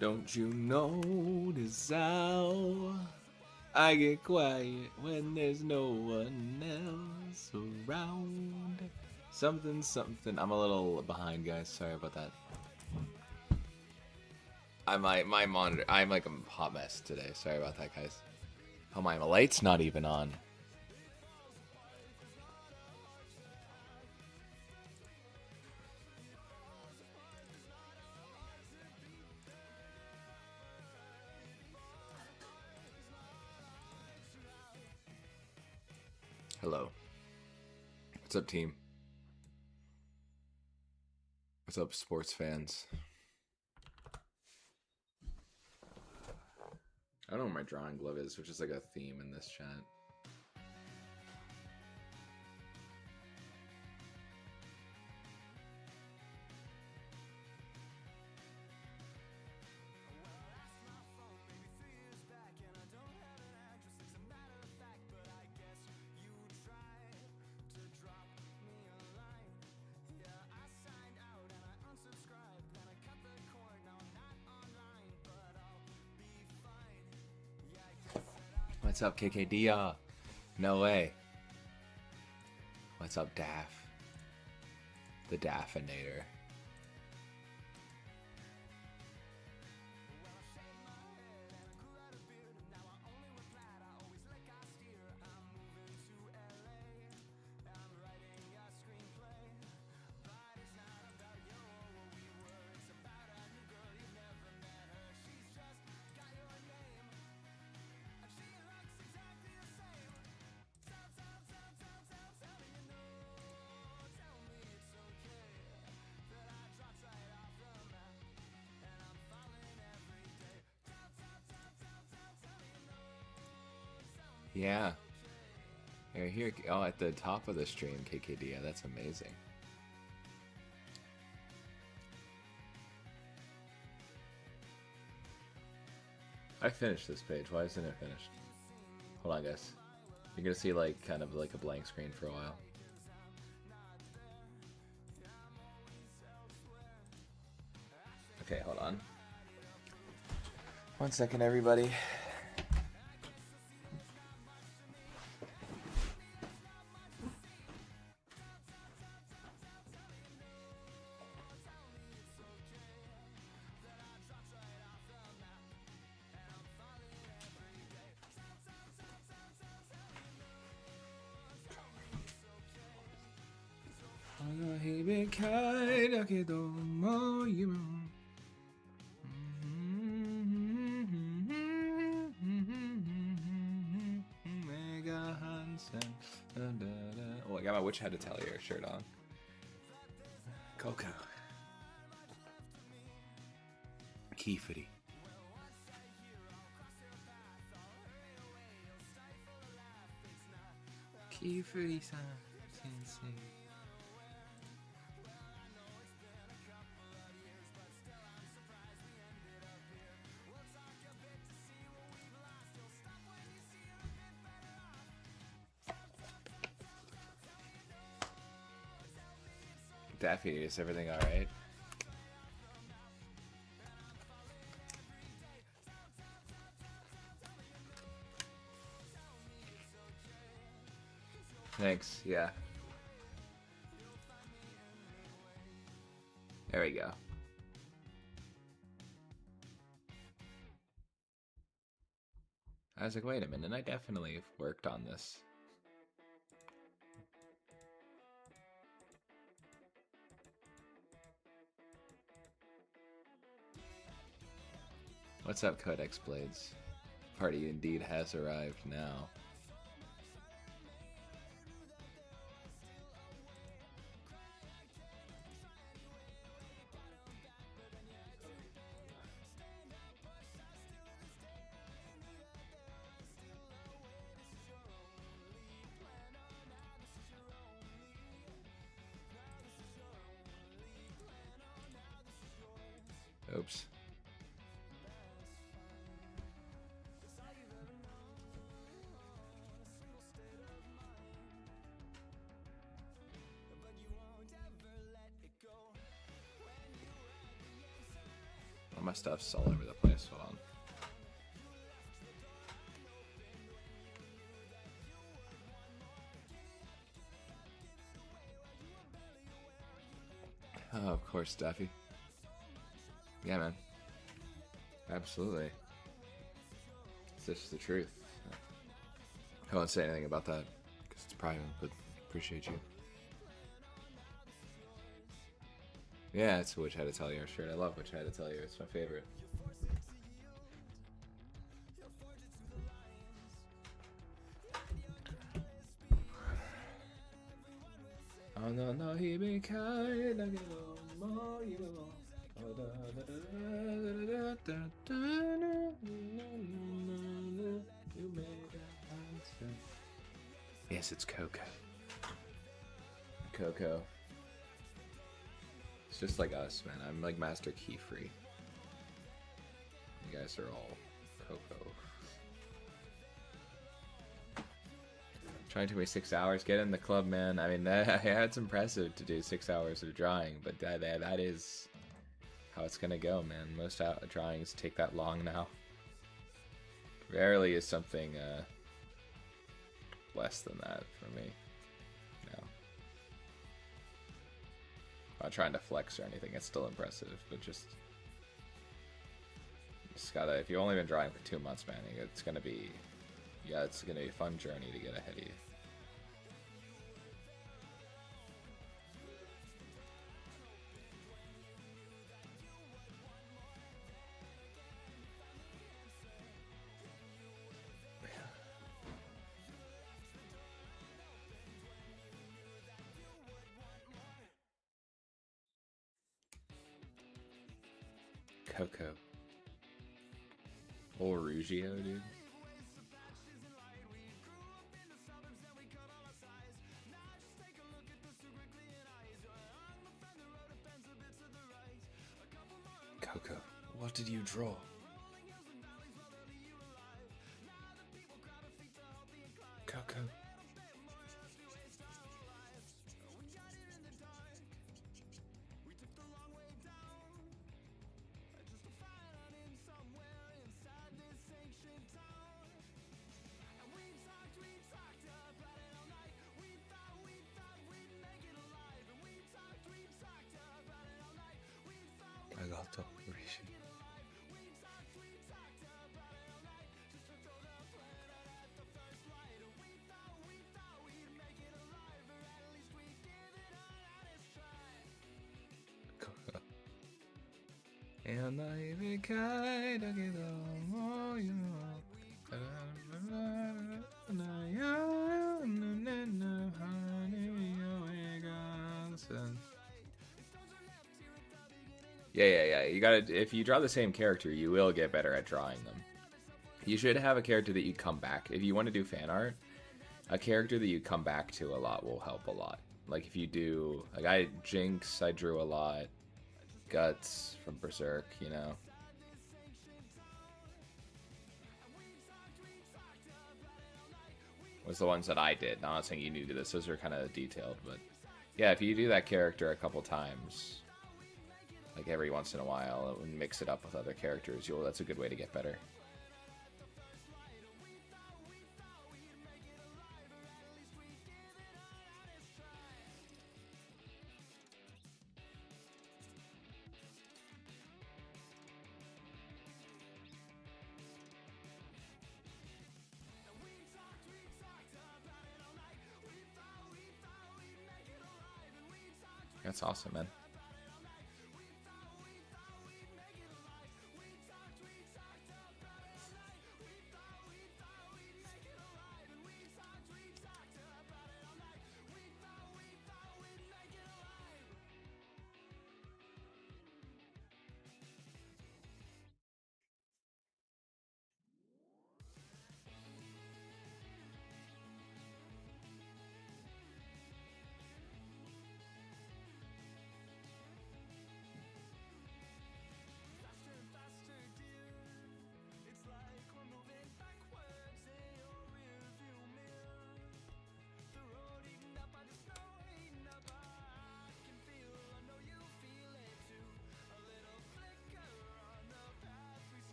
Don't you notice how I get quiet when there's no one else around? Something, something. I'm a little behind, guys. Sorry about that. My monitor. I'm like a hot mess today. Sorry about that, guys. Oh my light's not even on. Hello. What's up, team? What's up, sports fans? I don't know where my drawing glove is, which is like a theme in this chat. What's up, KKD? No way. What's up, Daff? The Daffinator. Yeah. Here. Oh, at the top of the stream, KKD. That's amazing. I finished this page. Why isn't it finished? Hold on, guys. You're gonna see like kind of like a blank screen for a while. Okay, hold on. 1 second, everybody. Oh, I got my Witch Hat Atelier shirt on. Coco. Kifuri. Kifuri-san. Sensei. Daffy, is everything alright? Thanks, yeah. There we go. I was like, wait a minute, I definitely worked on this. What's up, Codex Blades? Party indeed has arrived now. Oops. my stuff's all over the place. Hold on. Oh, of course, Duffy. Yeah, man. Absolutely. It's just the truth. I won't say anything about that because it's private, but appreciate you. Yeah, it's Which Had to Tell You shirt. I love Which Had to Tell You. It's my favorite. Oh no, no, he be kind. I get more, you will. Yes, it's Coco. Coco. It's just like us, man. I'm like Master Key Free. You guys are all Coco. Trying to wait 6 hours. Get in the club, man. I mean, it's impressive to do 6 hours of drawing, but that is how it's gonna go, man. Most drawings take that long now. Rarely is something less than that for me. No. I'm not trying to flex or anything. It's still impressive, but just gotta. If you've only been drawing for 2 months, man, it's gonna be. Yeah, it's gonna be a fun journey to get ahead of you. Coco. Old Rugio, dude. Coco, what did you draw? Coco. I got the operation. And I be kind of get all you Yeah. You gotta. If you draw the same character, you will get better at drawing them. You should have a character that you come back. If you want to do fan art, a character that you come back to a lot will help a lot. Like if you do, like Jinx, I drew a lot. Guts from Berserk, you know. Was the ones that I did. Now, I'm not saying you need to do this. Those are kind of detailed, but yeah, if you do that character a couple times, like every once in a while, and mix it up with other characters, that's a good way to get better. That's awesome, man.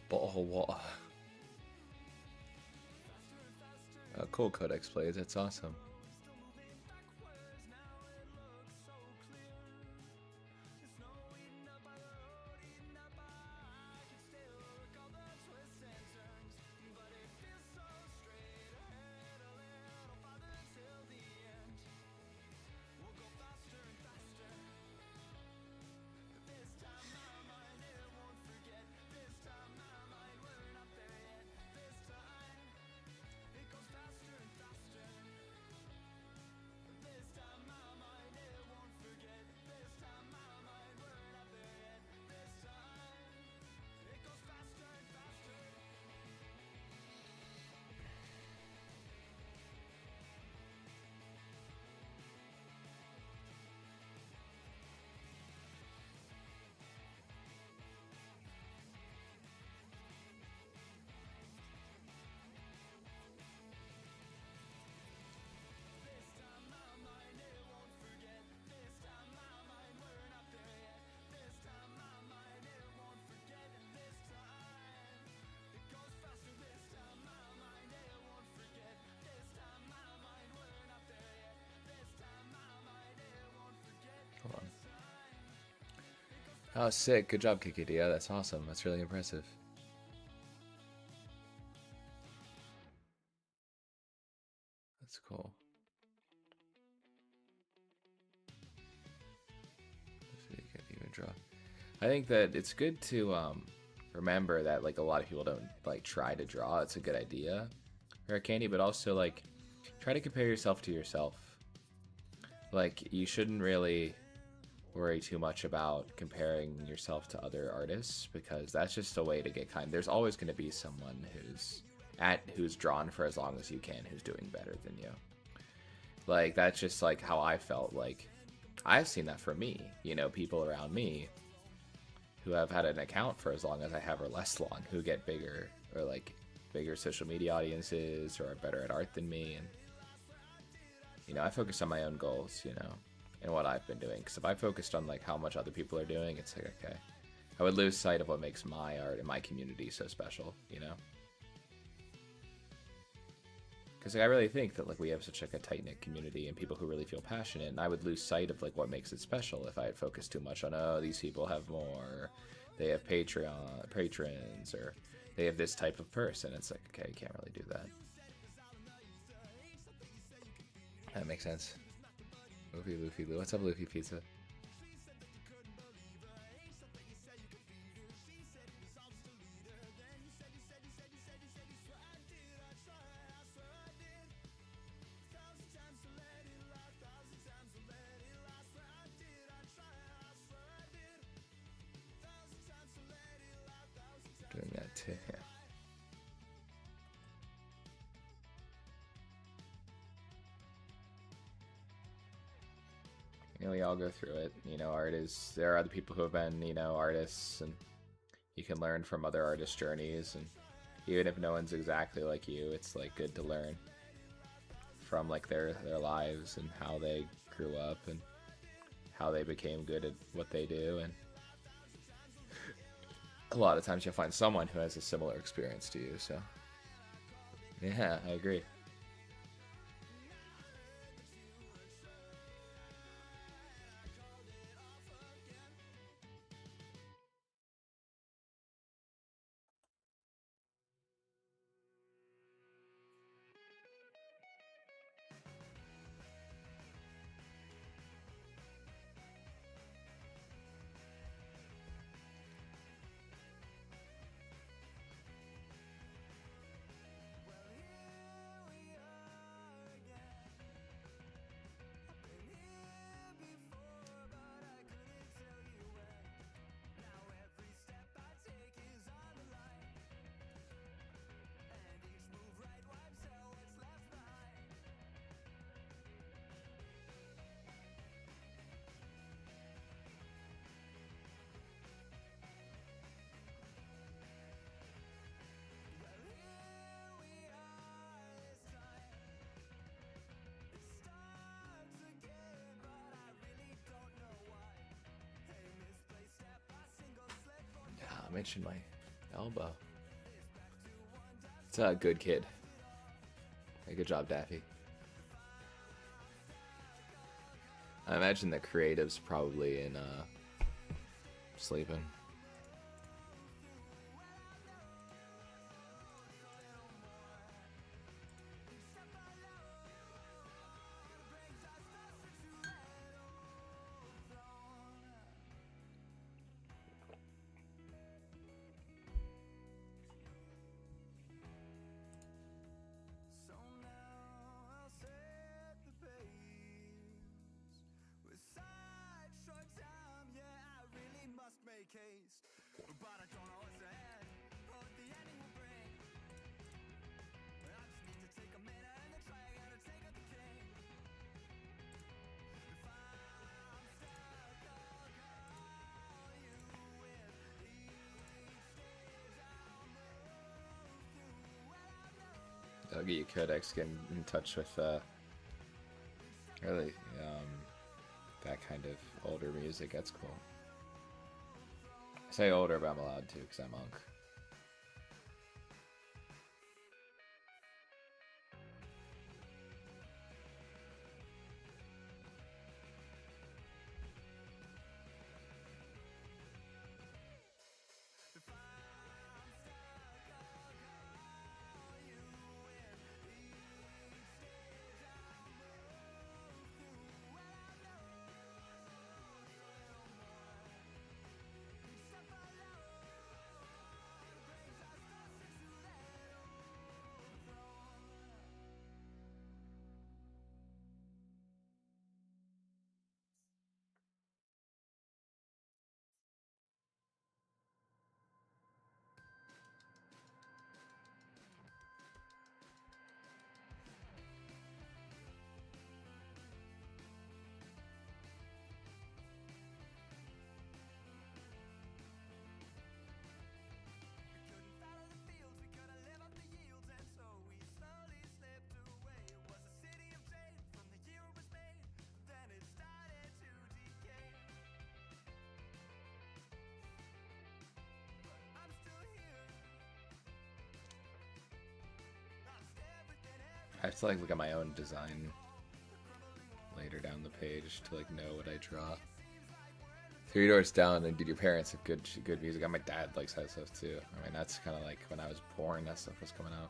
Bottle of water. Cool Codex plays, that's awesome. Hold on. Oh, sick. Good job, Kikidi. Yeah, that's awesome. That's really impressive. That's cool. So you can even draw. I think that it's good to remember that like a lot of people don't like try to draw. It's a good idea, or candy, but also like try to compare yourself to yourself. Like you shouldn't really worry too much about comparing yourself to other artists because that's just a way to get kind. There's always going to be someone who's drawn for as long as you can who's doing better than you. Like that's just like how I felt. Like I've seen that for me, you know, people around me who have had an account for as long as I have or less long who get bigger or like bigger social media audiences or are better at art than me. And you know, I focus on my own goals, you know, and what I've been doing. Because if I focused on like how much other people are doing, it's like, okay, I would lose sight of what makes my art and my community so special, you know? Because like, I really think that like we have such like a tight-knit community and people who really feel passionate, and I would lose sight of like what makes it special if I had focused too much on, oh, these people have more, they have patrons, or they have this type of person. It's like, okay, you can't really do that. That makes sense. Luffy. What's up, Luffy Pizza? Doing that too. Yeah. You know, we all go through it. You know, there are other people who have been, you know, artists, and you can learn from other artists' journeys. And even if no one's exactly like you, it's like good to learn from like their lives and how they grew up and how they became good at what they do. And a lot of times you'll find someone who has a similar experience to you. So yeah, I agree. I mentioned my elbow. It's a good kid. Hey, good job, Daffy. I imagine the creative's probably in sleeping. I'll get you codex, get in touch with really that kind of older music. That's cool. I say older, but I'm allowed to because I'm monk. I have to like look at my own design later down the page to like know what I draw. 3 Doors Down, and did your parents have good music? And my dad likes that stuff too. I mean, that's kind of like when I was born, that stuff was coming out.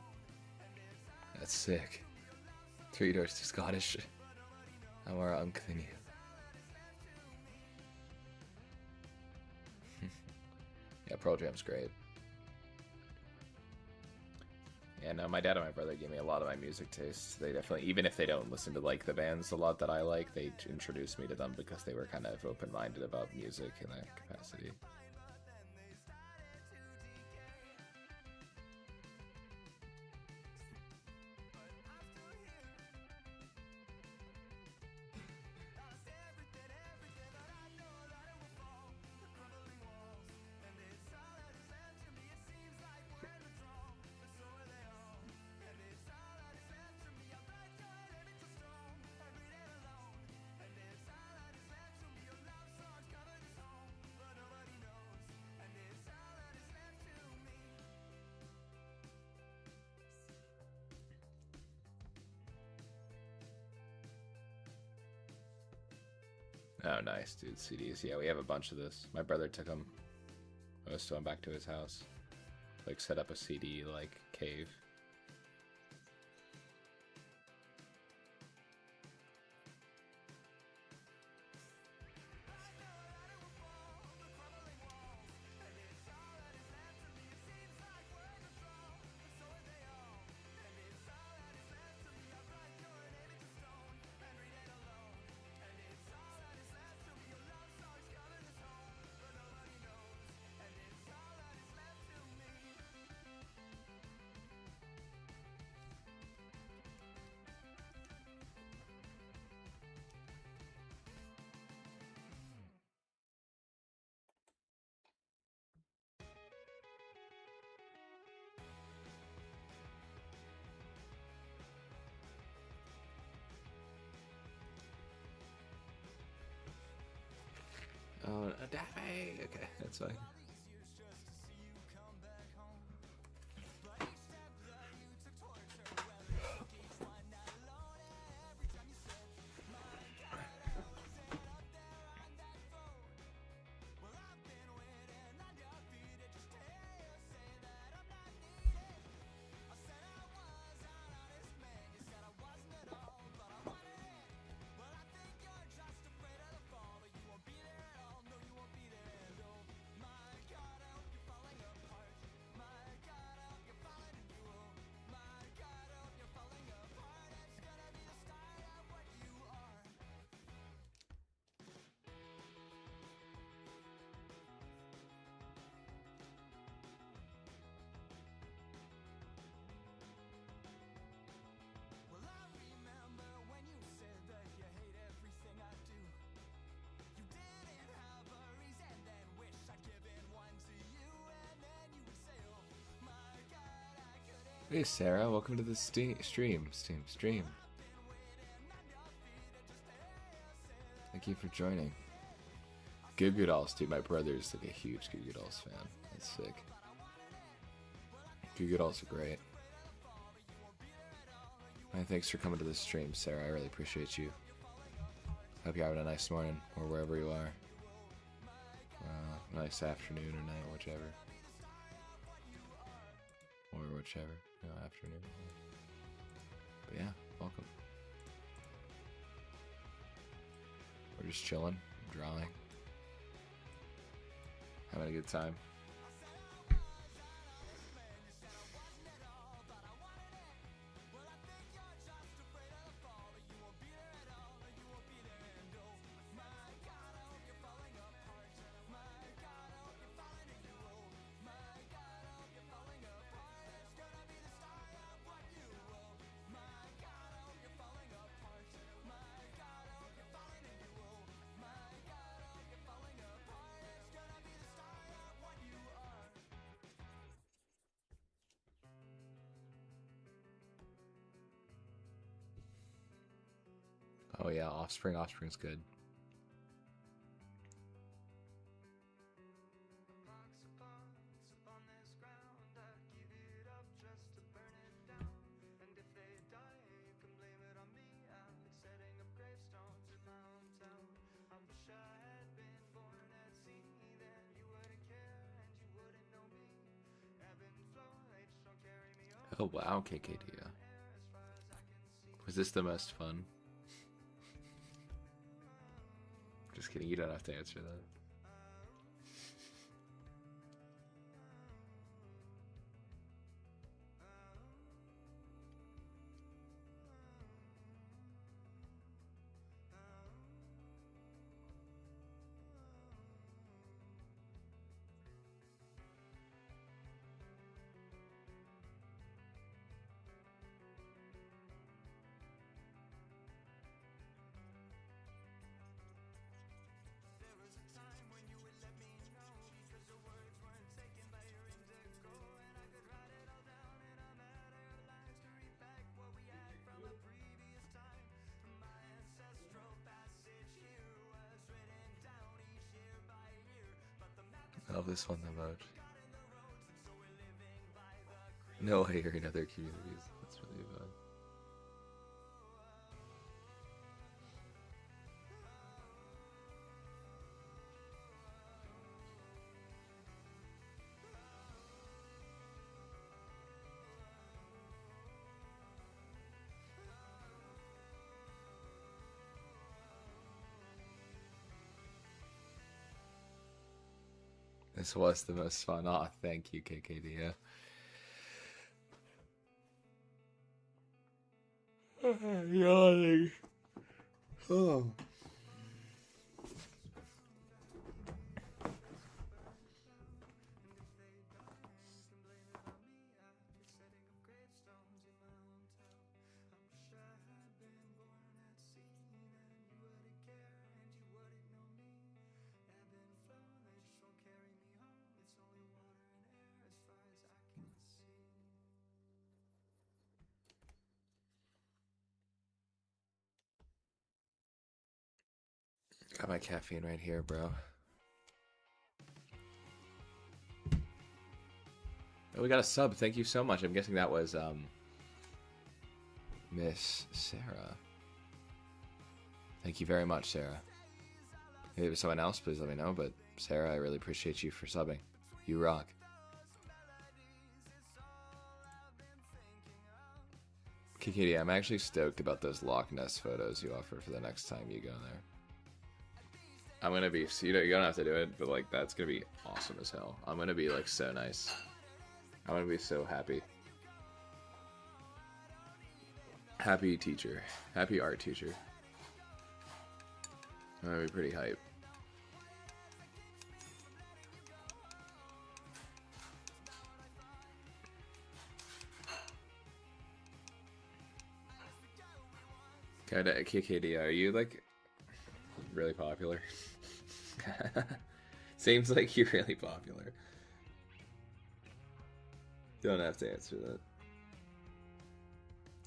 That's sick. 3 Doors to Scottish. I'm more unk than you. Yeah, Pearl Jam's great. Yeah, no, my dad and my brother gave me a lot of my music tastes. They definitely, even if they don't listen to like the bands a lot that I like, they introduced me to them because they were kind of open-minded about music in that capacity. Oh, nice, dude. CDs. Yeah, we have a bunch of this. My brother took them most of them back to his house. Like, set up a CD, like, cave. Oh, Daffy! Okay, that's fine. Hey Sarah, welcome to the stream. Thank you for joining. Goo Goo Dolls, dude. My brother's like a huge Goo Goo Dolls fan. That's sick. Goo Goo Dolls are great. And thanks for coming to the stream, Sarah. I really appreciate you. Hope you're having a nice morning, or wherever you are. Nice afternoon or night, or whichever. Or whichever. No, afternoon. But yeah, welcome. We're just chilling, drawing, having a good time. Oh yeah, Offspring's good. Oh wow, KKD. Was this the most fun? Just kidding, you don't have to answer that. I love this one the most. No way you're in other communities. That's really fun. This was the most fun. Aw, thank you, KKD. Yawning. Oh. Got my caffeine right here, bro. Oh, we got a sub. Thank you so much. I'm guessing that was Miss Sarah. Thank you very much, Sarah. If it was someone else, please let me know. But Sarah, I really appreciate you for subbing. You rock. KKD, I'm actually stoked about those Loch Ness photos you offer for the next time you go there. I'm gonna be, you don't have to do it, but like that's gonna be awesome as hell. I'm gonna be like so nice. I'm gonna be so happy. Happy teacher. Happy art teacher. I'm gonna be pretty hype. KKD, are you like really popular? Seems like you're really popular. Don't have to answer that.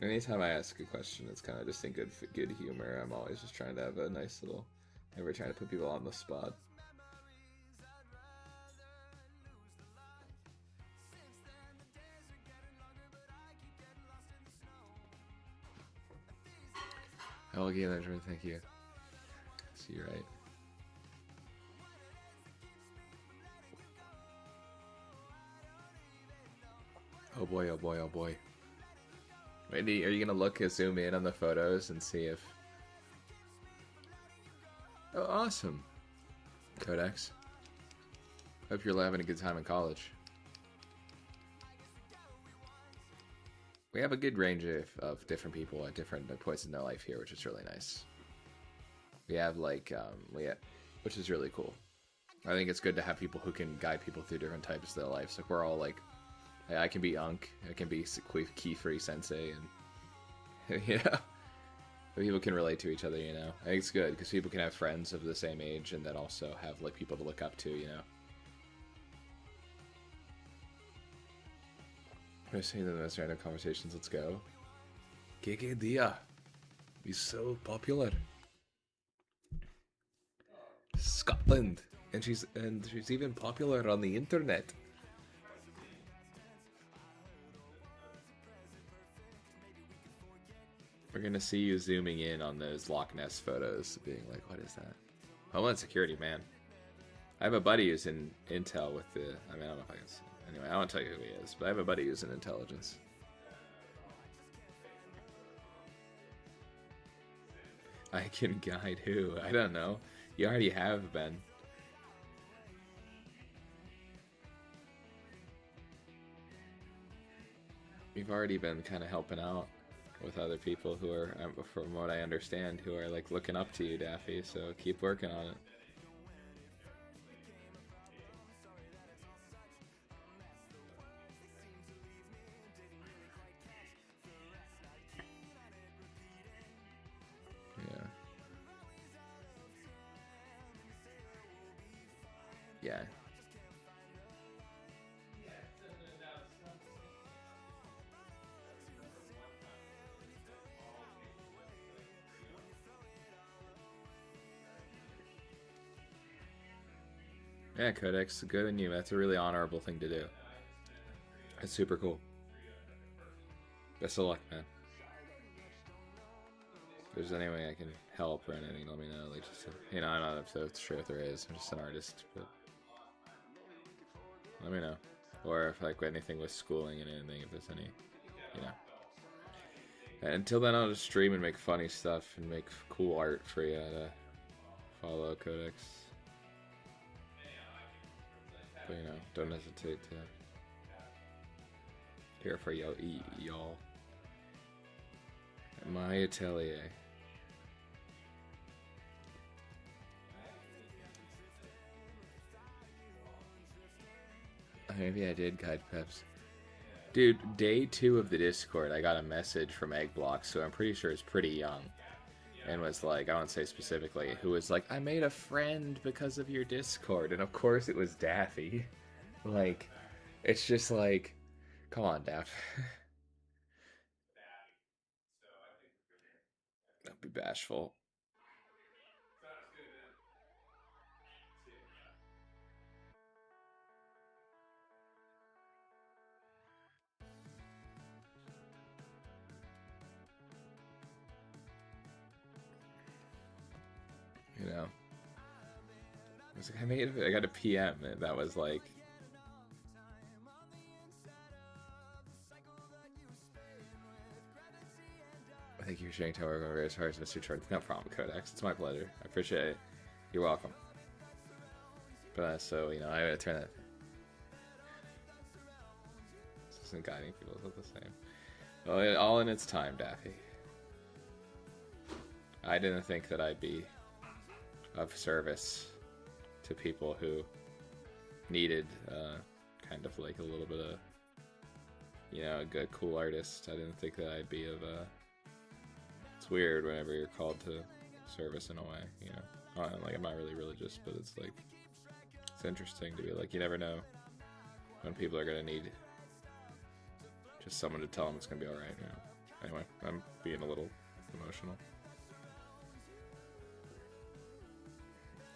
Anytime I ask a question, it's kind of just in good humor. I'm always just trying to have a nice little, never trying to put people on the spot. Oh, game legend, thank you. So you're right. Oh boy, oh boy, oh boy. Wait, are you gonna zoom in on the photos and see if... Oh, awesome. Codex. Hope you're having a good time in college. We have a good range of different people at different points in their life here, which is really nice. We have like, which is really cool. I think it's good to have people who can guide people through different types of their lives. Like we're all like, I can be Unk, I can be Key-Free Sensei, and you know, people can relate to each other. You know, I think it's good because people can have friends of the same age and then also have like people to look up to. You know. We're seeing the most random conversations. Let's go. Gege Dia. He's so popular. Scotland, and she's even popular on the internet. We're gonna see you zooming in on those Loch Ness photos, being like, "What is that?" Homeland Security, man. I have a buddy who's in Intel with the. I mean, I don't know if I can. Anyway, I won't tell you who he is, but I have a buddy who's in intelligence. I can guide who? I don't know. You already have, Ben. You've already been kind of helping out with other people who are, from what I understand, who are like looking up to you, Daffy, so keep working on it. Yeah. Yeah, Codex, good on you. That's a really honorable thing to do. It's super cool. Best of luck, man. If there's any way I can help or anything, let me know. Like, just, you know, I'm not sure if there is. I'm just an artist, but let me know. Or if like anything with schooling and anything, if there's any, you know. And until then, I'll just stream and make funny stuff and make cool art for you to follow, Codex. But, you know, don't hesitate to here for y'all. My atelier. Maybe I did guide Peps. Dude, day 2 of the Discord, I got a message from Eggblock, so I'm pretty sure it's pretty young. And was like, I won't say specifically, who was like, I made a friend because of your Discord. And of course it was Daffy. Like, it's just like, come on, Daff. Don't be bashful. You know, I was like, I got a PM, and that was like, thank you for sharing Tower over as far as Mr. Jordan. No problem, Codex. It's my pleasure. I appreciate it. You're welcome. But so, you know, I gotta turn that. This isn't guiding people, it's not the same. Well, all in its time, Daffy. I didn't think that I'd be of service to people who needed kind of like a little bit of, you know, a good, cool artist. I didn't think that I'd be of a... It's weird whenever you're called to service in a way, you know. Like, I'm not really religious, but it's like, it's interesting to be like, you never know when people are going to need just someone to tell them it's going to be alright, you know. Anyway, I'm being a little emotional.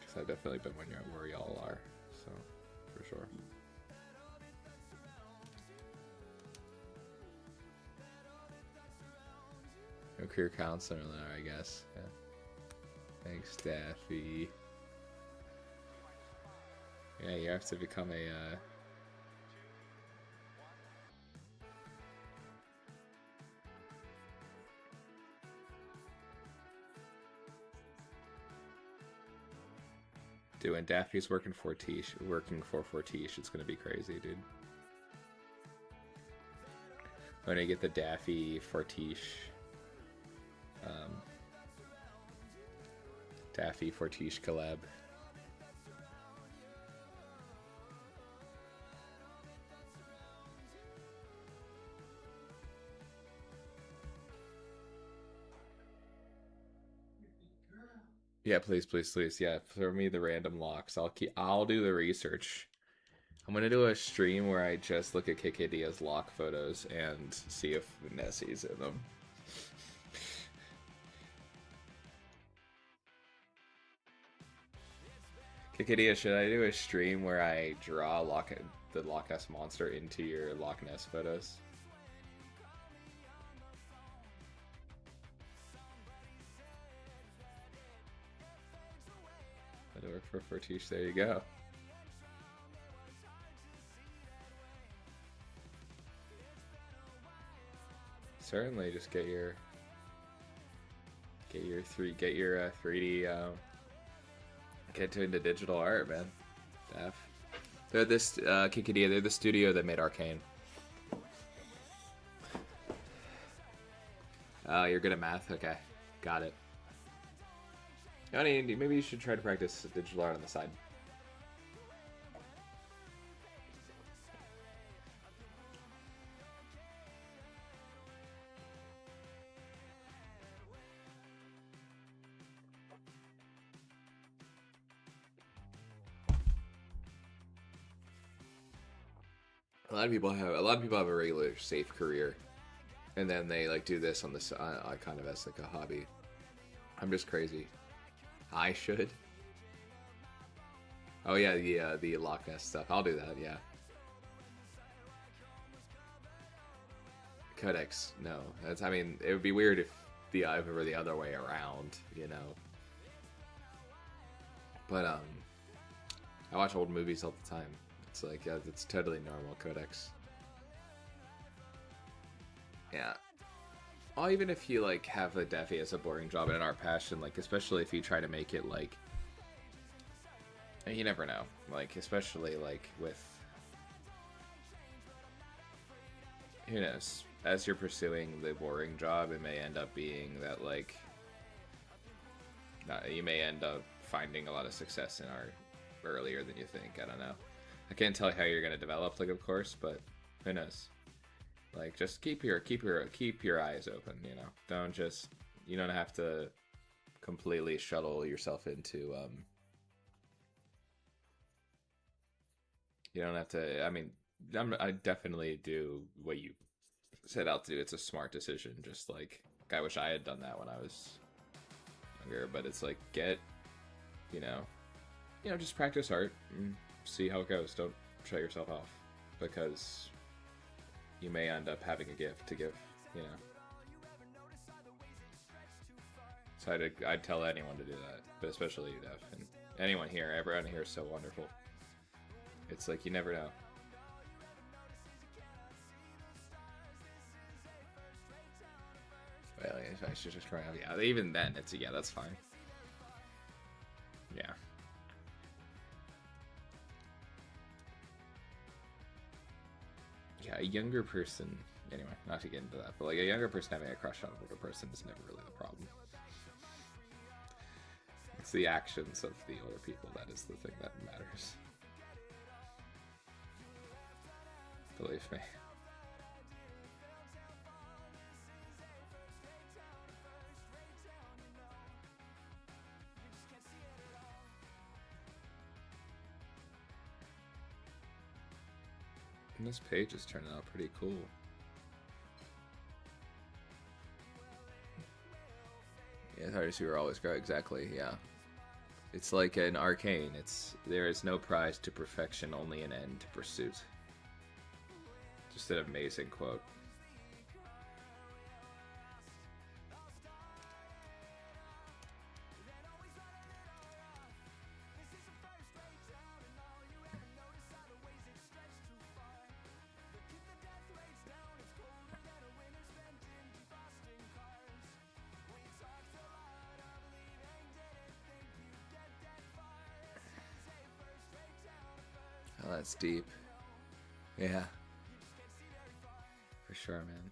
Because I've definitely been where y'all are, so, for sure. No career counselor there, I guess. Yeah. Thanks, Daffy. Yeah, you have to become a, Dude, when Daffy's working for Fortiche, it's gonna be crazy, dude. When I get the Daffy Fortiche, Daffy Fortiche collab. Yeah, please, please, please. Yeah, throw me the random locks. I'll do the research. I'm gonna do a stream where I just look at Kikadia's lock photos and see if Nessie's in them. Kikidia, should I do a stream where I draw the Loch Ness monster into your Loch Ness photos? That'll work for Fortiche. There you go. Certainly, just get your 3D get into digital art, man. Def. They're this Kikidia. They're the studio that made Arcane. You're good at math. Okay, got it. Maybe you should try to practice digital art on the side. A lot of people have a regular safe career, and then they like do this on this kind of as like a hobby. I'm just crazy. I should. Oh yeah, the Loch Ness stuff. I'll do that. Yeah. Codex. No, that's. I mean, it would be weird if it were the other way around. You know. But I watch old movies all the time. It's like, yeah, it's totally normal, Codex. Yeah. Well, even if you, like, have the Daffy as a boring job and an art passion, like, especially if you try to make it, like... You never know. Like, especially, like, with... Who knows? As you're pursuing the boring job, it may end up being that, like... you may end up finding a lot of success in art earlier than you think. I don't know. I can't tell you how you're gonna develop, like, of course, but who knows? Like, just keep your eyes open. You know, you don't have to completely shuttle yourself into. You don't have to. I mean, I definitely do what you set out to do. It's a smart decision. Just like I wish I had done that when I was younger. But it's like you know, just practice art. And see how it goes. Don't shut yourself off, because you may end up having a gift to give, you know. So I'd tell anyone to do that, but especially you, Def, and anyone here. Everyone here is so wonderful. It's like you never know. Well, I should just try out. Yeah, even then, that's fine. Yeah. Yeah, a younger person, anyway, not to get into that, but like a younger person having a crush on an older person is never really the problem. It's the actions of the older people that is the thing that matters. Believe me. And this page is turning out pretty cool. Those who are always grow, exactly, yeah. It's like an arcane. There is no prize to perfection, only an end to pursuit. Just an amazing quote. Oh, that's deep. Yeah. For sure, man.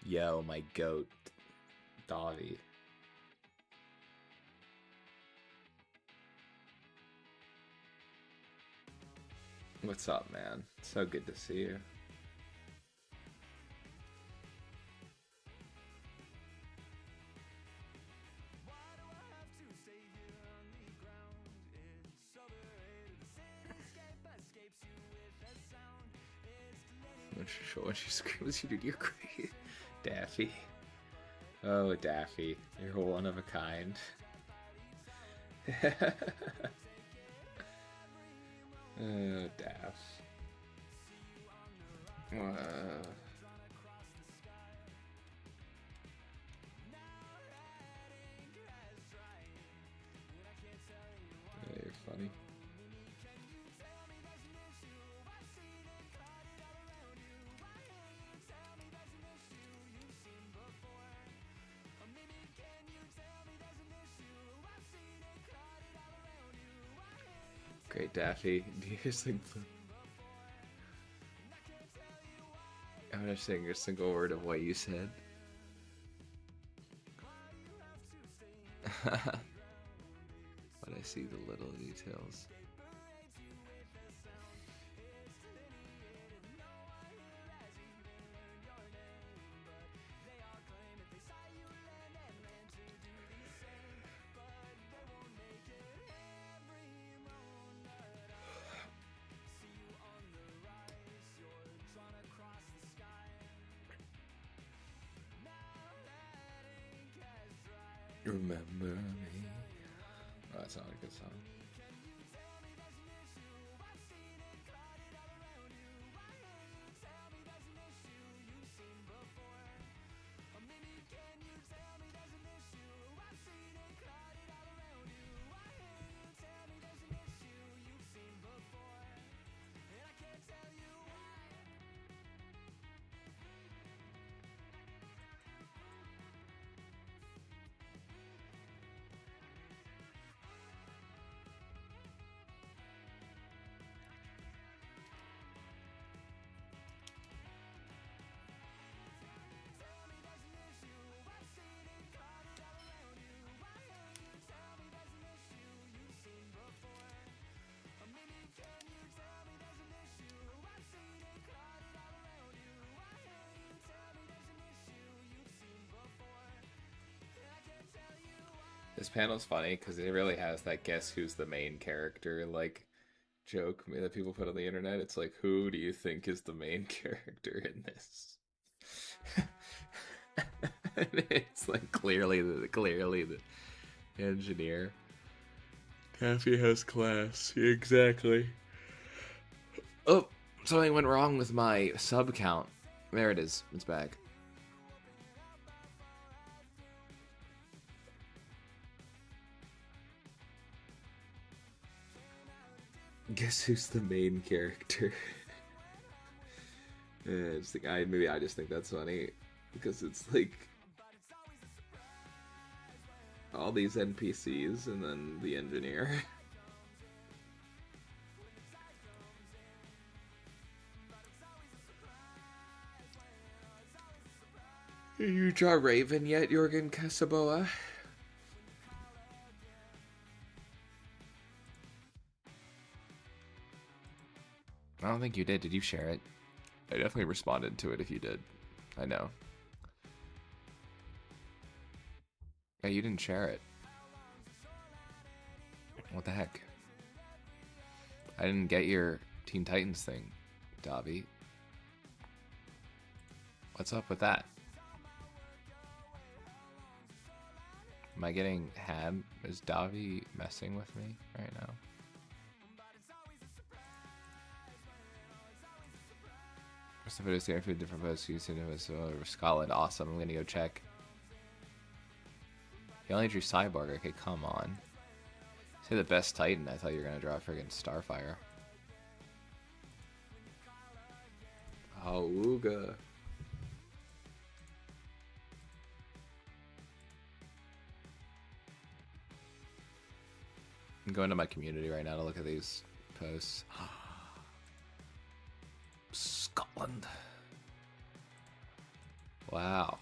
Yo, my goat, Davi. What's up, man? So good to see you. When she screams, you do, you're great. Daffy. Oh, Daffy. You're one of a kind. Oh, Daff. You're funny. Great, Daffy. Do you hear something? I'm gonna sing a single word of what you said. But I see the little details. Remember me. Oh, that's not a good song. This panel's funny because it really has that guess who's the main character like joke that people put on the internet. It's like, who do you think is the main character in this? It's like clearly the engineer. Taffy has class, exactly. Oh, something went wrong with my sub count. There it is. It's back. Guess who's the main character? It's the guy. Maybe I just think that's funny because it's like all these NPCs and then the engineer. You draw Raven yet, Jorgen Casaboa? I don't think you did. Did you share it? I definitely responded to it if you did. I know. Yeah, you didn't share it. What the heck? I didn't get your Teen Titans thing, Davi. What's up with that? Am I getting had? Is Davi messing with me right now? What's the videos there for different posts using it was Scotland? Awesome. I'm gonna go check. He only drew Cyborg. Okay, come on. Say the best Titan. I thought you were gonna draw friggin' Starfire. Oh, Ooga. I'm going to my community right now to look at these posts. Scotland. Wow.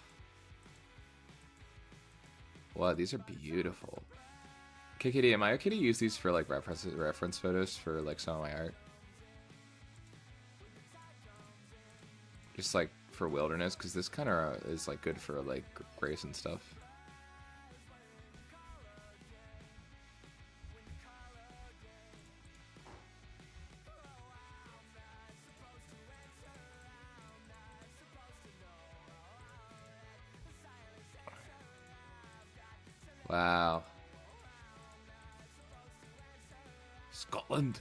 Wow, these are beautiful. KKD, am I okay to use these for like reference photos for like some of my art? Just like for wilderness, because this kind of is like good for like grace and stuff. Wow. Scotland.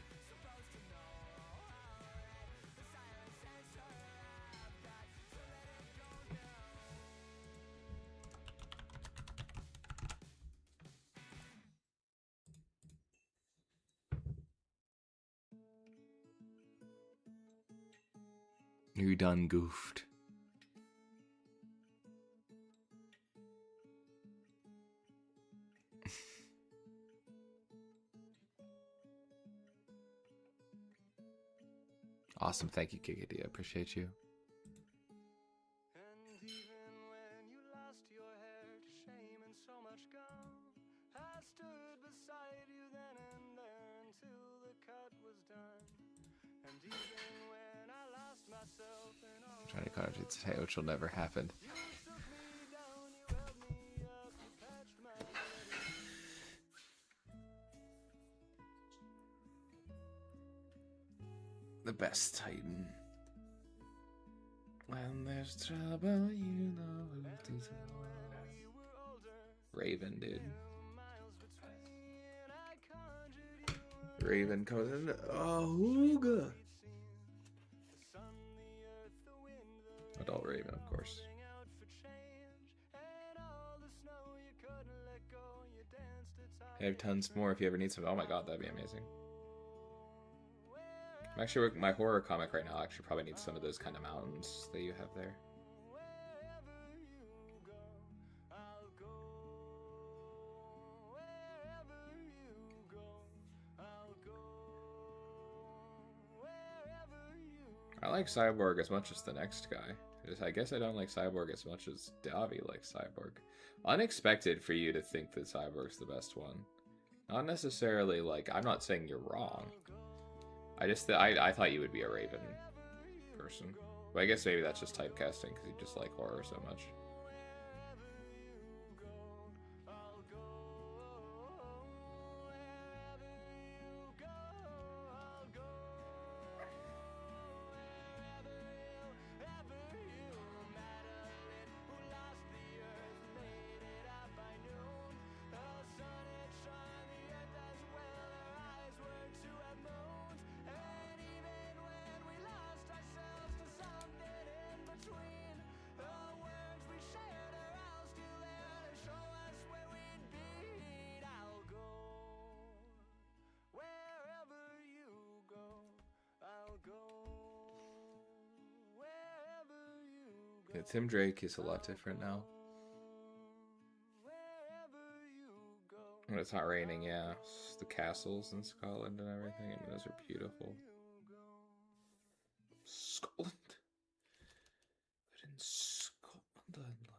You done goofed. Awesome, thank you, KKD. I appreciate you. And even when you lost your hair to shame and so much gone, I stood beside you then and there until the cut was done. And even when I lost myself and all I'm trying to concentrate to say which will never happen. you took me down, you held me up, you patched my bloody. The best Titan. When there's trouble, you know who to tell. Raven, dude. Raven comes in. Oh, Ooga. Adult Raven, of course. I have tons more if you ever need some. Oh my god, that'd be amazing. I'm actually working my horror comic right now. I actually probably need some of those kind of mountains that you have there. I like Cyborg as much as the next guy. I guess I don't like Cyborg as much as Davi likes Cyborg. Unexpected for you to think that Cyborg's the best one. Not necessarily like, I'm not saying you're wrong. I thought you would be a Raven person. But I guess maybe that's just typecasting because you just like horror so much. Yeah, Tim Drake is a lot different now. When it's not raining, yeah. The castles in Scotland and everything, I mean, those are beautiful. Scotland. But in Scotland, like...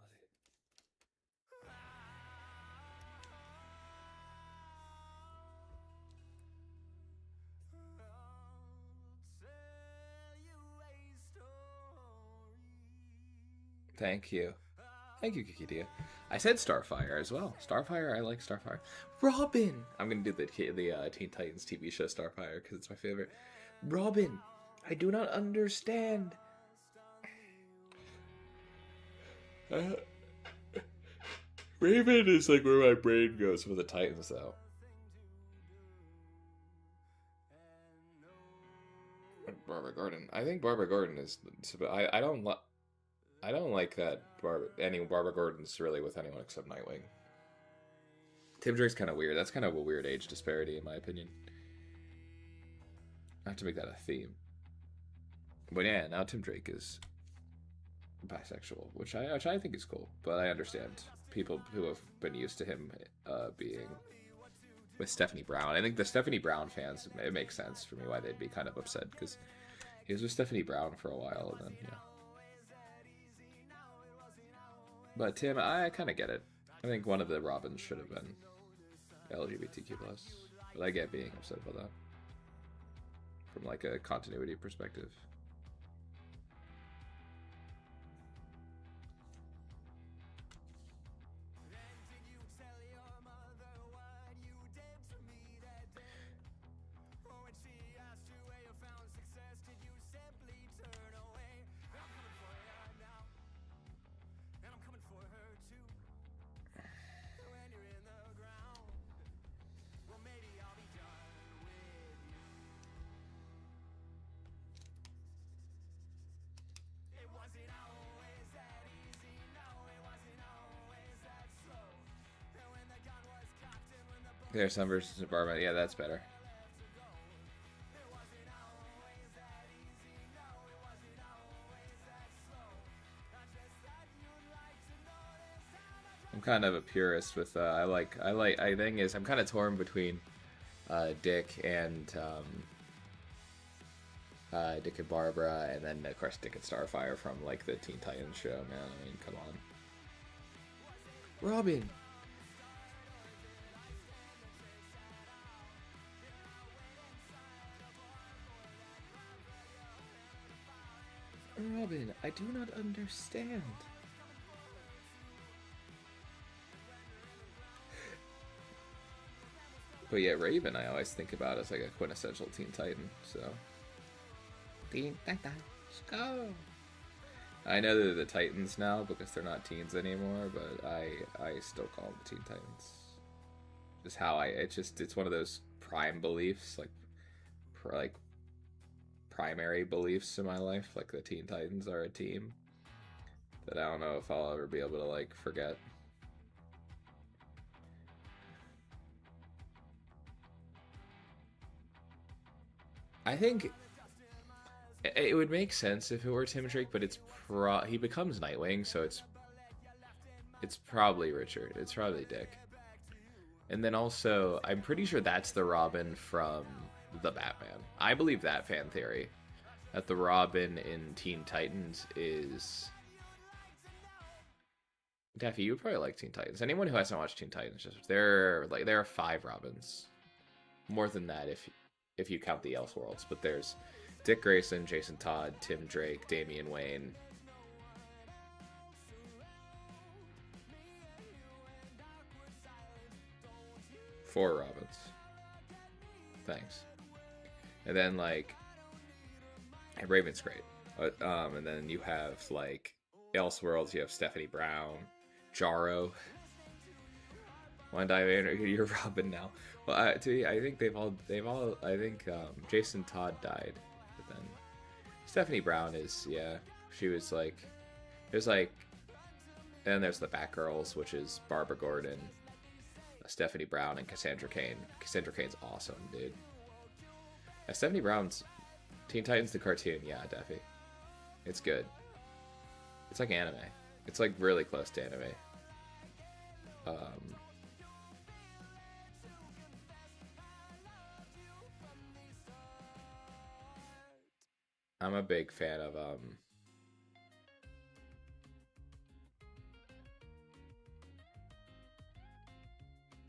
Thank you. Thank you, Kikidia. I said Starfire as well. Starfire, I like Starfire. Robin! I'm going to do the Teen Titans TV show Starfire because it's my favorite. Robin! I do not understand. Uh, Raven is like where my brain goes for the Titans, though. Barbara Gordon. I think Barbara Gordon is. I don't. I don't like that Barbara Gordon's really with anyone except Nightwing. Tim Drake's kind of weird. That's kind of a weird age disparity, in my opinion. I have to make that a theme. But yeah, now Tim Drake is bisexual, which I think is cool. But I understand people who have been used to him being with Stephanie Brown. I think the Stephanie Brown fans, it makes sense for me why they'd be kind of upset, because he was with Stephanie Brown for a while, and then yeah. But Tim, I kind of get it. I think one of the Robins should have been LGBTQ+. But I get being upset about that. From like a continuity perspective. There's some versus Barman. Yeah, that's better. I'm kind of a purist with I think is I'm kind of torn between Dick and Barbara, and then of course Dick and Starfire from like the Teen Titans show. Man, I mean, come on. Robin. Robin, I do not understand. But yeah, Raven I always think about as like a quintessential Teen Titan, so. Teen Titans, go! I know they're the Titans now because they're not teens anymore, but I still call them the Teen Titans. Just how it's one of those prime beliefs, like primary beliefs in my life, like the Teen Titans are a team that I don't know if I'll ever be able to like forget. I think it would make sense if it were Tim Drake, but he becomes Nightwing, so it's probably Richard. It's probably Dick. And then also, I'm pretty sure that's the Robin from the Batman. I believe that fan theory, that the Robin in Teen Titans is... Daffy, you would probably like Teen Titans. Anyone who hasn't watched Teen Titans, there are 5 Robins. More than that if you count the Elseworlds. But there's Dick Grayson, Jason Todd, Tim Drake, Damian Wayne. Four Robins. Thanks. And then like Raven's great. And then you have like Elseworlds, you have Stephanie Brown, Jarro. One dive you're Robin now. Well, I think they've all. I think Jason Todd died, but then Stephanie Brown is She was like, there's like, and then there's the Batgirls, which is Barbara Gordon, Stephanie Brown, and Cassandra Cain. Cassandra Cain's awesome, dude. Stephanie Brown's Teen Titans the cartoon, yeah, Daffy. It's good. It's like anime. It's like really close to anime. I'm a big fan of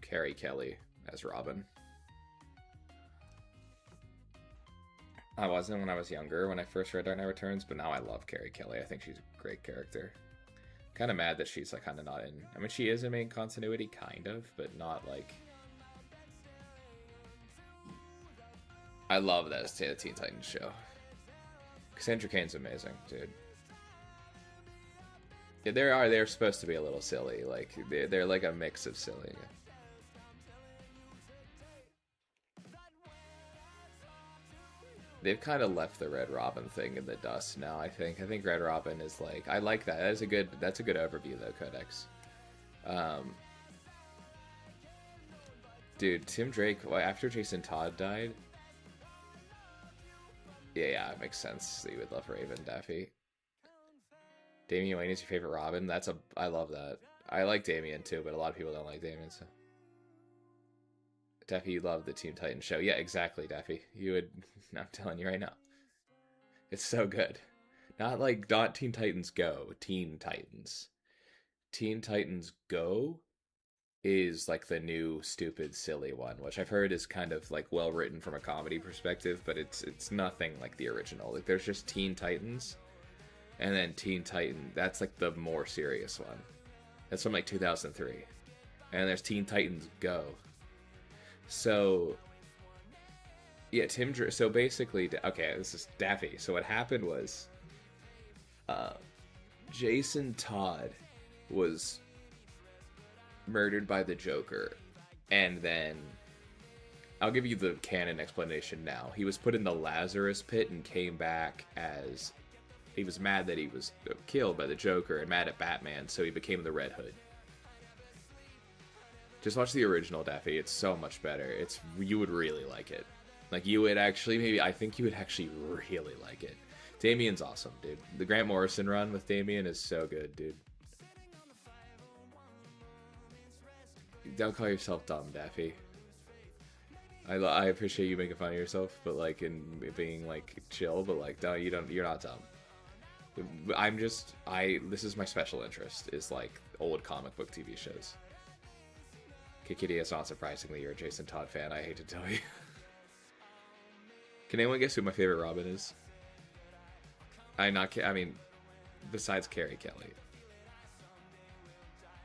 Carrie Kelly as Robin. I wasn't when I was younger, when I first read Dark Knight Returns, but now I love Carrie Kelly. I think she's a great character. Kind of mad that she's like kind of not in. I mean, she is in main continuity, kind of, but not like. I love that Teen Titans show. Cassandra Cain's amazing, dude. Yeah, they're supposed to be a little silly. Like they're like a mix of silly. They've kind of left the Red Robin thing in the dust now. I think Red Robin is like, I like that. That's a good overview though, Codex. Um, dude, Tim Drake. Well, after Jason Todd died. Yeah, it makes sense that you would love Raven, Daffy. Damian Wayne is your favorite Robin. I love that. I like Damian too, but a lot of people don't like Damian. So. Daffy, you love the Teen Titans show. Yeah, exactly, Daffy. You would. I'm telling you right now, it's so good. Not Teen Titans Go. Teen Titans. Teen Titans Go is like the new stupid silly one, which I've heard is kind of like well written from a comedy perspective, but it's nothing like the original. Like there's just Teen Titans, and then Teen Titan. That's like the more serious one. That's from like 2003, and there's Teen Titans Go. So yeah, so basically, okay, this is Daffy. So what happened was, Jason Todd was murdered by the Joker, and then I'll give you the canon explanation now. He was put in the Lazarus pit and came back as he was mad that he was killed by the Joker and mad at Batman, so he became the Red Hood. Just watch the original, Daffy. It's so much better. You would really like it. Like you would actually, I think you would actually really like it. Damian's awesome, dude. The Grant Morrison run with Damian is so good, dude. Don't call yourself dumb, Daffy. I appreciate you making fun of yourself, but like in being like chill, but like you're not dumb. This is my special interest, is like old comic book TV shows. Kikidi, it's not surprisingly you're a Jason Todd fan, I hate to tell you. Can anyone guess who my favorite Robin is? I mean, besides Carrie Kelly.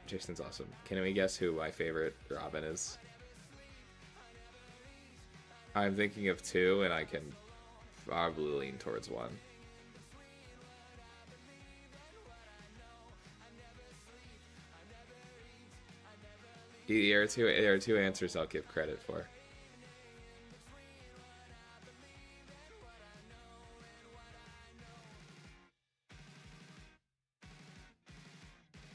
Jason's awesome. Can we guess who my favorite Robin is? I'm thinking of two, and I can probably lean towards one. There are two answers I'll give credit for.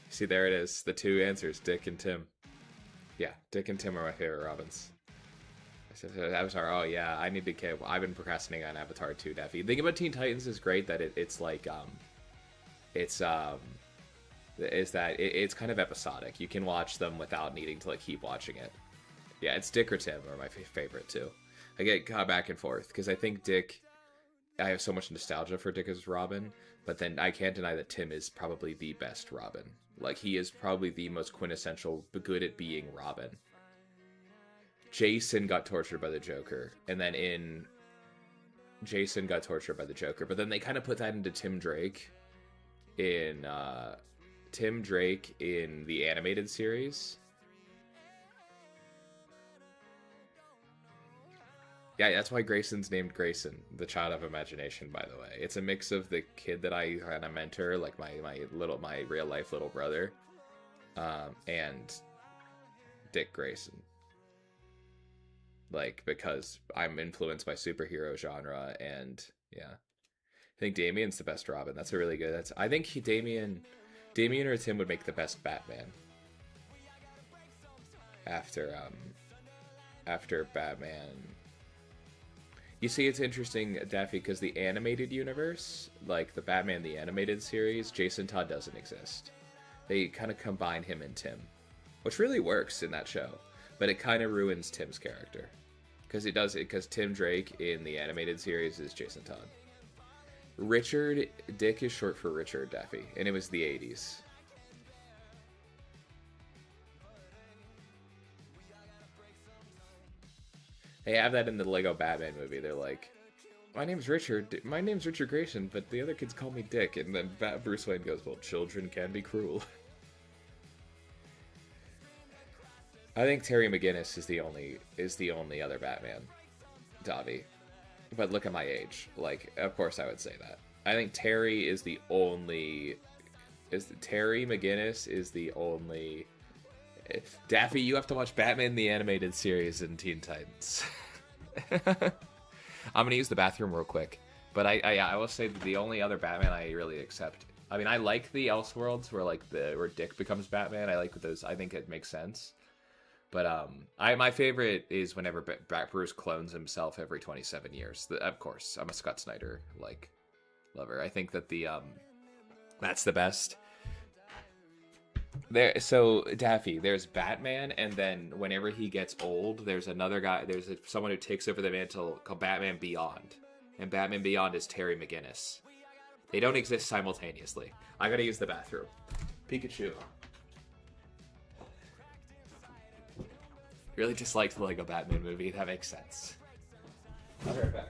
See, there it is. The two answers, Dick and Tim. Yeah, Dick and Tim are my favorite Robins. I said Avatar. Oh yeah, I need to get. I've been procrastinating on Avatar too, Daffy. The thing about Teen Titans is great that it's kind of episodic. You can watch them without needing to like keep watching it. Yeah, it's Dick or Tim are my favorite too. I get back and forth because I think Dick. I have so much nostalgia for Dick as Robin, but then I can't deny that Tim is probably the best Robin. Like, he is probably the most quintessential, but good at being Robin. Jason got tortured by the Joker, and then Jason got tortured by the Joker, but then they kind of put that into Tim Drake in the animated series. Yeah, that's why Grayson's named Grayson, the child of imagination, by the way. It's a mix of the kid that I kind of mentor, like my real life little brother, and Dick Grayson. Like, because I'm influenced by superhero genre, and yeah. I think Damian's the best Robin. That's a really good, I think Damian or Tim would make the best Batman. After Batman. You see, it's interesting, Daffy, because the animated universe, like the Batman the Animated Series, Jason Todd doesn't exist. They kind of combine him and Tim, which really works in that show, but it kind of ruins Tim's character. Because Tim Drake in the animated series is Jason Todd. Dick is short for Richard, Daffy, and it was the 80s. They have that in the Lego Batman movie. They're like, my name's Richard Grayson, but the other kids call me Dick. And then Bruce Wayne goes, well, children can be cruel. I think Terry McGinnis is the only other Batman, Davi. But look at my age. Like, of course I would say that. I think Terry is the only is Terry McGinnis is the only. Daffy, you have to watch Batman the Animated Series and Teen Titans. I'm gonna use the bathroom real quick, but I will say that the only other Batman I really accept. I mean, I like the Elseworlds where Dick becomes Batman. I like those. I think it makes sense. But my favorite is whenever Bruce clones himself every 27 years. Of course, I'm a Scott Snyder lover. I think that that's the best. So Daffy, there's Batman, and then whenever he gets old, there's another guy. There's someone who takes over the mantle called Batman Beyond, and Batman Beyond is Terry McGinnis. They don't exist simultaneously. I gotta use the bathroom. Pikachu. Really disliked the Lego Batman movie. That makes sense. I'll be right back.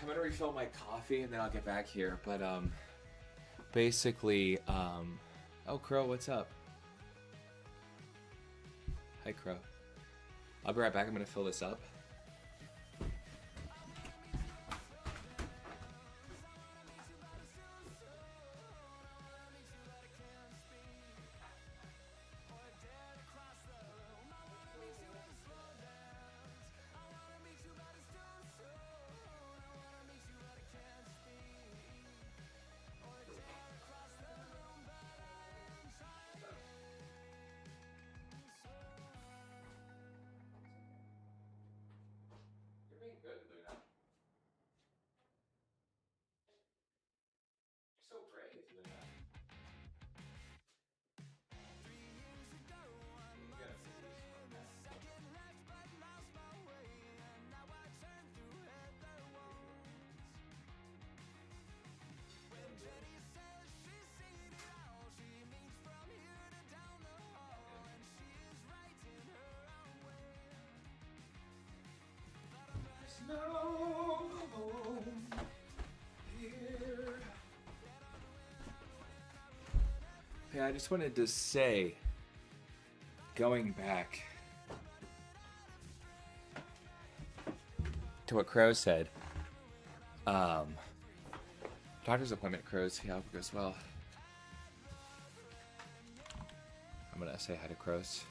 I'm gonna refill my coffee and then I'll get back here. But basically, oh Crow, what's up? Hi Crow. I'll be right back. I'm gonna fill this up. Yeah, I just wanted to say, going back to what Crow said, doctor's appointment, Crows. Yeah, hope it goes well. I'm gonna say hi to Crows.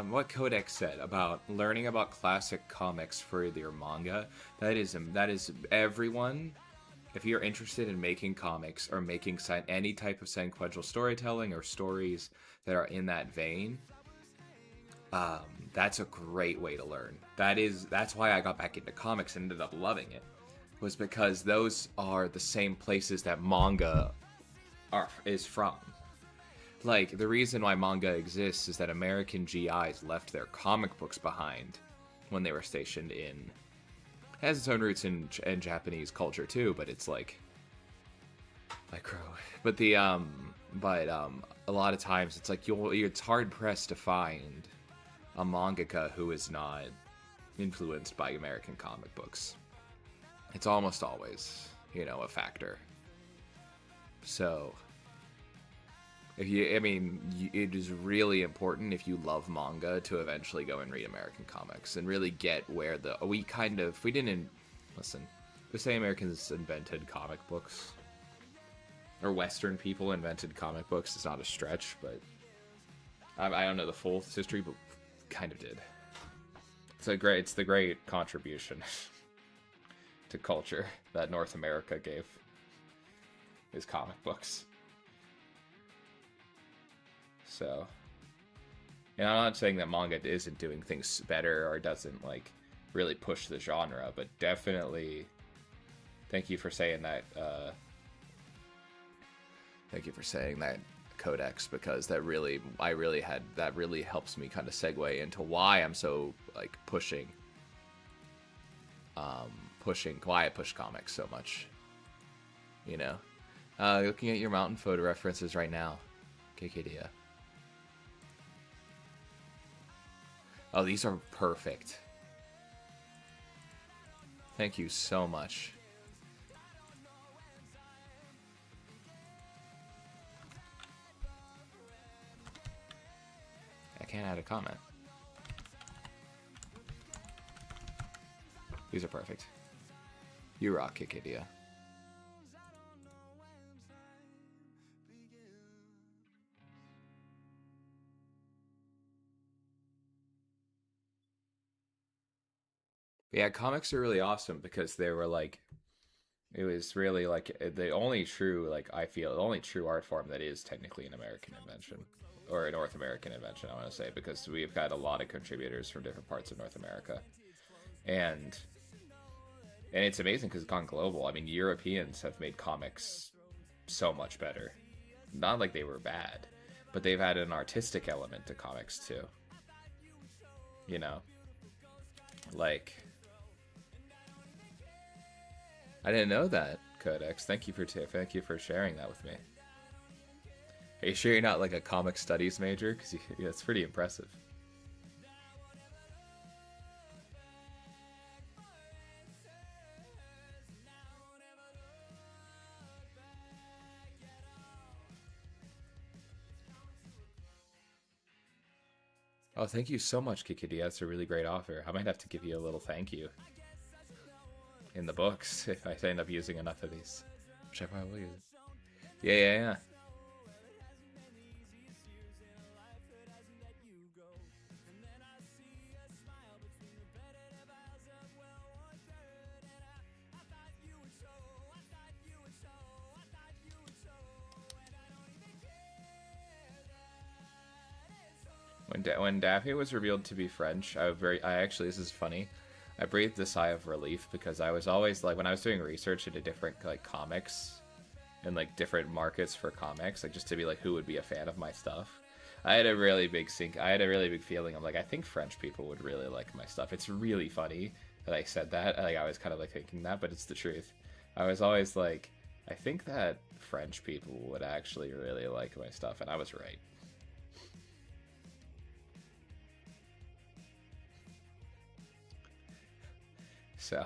What Codex said about learning about classic comics for your manga, that is everyone. If you're interested in making comics or making any type of sequential storytelling or stories that are in that vein, that's a great way to learn. That's why I got back into comics and ended up loving it, was because those are the same places that manga is from. Like, the reason why manga exists is that American GIs left their comic books behind when they were stationed in... It has its own roots in Japanese culture too, but it's like Crow. But a lot of times it's like it's hard pressed to find a mangaka who is not influenced by American comic books. It's almost always, a factor. So... it is really important if you love manga to eventually go and read American comics and really get where to say Americans invented comic books, or Western people invented comic books is not a stretch, but I don't know the full history, but kind of did. It's the great contribution to culture that North America gave, is comic books. So, and I'm not saying that manga isn't doing things better or doesn't really push the genre, but definitely thank you for saying that. Thank you for saying that, Codex, because that really helps me kind of segue into why I'm so pushing why I push comics so much. Looking at your mountain photo references right now, KKDA. Oh, these are perfect. Thank you so much. I can't add a comment. These are perfect. You rock, Kikidia. Yeah, comics are really awesome because they were it was really the only true, I feel, the only true art form that is technically an American invention, or a North American invention, I want to say, because we've got a lot of contributors from different parts of North America. And it's amazing because it's gone global. I mean, Europeans have made comics so much better. Not like they were bad, but they've added an artistic element to comics too. I didn't know that, Codex. Thank you for sharing that with me. Are you sure you're not a comic studies major? Because that's pretty impressive. Oh, thank you so much, Kikidi. That's a really great offer. I might have to give you a little thank you in the books if I end up using enough of these, which I probably will use. Yeah, yeah, yeah. When Daffy was revealed to be French, I actually, this is funny. I breathed a sigh of relief because I was always like, when I was doing research into different like comics and like different markets for comics, like just to be like who would be a fan of my stuff. I had a really big feeling. I'm like, I think French people would really like my stuff. It's really funny that I said that. Like I was kind of like thinking that, but it's the truth. I was always like, I think that French people would actually really like my stuff, and I was right. So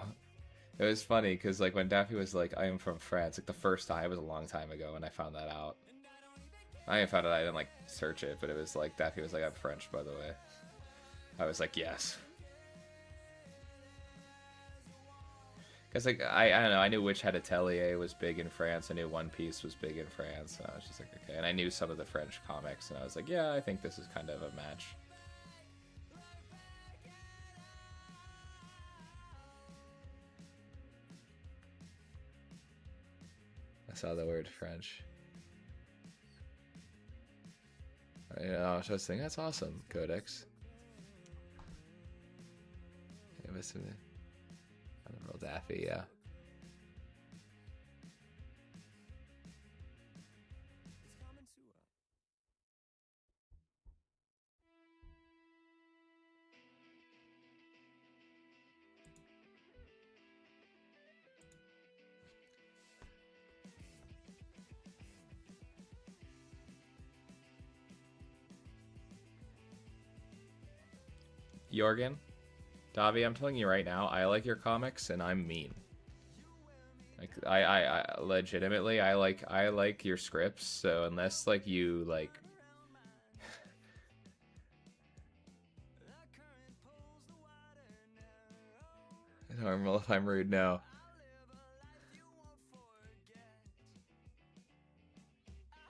it was funny because like when Daffy was like, "I am from France," like the first time, it was a long time ago when I found that out. I found it. I didn't like search it, but it was like Daffy was like, "I'm French, by the way." I was like, "Yes," because like I don't know. I knew Witch Hat Atelier was big in France. I knew One Piece was big in France, and I was just like, okay. And I knew some of the French comics, and I was like, yeah, I think this is kind of a match. I saw the word French. You know, I was just thinking, that's awesome, Codex. It was Admiral Daffy, yeah. Jorgen, Davi, I'm telling you right now, I like your comics and I'm mean. Like I legitimately I like your scripts, so unless like you like normal if I'm rude, no.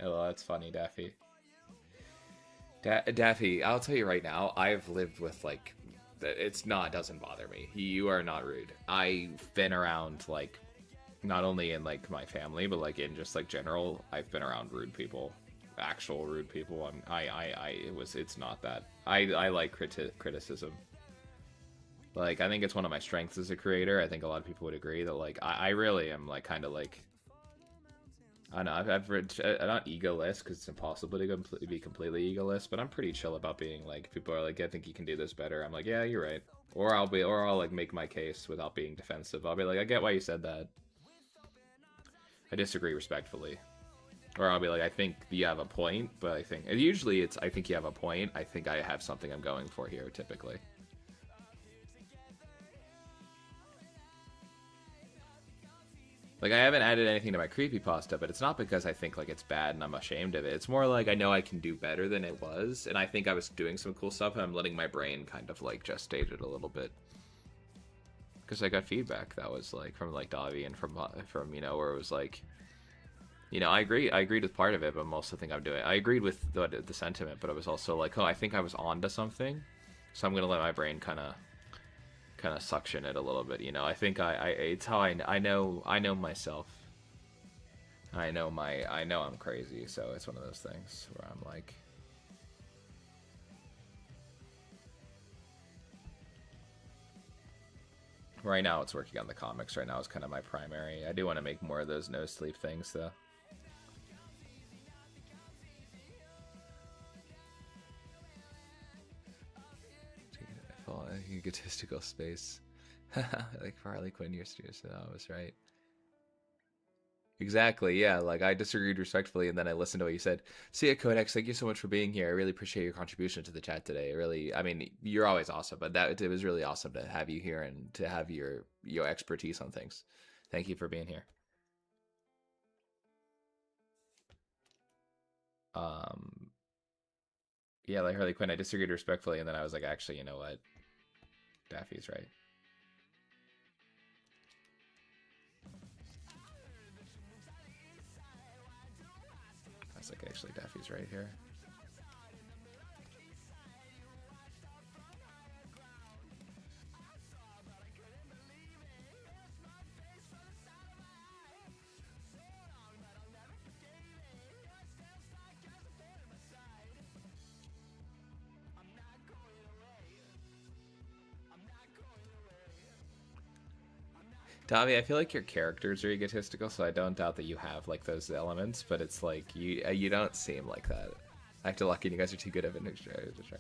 Oh, that's funny, Daffy. Daffy, I'll tell you right now, I've lived with like it doesn't bother me. You are not rude. I've been around like not only in like my family, but like in just like general, I've been around rude people, actual rude people. It's not that. I like criticism. Like I think it's one of my strengths as a creator. I think a lot of people would agree that like I really am like kind of like I don't know. I've read not egoless because it's impossible to be completely egoless, but I'm pretty chill about being like people are like I think you can do this better. I'm like yeah you're right, or I'll like make my case without being defensive. I'll be like I get why you said that. I disagree respectfully, or I'll be like I think you have a point, but I think usually it's I think you have a point. I think I have something I'm going for here typically. Like, I haven't added anything to my creepypasta, but it's not because I think, like, it's bad and I'm ashamed of it. It's more like I know I can do better than it was, and I think I was doing some cool stuff, and I'm letting my brain kind of, like, gestate it a little bit. Because I got feedback that was, like, from, like, Davi and from you know, where it was, like, you know, I agreed with part of it, but most of the thing I'm doing, I agreed with the sentiment, but I was also like, oh, I think I was onto something, so I'm going to let my brain kind of suction it a little bit, you know. I think it's how I know myself. I know I'm crazy, so it's one of those things where I'm like right now it's working on the comics. Right now is kind of my primary. I do want to make more of those no sleep things though. Egotistical space. Like Harley Quinn, your students. I was right. Exactly, yeah. Like I disagreed respectfully, and then I listened to what you said. See ya, Codex. Thank you so much for being here. I really appreciate your contribution to the chat today. Really, I mean, you're always awesome, but that it was really awesome to have you here and to have your expertise on things. Thank you for being here. Um, Yeah, like Harley Quinn, I disagreed respectfully, and then I was like, actually, you know what? Daffy's right. I was like, actually, Daffy's right here. Davi, I feel like your characters are egotistical, so I don't doubt that you have like those elements, but it's like you don't seem like that. I have to lucky, and you guys are too good of an distraction.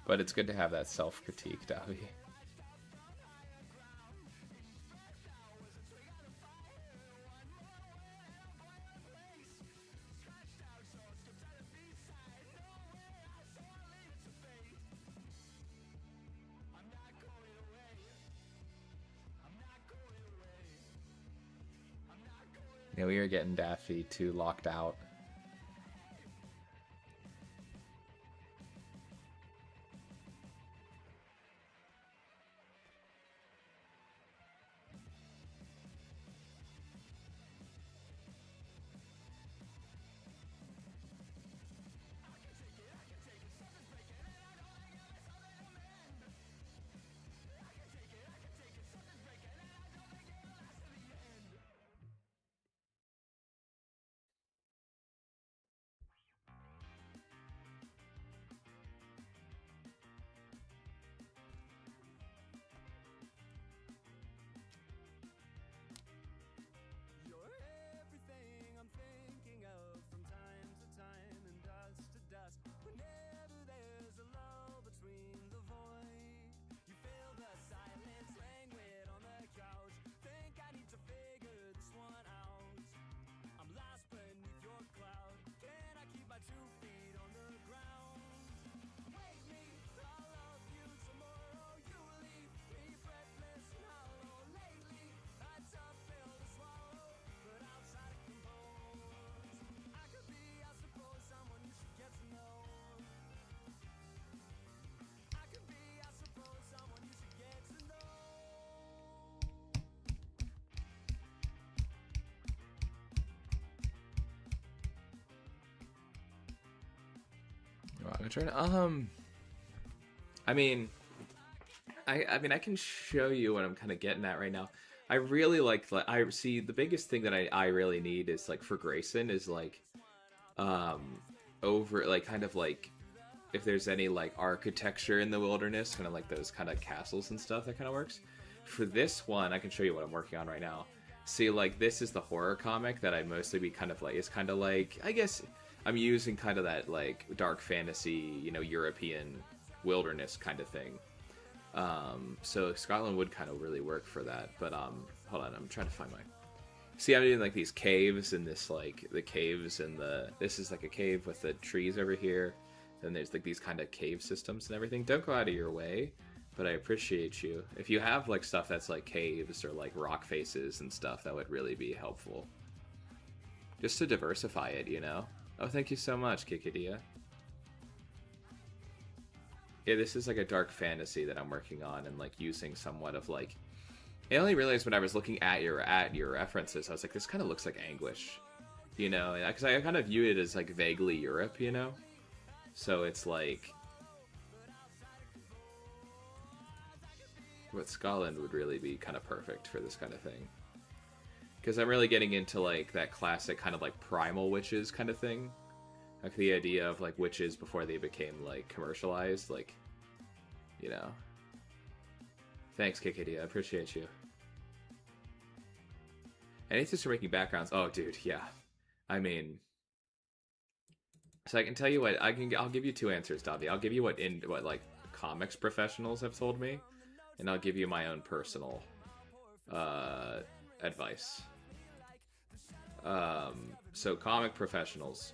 But it's good to have that self-critique, Davi. Yeah, we are getting Daffy too locked out. You're everything I'm thinking of from time to time and dust to dust. Whenever there's a lull between the void, you feel the silence languid on the couch. Think I need to figure this one out. I'm lost beneath your cloud. Can I keep my 2 feet on the ground? Wake me, I'll love you tomorrow. You leave me breathless and hollow. Lately, a tough pill to swallow, but I'll try to compose. I could be, I suppose, someone you should get to know. I could be, I suppose, someone you should get to know. I'm trying to, I mean, I mean, I can show you what I'm kind of getting at right now. I really like I see the biggest thing that I really need is like for Grayson is like, over like kind of like if there's any like architecture in the wilderness, kind of like those kind of castles and stuff, that kind of works. For this one, I can show you what I'm working on right now. See, like this is the horror comic that I'd mostly be kind of like, it's kind of like, I guess I'm using kind of that like dark fantasy, you know, European wilderness kind of thing. So Scotland would kind of really work for that, but hold on, I'm trying to find my. See, I'm doing like these caves and this like the caves and this is like a cave with the trees over here. Then there's like these kind of cave systems and everything. Don't go out of your way, but I appreciate you. If you have like stuff that's like caves or like rock faces and stuff, that would really be helpful. Just to diversify it, you know? Oh, thank you so much, Kikidia. Yeah, this is like a dark fantasy that I'm working on and like using somewhat of like. I only realized when I was looking at your references, I was like, this kind of looks like Anguish, you know? Because I kind of view it as like vaguely Europe, you know? So it's like. What Scotland would really be kind of perfect for this kind of thing. Because I'm really getting into like that classic kind of like primal witches kind of thing. Like the idea of like witches before they became like commercialized, like, you know. Thanks, Kikidia. I appreciate you. Anything for making backgrounds? Oh, dude, yeah. I mean, so I can tell you what I'll give you two answers, Davi. I'll give you what like comics professionals have told me, and I'll give you my own personal advice. So comic professionals.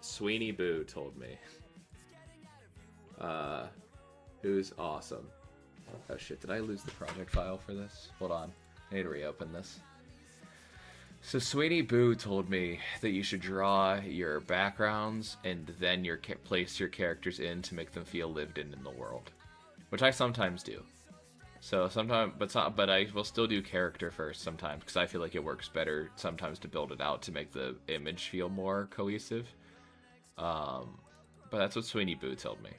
Sweeney Boo told me. Who's awesome. Oh shit, did I lose the project file for this? Hold on. I need to reopen this. So Sweeney Boo told me that you should draw your backgrounds and then place your characters in to make them feel lived in the world, which I sometimes do. So sometimes, but I will still do character first sometimes because I feel like it works better sometimes to build it out to make the image feel more cohesive. But that's what Sweeney Boo told me.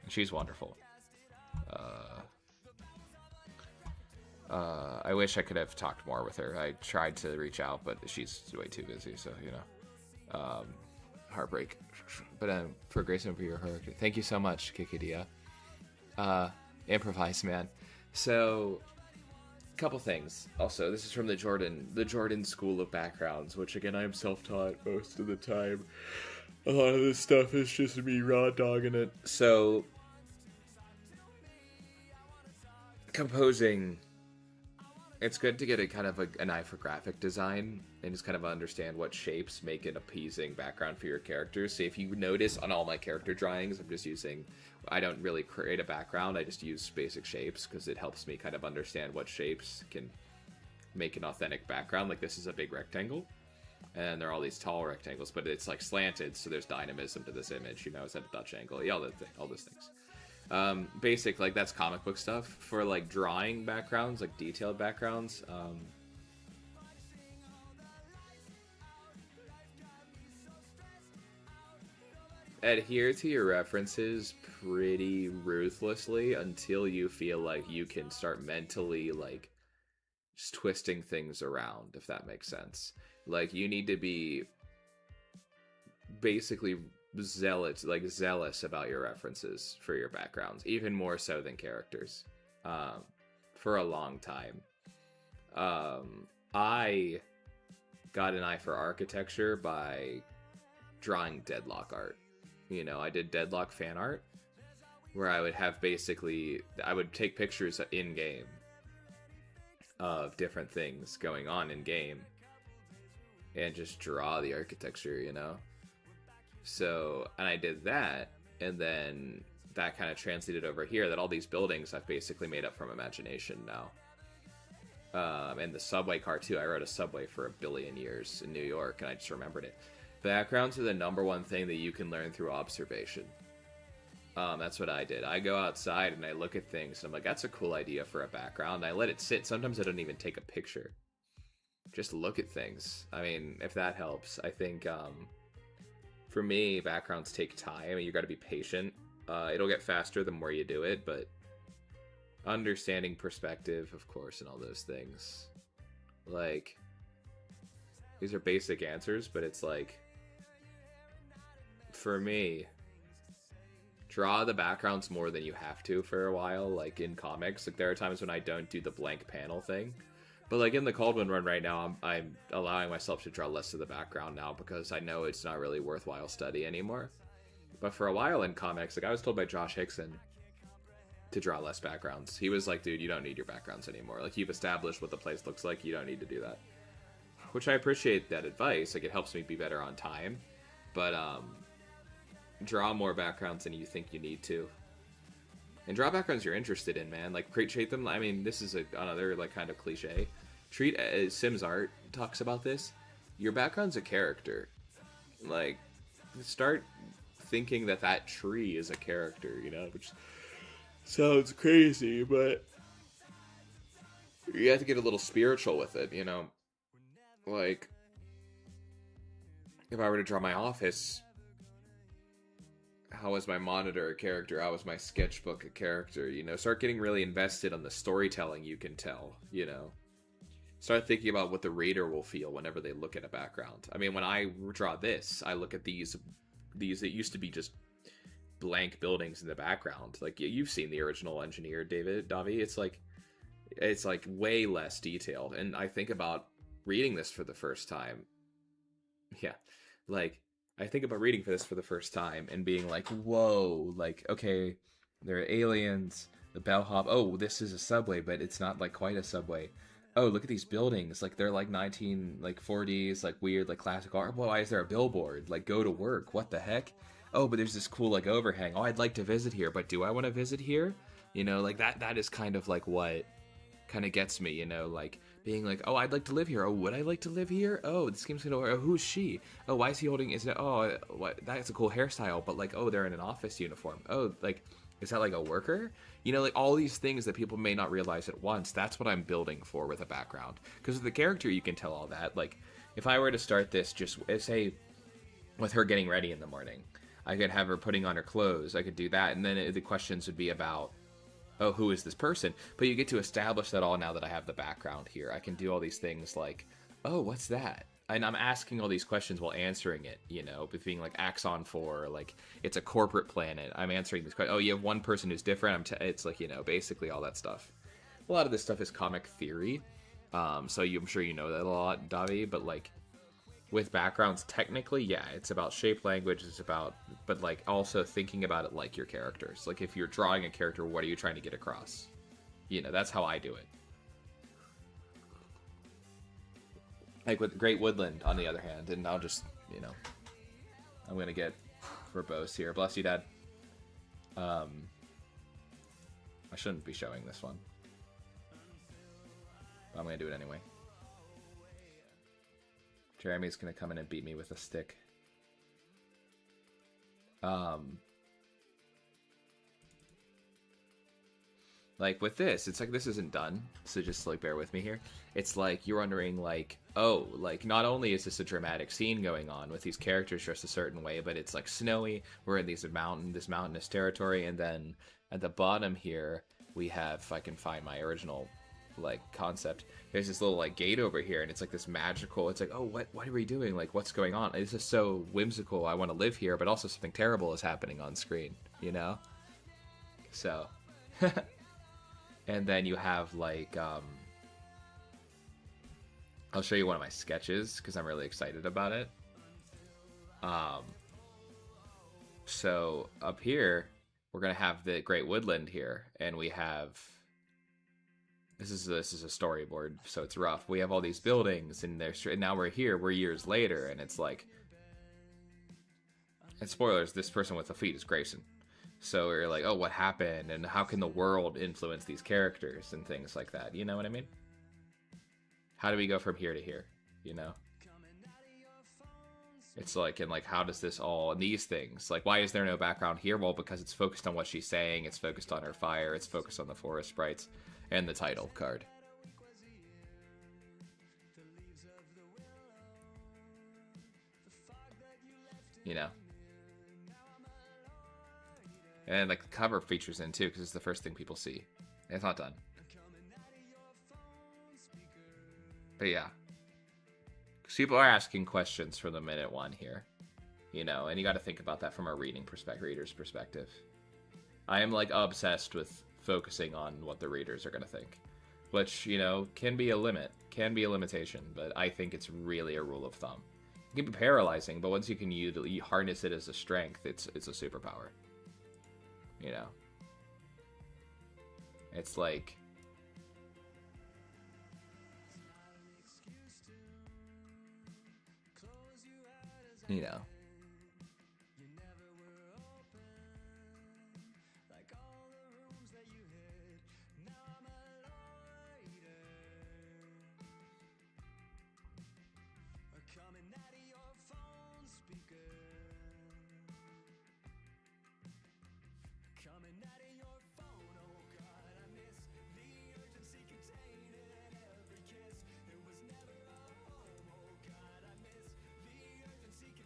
She's wonderful. I wish I could have talked more with her. I tried to reach out, but she's way too busy. So heartbreak. But for Grace and for your heart, thank you so much, Kikidia. Improvise, man. So, a couple things. Also, this is from the Jordan School of Backgrounds, which again I'm self-taught most of the time. A lot of this stuff is just me raw dogging it. So, composing. It's good to get a kind of an eye for graphic design and just kind of understand what shapes make an appeasing background for your characters. So if you notice on all my character drawings, I don't really create a background, I just use basic shapes because it helps me kind of understand what shapes can make an authentic background. Like this is a big rectangle, and there are all these tall rectangles, but it's like slanted, so there's dynamism to this image, it's at a Dutch angle, all those things. Basic, like that's comic book stuff. For like drawing backgrounds, like detailed backgrounds, adhere to your references pretty ruthlessly until you feel like you can start mentally like just twisting things around, if that makes sense. Like you need to be basically zealous about your references for your backgrounds, even more so than characters. For a long time, I got an eye for architecture by drawing Deadlock art. I did Deadlock fan art, where I would take pictures in game of different things going on in game and just draw the architecture, So, and I did that, and then that kind of translated over here, that all these buildings I've basically made up from imagination now. And the subway car, too. I rode a subway for 1 billion years in New York, and I just remembered it. Backgrounds are the number one thing that you can learn through observation. That's what I did. I go outside, and I look at things, and I'm like, that's a cool idea for a background. And I let it sit. Sometimes I don't even take a picture. Just look at things. I mean, if that helps. I think... for me, backgrounds take time, and you got to be patient. It'll get faster the more you do it, but understanding perspective, of course, and all those things. Like, these are basic answers, but it's like, for me, draw the backgrounds more than you have to for a while, like in comics. Like, there are times when I don't do the blank panel thing. But like in the Caldwell run right now, I'm allowing myself to draw less of the background now because I know it's not really worthwhile study anymore. But for a while in comics, like I was told by Josh Hickson to draw less backgrounds. He was like, dude, you don't need your backgrounds anymore. Like you've established what the place looks like, you don't need to do that. Which I appreciate that advice. Like it helps me be better on time. But draw more backgrounds than you think you need to. And draw backgrounds you're interested in, man. Like, treat them... I mean, this is another, like, kind of cliche. Sims Art talks about this. Your background's a character. Like, start thinking that tree is a character, which sounds crazy, but you have to get a little spiritual with it, Like, if I were to draw my office... How was my monitor a character? How was my sketchbook a character? Start getting really invested on the storytelling you can tell, Start thinking about what the reader will feel whenever they look at a background. I mean, when I draw this, I look at these, it used to be just blank buildings in the background. Like, you've seen the original Engineer, Davi. It's like way less detailed. And I think about reading this for the first time. Yeah, like... I think about reading for this for the first time and being like, whoa, like, okay, there are aliens, the bellhop, oh, this is a subway, but it's not, like, quite a subway. Oh, look at these buildings, like, they're, like, 40s, like, weird, like, classic art. Well, why is there a billboard? Like, go to work, what the heck? Oh, but there's this cool, like, overhang. Oh, I'd like to visit here, but do I want to visit here? Like, that is kind of, like, what kind of gets me, you know, like being like, oh, I'd like to live here. Oh, would I like to live here? Oh, this game's gonna. Oh, who's she? Oh, why is he holding? Is it? Oh, what? That's a cool hairstyle. But like, oh, they're in an office uniform. Oh, like, is that like a worker? You know, like all these things that people may not realize at once. That's what I'm building for with a background. Because with the character, you can tell all that. Like, if I were to start this, just say with her getting ready in the morning, I could have her putting on her clothes. I could do that, and then the questions would be about, oh, who is this person? But you get to establish that all now that I have the background here. I can do all these things like, oh, what's that? And I'm asking all these questions while answering it, you know, with being like Axon 4, like it's a corporate planet. I'm answering this question. Oh, you have one person who's different. It's like, you know, basically all that stuff. A lot of this stuff is comic theory. So I'm sure you know that a lot, Davi, but like with backgrounds, technically, yeah, it's about shape language. It's about, but like also thinking about it like your characters. Like if you're drawing a character, what are you trying to get across? You know, that's how I do it. Like with Great Woodland, on the other hand, and I'll just, you know, I'm gonna get verbose here. Bless you, Dad. I shouldn't be showing this one, but I'm gonna do it anyway. Jeremy's gonna come in and beat me with a stick. Like with this, it's like this isn't done, so just like bear with me here. It's like you're wondering like, oh, like not only is this a dramatic scene going on with these characters dressed a certain way, but it's like snowy. We're in this mountainous territory, and then at the bottom here we have, if I can find my original like concept, there's this little like gate over here, and it's like this magical. It's like, oh, what are we doing? Like, what's going on? This is so whimsical. I want to live here, but also something terrible is happening on screen, you know? So. And then you have like, I'll show you one of my sketches because I'm really excited about it. So up here, we're gonna have the Great Woodland here, and we have, this is a storyboard, so it's rough. We have all these buildings, and now we're here. We're years later, and it's like, and spoilers, this person with the feet is Grayson. So we're like, oh, what happened? And how can the world influence these characters and things like that? You know what I mean? How do we go from here to here? You know? It's like, and like, how does this all, and these things, like, why is there no background here? Well, because it's focused on what she's saying. It's focused on her fire. It's focused on the forest sprites and the title card. You know? And like the cover features in too, because it's the first thing people see. It's not done. But yeah. Because people are asking questions for the minute one here. You know, and you got to think about that from a reader's perspective. I am like obsessed with focusing on what the readers are going to think. Which, you know, can be a limit. Can be a limitation. But I think it's really a rule of thumb. It can be paralyzing, but once you can you harness it as a strength, it's a superpower. You know, it's like, you know,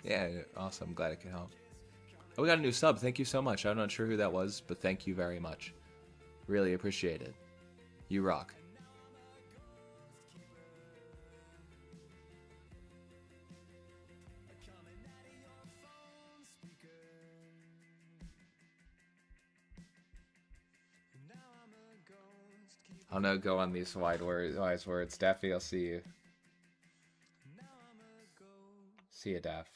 yeah, awesome. Glad I could help. Oh, we got a new sub. Thank you so much. I'm not sure who that was, but thank you very much. Really appreciate it. You rock. I'll now go on these wise words. Daffy, I'll see you. See you, Daff.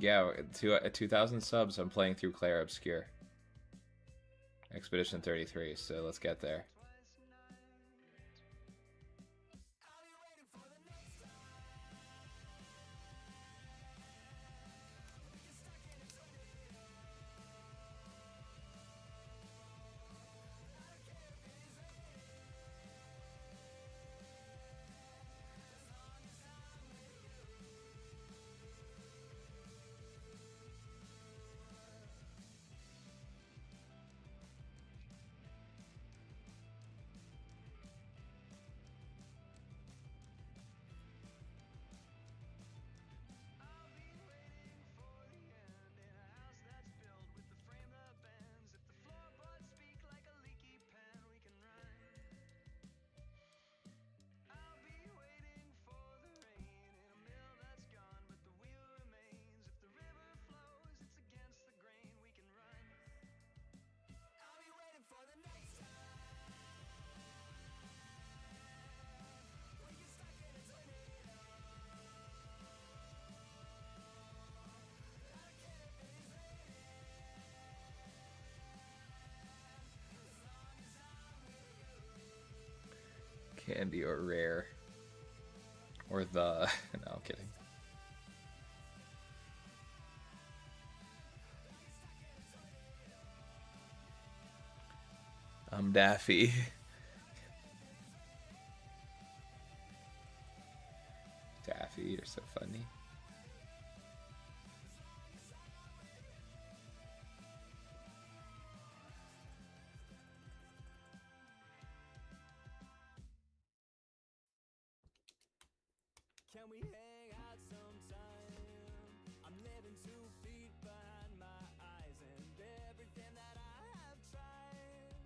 Yeah, 2,000 subs. I'm playing through Claire Obscure. Expedition 33, so let's get there. Candy or rare. Or the... No, I'm kidding. I'm Daffy. Daffy, you're so funny. Can we hang out sometime? I'm living 2 feet behind my eyes, and everything that I have tried,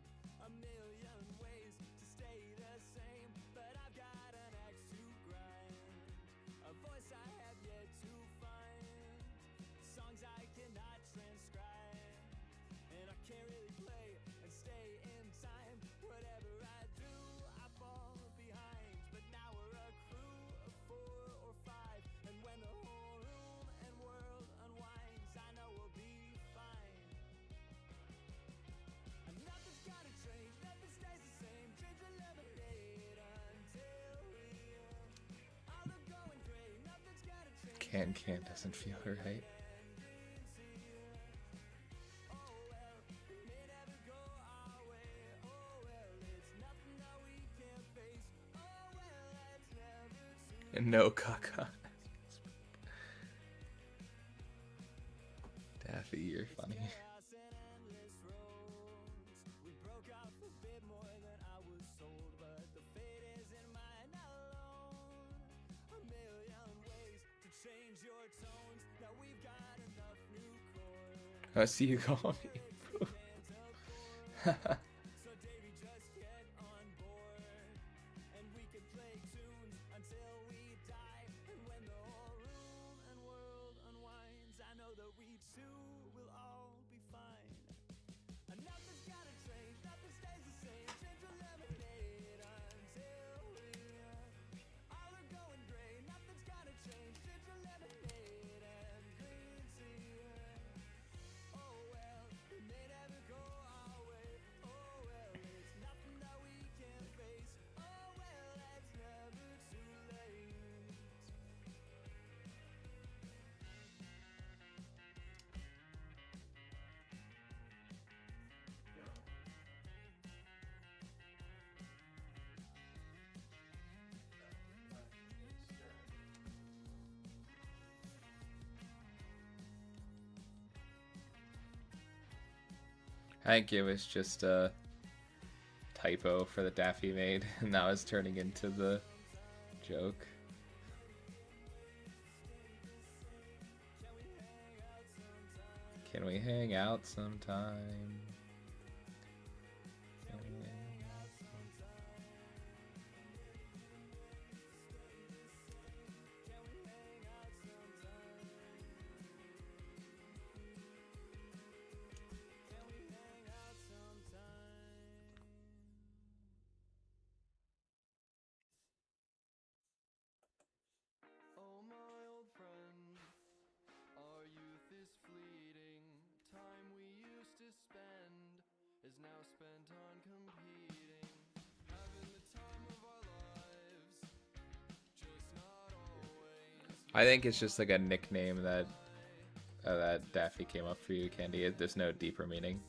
a million ways to stay the same, but I've got an axe to grind, a voice I have yet to find, songs I cannot transcribe, and I can't really play and stay in time. Whatever I do, I fall behind, but now we're a crew of 4 or 5, and when the whole room and world unwinds, I know we'll be fine. And nothing's gonna change, nothing stays the same. Change your lemonade until we all are going gray. Nothing's gonna change. Can doesn't feel right. And no caca. Daffy, you're funny. We broke off a bit more than I was told, but the fate isn't mine alone. A million ways to change your tones. Now we've got enough new chords. I see you call me. So Davey, just get on board, and we can play tunes until we die. And when the whole room and world unwinds, I know that we too will all be fine. And nothing's gotta change, nothing stays the same. Change your lemonade until we all are going gray. Nothing's gotta change, change your lemonade and green tea. Oh well, it may never go our way. Oh well, it's nothing that we can't face. Oh well, it's never too late. I think it was just a typo for the Daffy made, and that was turning into the joke. Can we hang out sometime? Can we hang out sometime? Oh my old friend, are you to spend is now spent on competing, having the time of our lives, just not always. I think it's just like a nickname that that Daffy came up for you, Candy. There's no deeper meaning.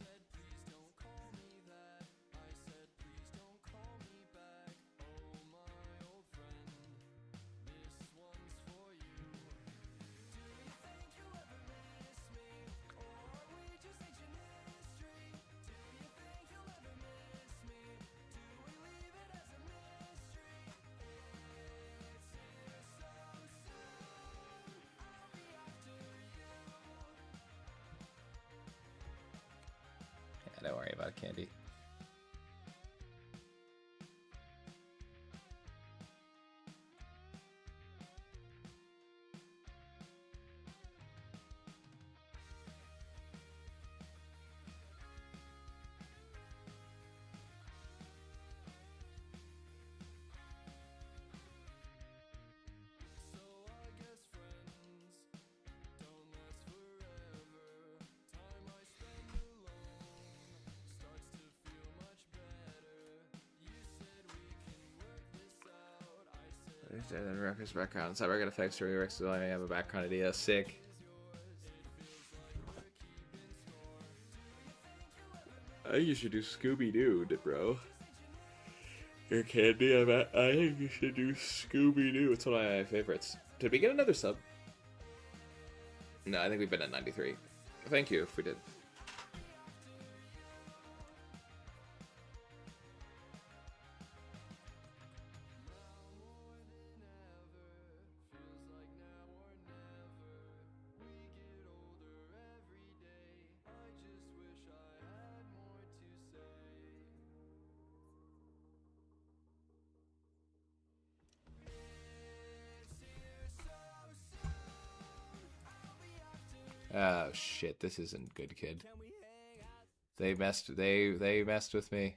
Yeah, don't worry about it, Candy. Reference background. Cyber got effects or lyrics, so I have a background idea. Sick. I think you should do Scooby Doo, bro. Your Candy, I think you should do Scooby Doo. It's one of my favorites. Did we get another sub? No, I think we've been at 93. Thank you if we did. Oh shit, this isn't good, kid. They messed with me.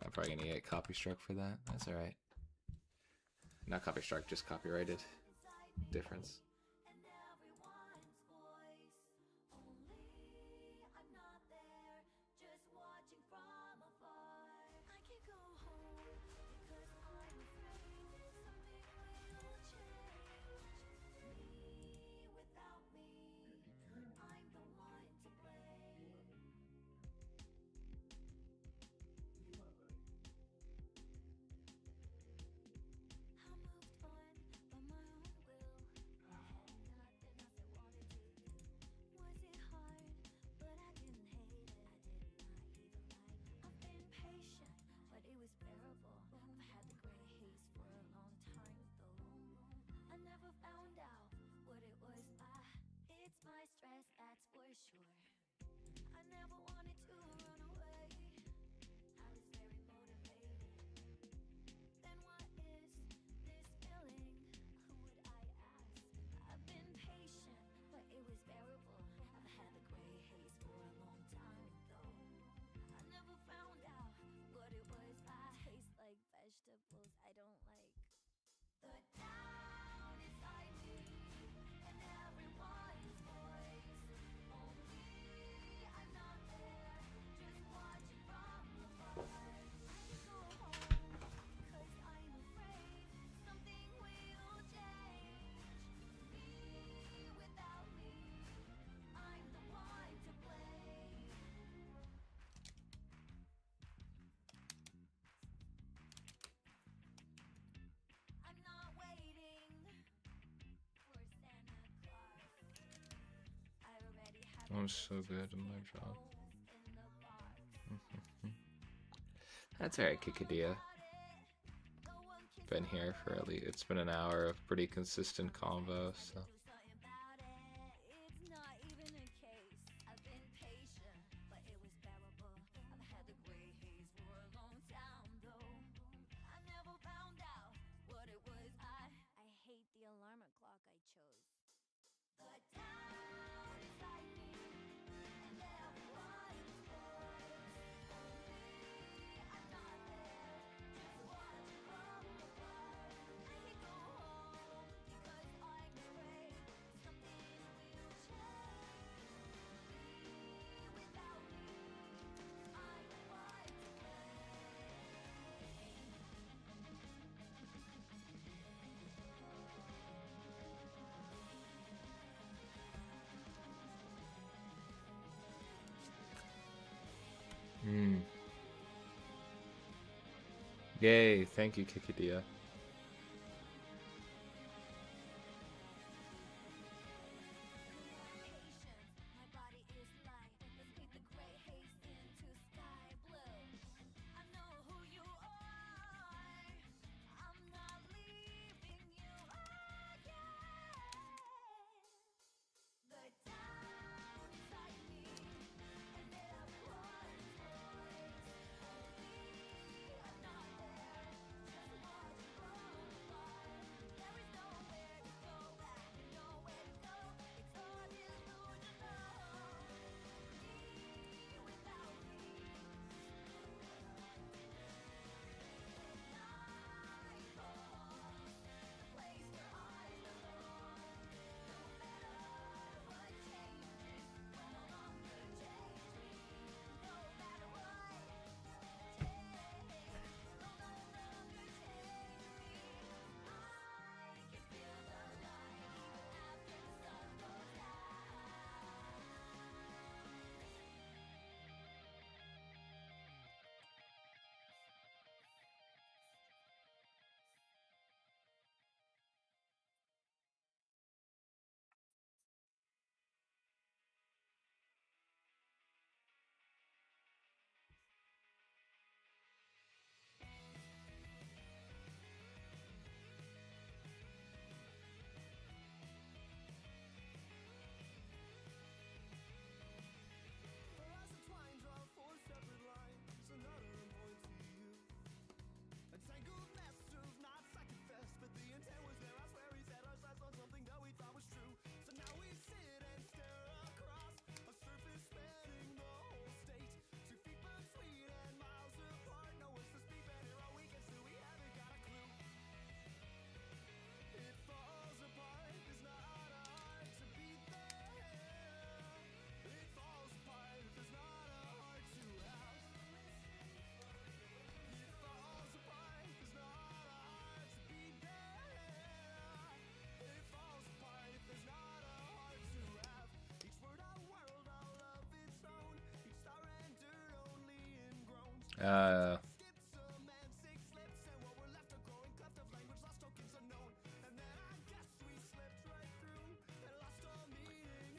I'm probably gonna get copy struck for that. That's alright. Not copy struck, just copyrighted. Difference. I'm so good in my job. That's alright, Kikadia. Been here for at least, it's been an hour of pretty consistent convo, so. Yay, thank you, Kikidia.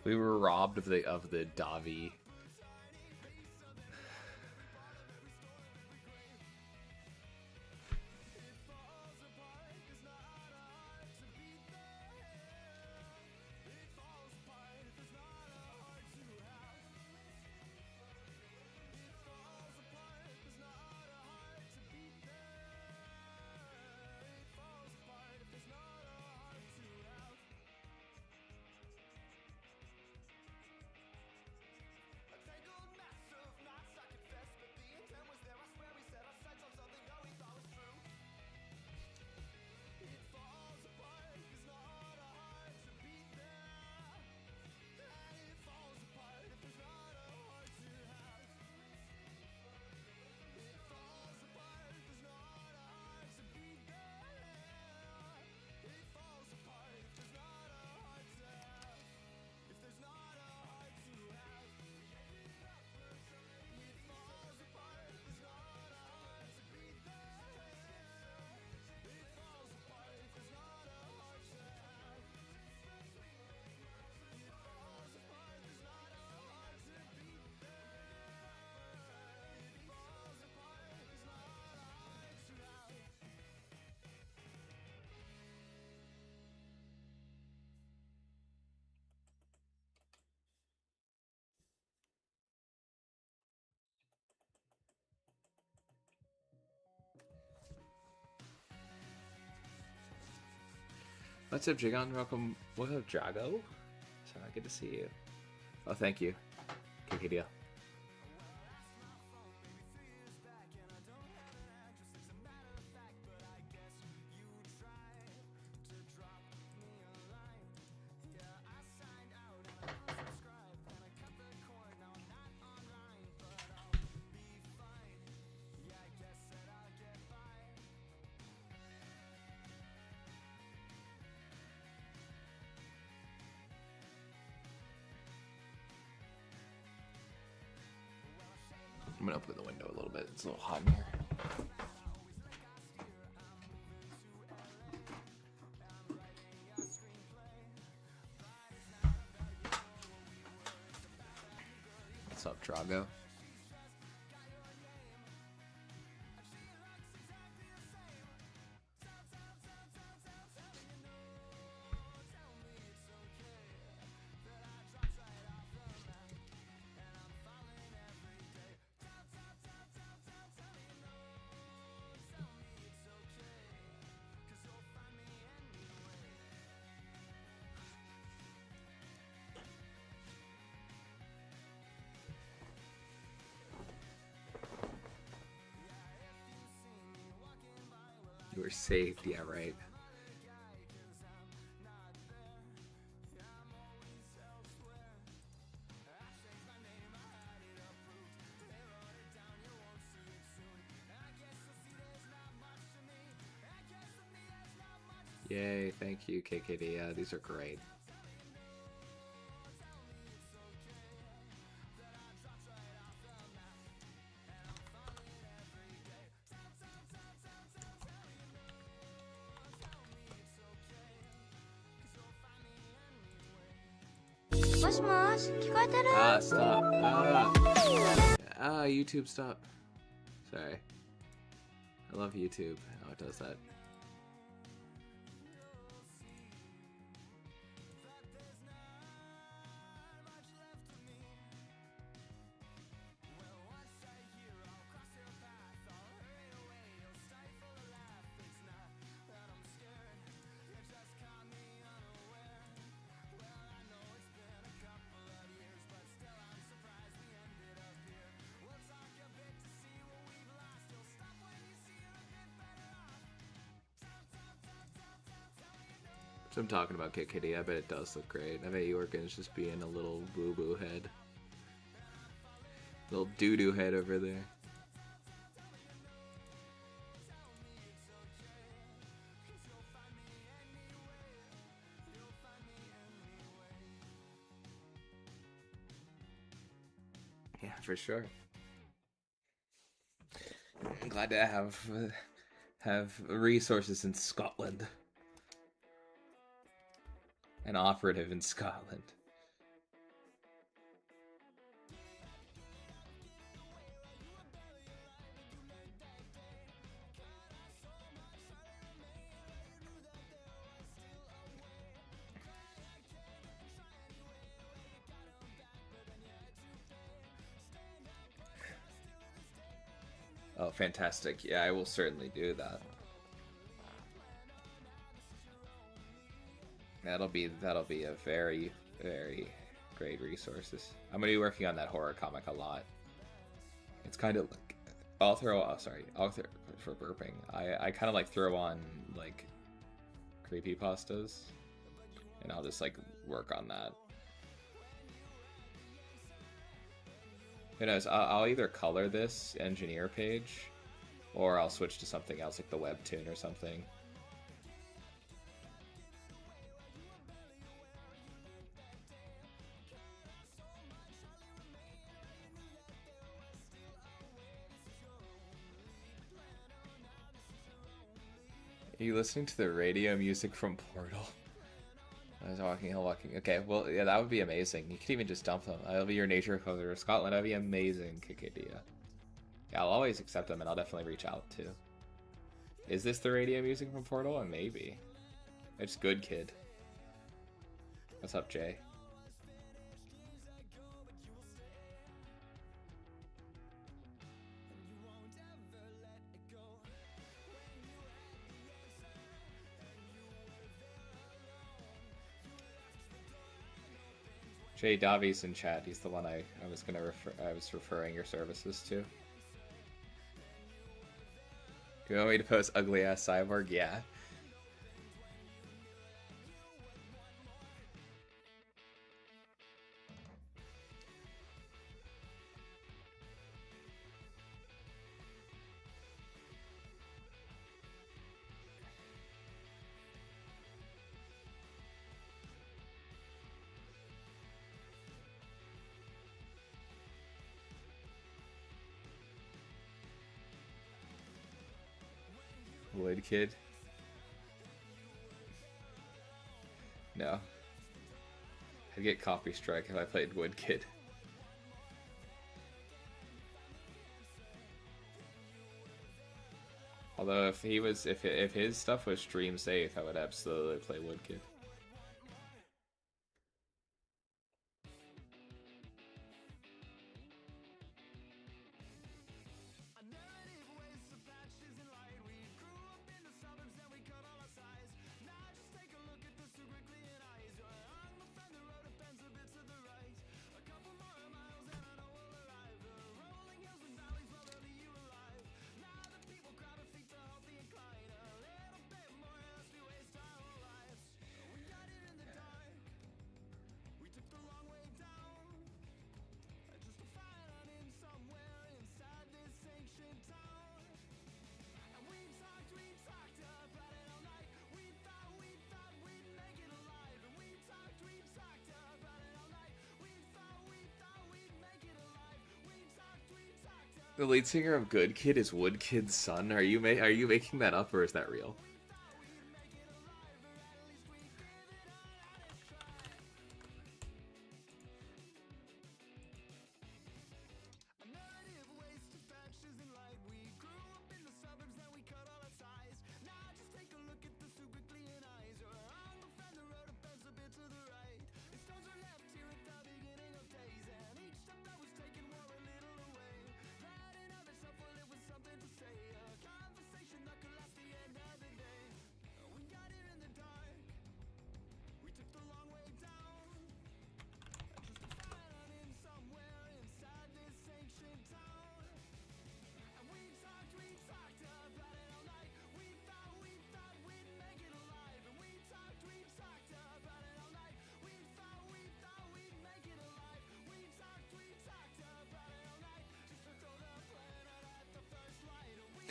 We were robbed of the Davi. What's up, Jigon? Welcome. What's up, Jago? So good to see you. Oh, thank you. Good deal. I'm gonna open the window a little bit. It's a little hot in here. ago. You were saved, yeah, right. Yay, thank you, KKD. Yeah, these are great. Ah, stop. YouTube, stop. Sorry. I love YouTube. How it does that. So I'm talking about KKD. I bet it does look great. I bet Yorkin's just being a little boo-boo head. Little doo-doo head over there. Yeah, for sure. I'm glad to have resources in Scotland. An operative in Scotland. Oh, fantastic. Yeah, I will certainly do that. That'll be a very, very great resources. I'm gonna be working on that horror comic a lot. It's kind of like I'll throw for burping. I kind of like throw on like creepypastas, and I'll just like work on that. Who knows? I'll either color this engineer page, or I'll switch to something else like the webtoon or something. Are you listening to the radio music from Portal? I was walking. Okay, well, yeah, that would be amazing. You could even just dump them. That'll be your nature color of Scotland. That'd be amazing, Kikadia. Yeah, I'll always accept them, and I'll definitely reach out too. Is this the radio music from Portal? And maybe. It's good, kid. What's up, Jay? Jay Davies in chat. He's the one I was referring your services to. Do you want me to post ugly ass cyborg? Yeah. Wood Kid? No. I'd get copy strike if I played Wood Kid. Although if he was, if his stuff was stream safe, I would absolutely play Woodkid. The lead singer of Good Kid is Woodkid's son. Are you making that up, or is that real?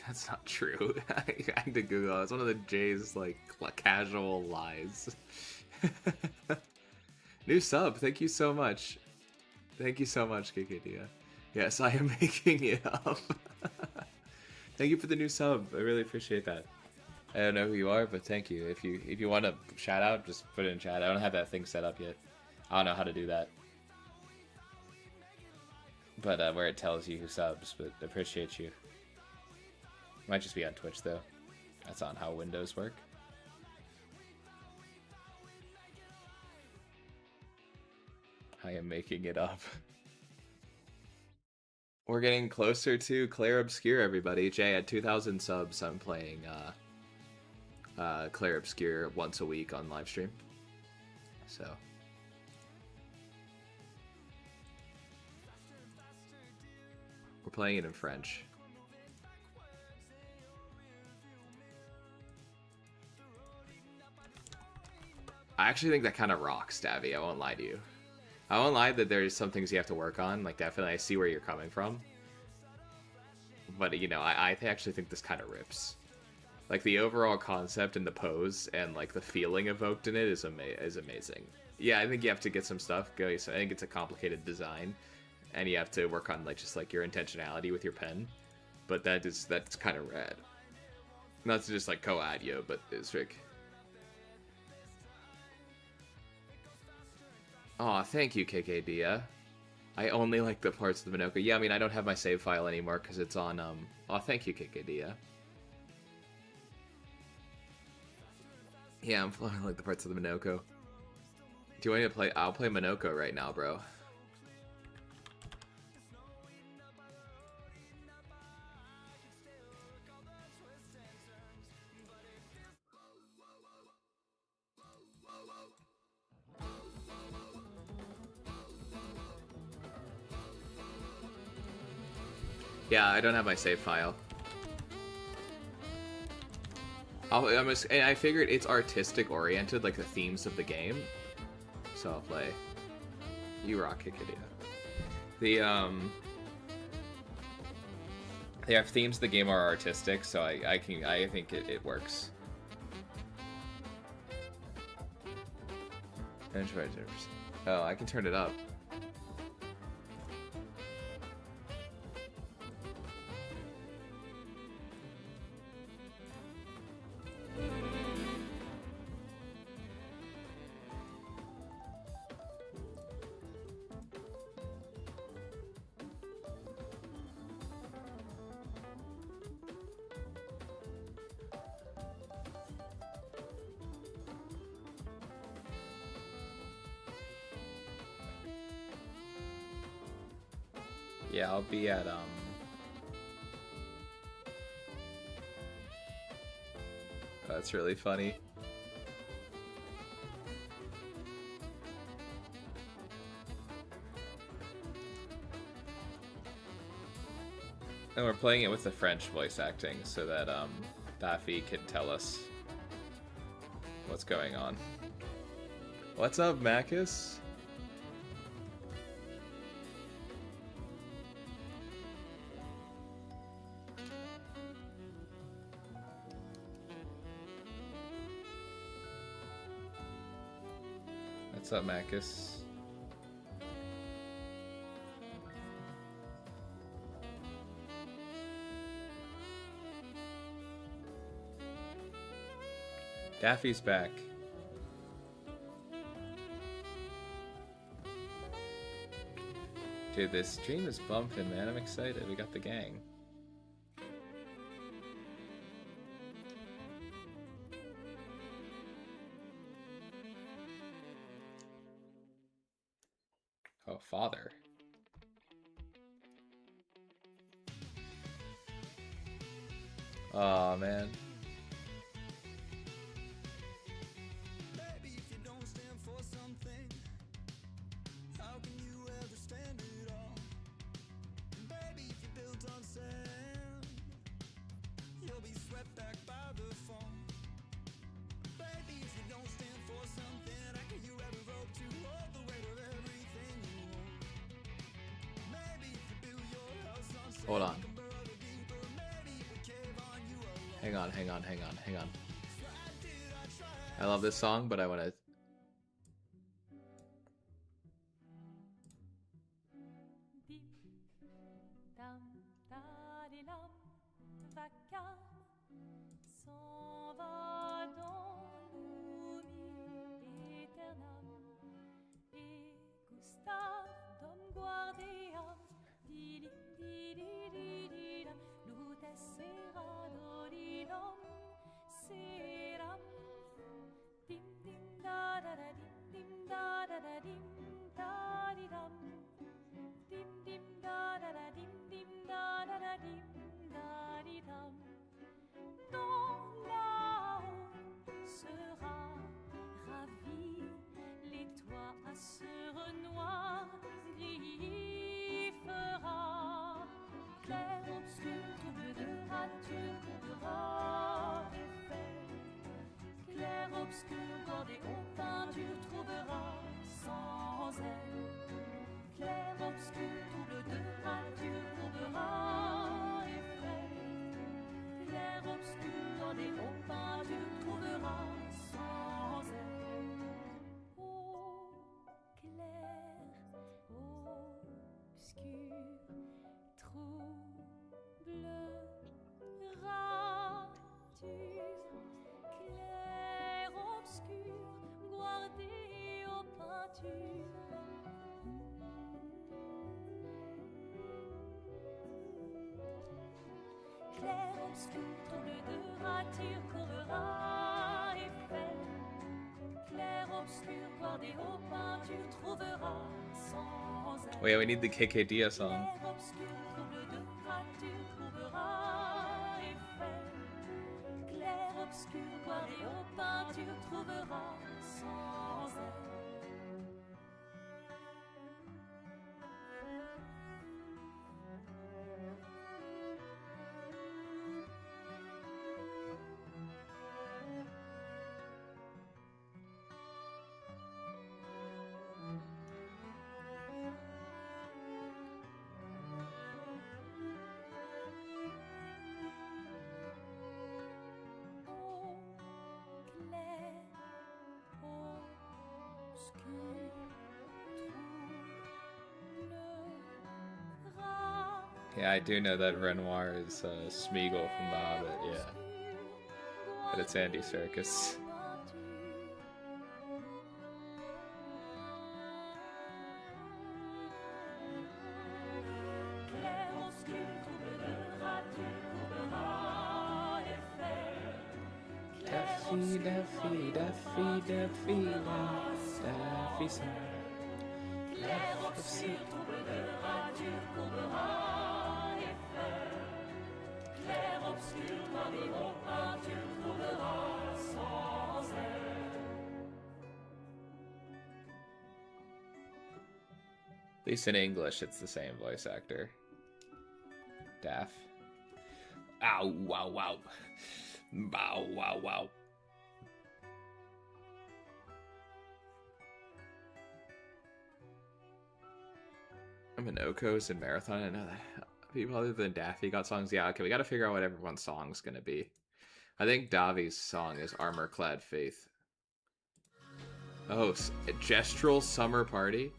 That's not true. I had to Google it. It's one of the Jay's like casual lies. New sub. Thank you so much. Thank you so much, KKDia. Yes, I am making it up. Thank you for the new sub. I really appreciate that. I don't know who you are, but thank you. If you want to shout out, just put it in chat. I don't have that thing set up yet. I don't know how to do that. But where it tells you who subs, but appreciate you. Might just be on Twitch though. That's on how Windows work. I am making it up. We're getting closer to Claire Obscure, everybody. Jay, at 2,000 subs, I'm playing Claire Obscure once a week on livestream. So we're playing it in French. I actually think that kind of rocks, Davy. I won't lie to you. I won't lie that there's some things you have to work on. Like, definitely I see where you're coming from. But, you know, I actually think this kind of rips. Like, the overall concept and the pose and, like, the feeling evoked in it is amazing. Yeah, I think you have to get some stuff going. So I think it's a complicated design. And you have to work on, like, just, like, your intentionality with your pen. But that's kind of rad. Not to just, like, co-add you, but it's like... Aw, thank you, KKDia. I only like the parts of the Minoka. Yeah, I mean, I don't have my save file anymore because it's on, Aw, thank you, KKDia. Yeah, I like the parts of the Minoko. Do you want me to play? I'll play Minoko right now, bro. Yeah, I don't have my save file. And I figured it's artistic oriented, like the themes of the game. So I'll play. You rock, Kikadia. The themes of the game are artistic, so I think it works. Oh, I can turn it up. Yeah, I'll be at that's really funny. And we're playing it with the French voice acting so that Daffy can tell us what's going on. What's up, Macus? What's up, Macus? Daffy's back. Dude, this stream is bumping, man. I'm excited. We got the gang. Oh, father. Oh, man. Hold on. Hang on. I love this song, but I want to... Oh yeah, we need the KKDS song. Yeah, I do know that Renoir is Smeagol from The Hobbit, yeah. But it's Andy Serkis. Daffy, Daffy, Daffy, Daffy, Daffy, Daffy, obscur troublera, tu trouveras effet. Clair obscur, dans les hauts pas, tu trouveras sans air. At least in English, it's the same voice actor. Daff. Ow, wow, wow. Bow, wow, wow. Minoko's and Marathon. I know that people other than Daffy got songs. Yeah, okay, we gotta figure out what everyone's song's gonna be. I think Davi's song is Armor Clad Faith. Oh, Gestural Summer Party?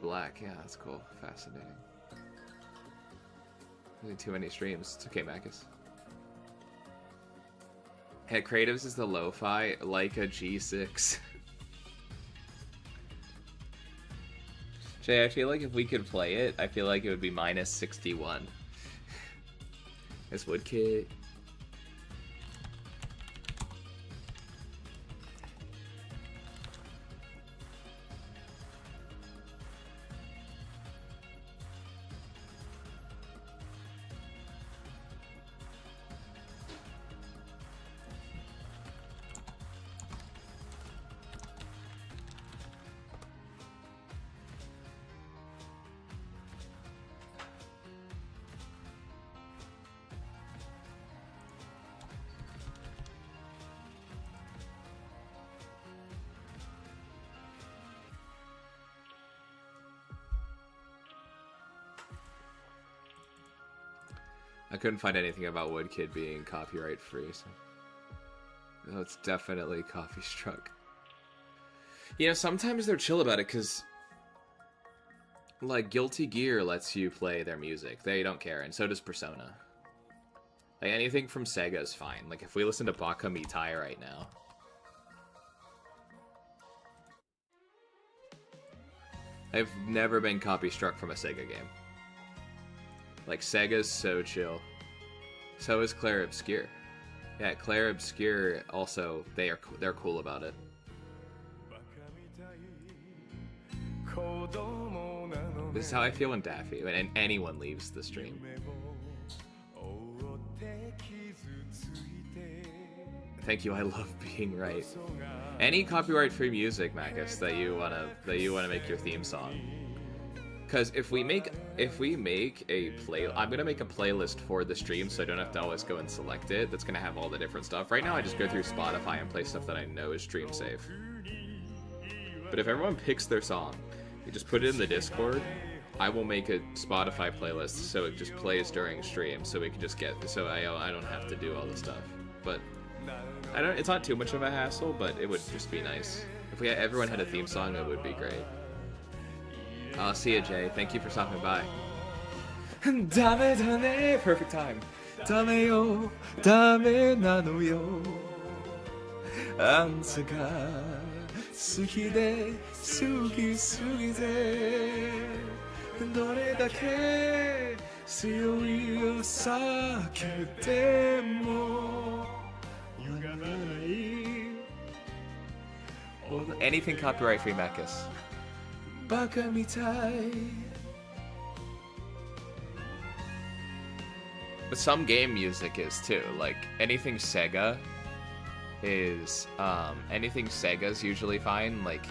Black, yeah, that's cool. Fascinating. Doing too many streams. It's okay, Macus. Hey, Creatives is the lo-fi, like a G6. Jay, I feel like if we could play it, I feel like it would be minus 61. This Woodkit. I couldn't find anything about Woodkid being copyright free, so no, it's definitely Coffee Struck. You know, sometimes they're chill about it because, like, Guilty Gear lets you play their music. They don't care, and so does Persona. Like, anything from Sega is fine. Like, if we listen to Baka Mitai right now. I've never been copy struck from a Sega game. Like, Sega's so chill. So is Claire Obscure. Yeah, Claire Obscure also, they're cool about it. This is how I feel when Daffy, when anyone leaves the stream. Thank you, I love being right. Any copyright-free music, Macus, that you wanna make your theme song. Because if we make a I'm gonna make a playlist for the stream, so I don't have to always go and select it. That's gonna have all the different stuff. Right now, I just go through Spotify and play stuff that I know is stream safe. But if everyone picks their song, you just put it in the Discord. I will make a Spotify playlist so it just plays during stream, so we can just get so I don't have to do all the stuff. But it's not too much of a hassle, but it would just be nice if everyone had a theme song. It would be great. See ya, Jay. Thank you for stopping by. Perfect time. ダメよ、ダメなのよ。あんたが好きで好きすぎて、どれだけ強いを避けても歪まない。Anything copyright free, Macus. バカみたい。But some game music is too. Like anything Sega is anything Sega's usually fine. Like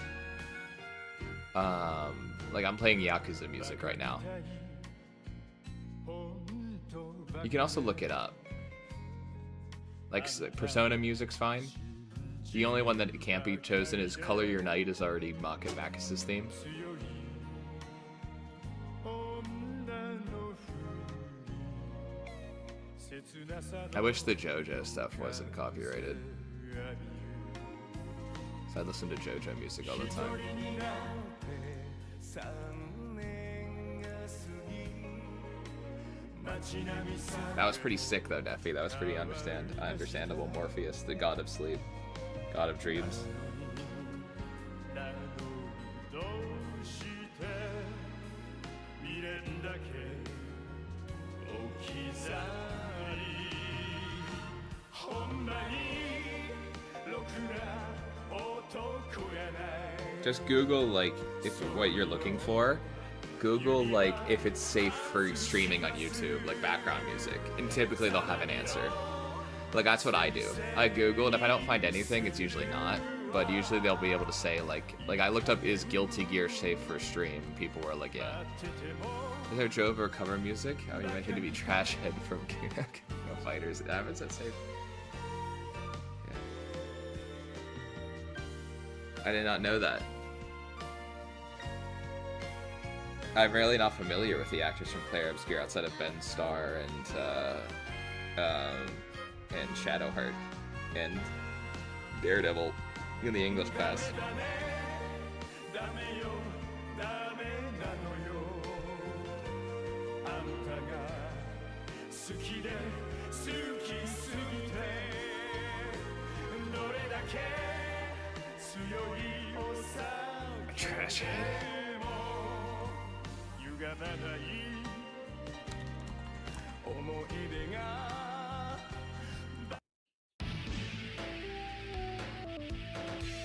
I'm playing Yakuza music right now. You can also look it up. Like Persona music's fine. The only one that it can't be chosen is Color Your Night is already Maka Bacchus's theme. I wish the JoJo stuff wasn't copyrighted. So I listen to JoJo music all the time. That was pretty sick though, Neffy. That was pretty understandable. Morpheus, the god of sleep, god of dreams. Just Google, like, if what you're looking for. Google, like, if it's safe for streaming on YouTube, like background music. And typically they'll have an answer. Like, that's what I do. I Google, and if I don't find anything, it's usually not. But usually they'll be able to say, like I looked up, is Guilty Gear safe for stream? And people were like, yeah. Is there Jove or cover music? I mean, I think to be Trash Head from King of Fighters. That was that safe. Yeah. I did not know that. I'm really not familiar with the actors from Player Obscure outside of Ben Starr and Shadowheart and Daredevil in the English class. Trash head.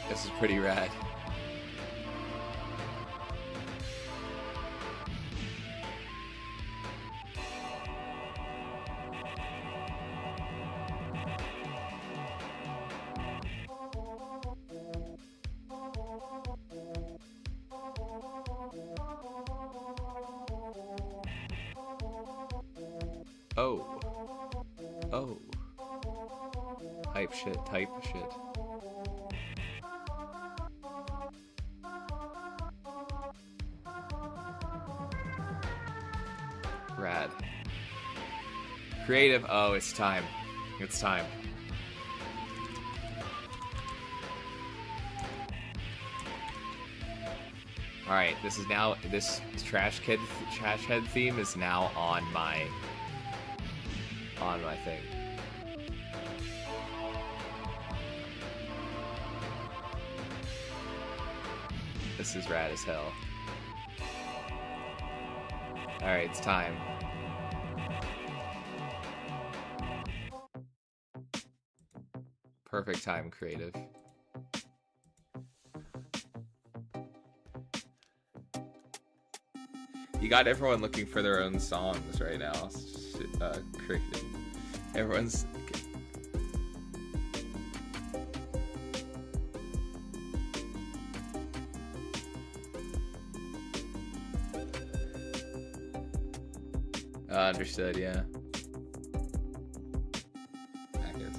This is pretty rad. Oh. Oh. Type shit. Rad. Creative. Oh, it's time. It's time. Alright, this is now, this trash head theme is now on my thing. This is rad as hell. Alright, it's time. Perfect time, creative. You got everyone looking for their own songs right now. Creative. Everyone's... understood, yeah. I guess.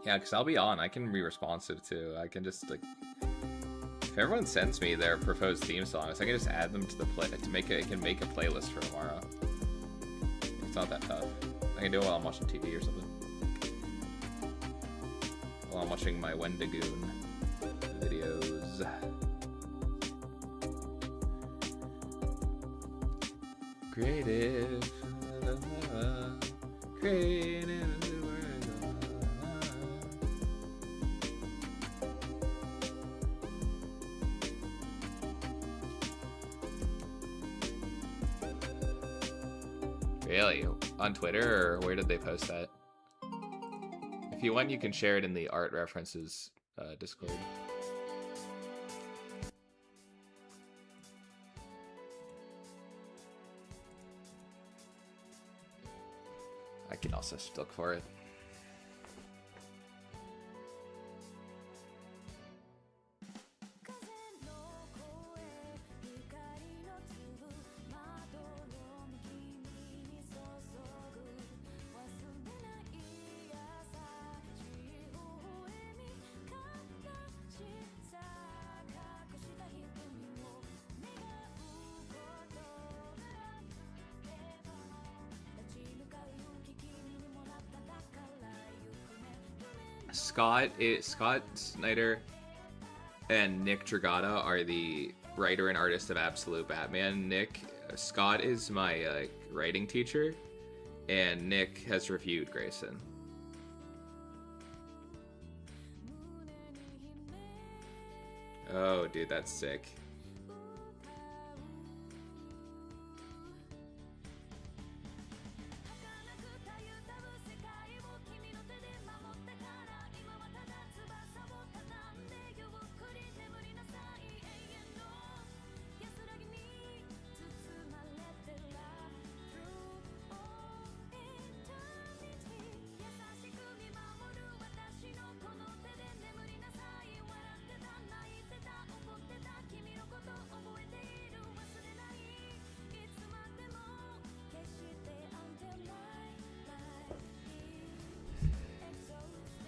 Yeah, because I'll be on. I can be responsive too. I can just, like, if everyone sends me their proposed theme songs, I can just add them to the play to make it. It can make a playlist for tomorrow. It's not that tough. I can do it while I'm watching TV or something. While I'm watching my Wendigoon videos. Creative. Creative. Really? On Twitter, or where did they post that? If you want, you can share it in the art references Discord. I can also look for it. Scott Snyder and Nick Dragata are the writer and artist of Absolute Batman. Scott is my writing teacher, and Nick has reviewed Grayson. Oh, dude, that's sick.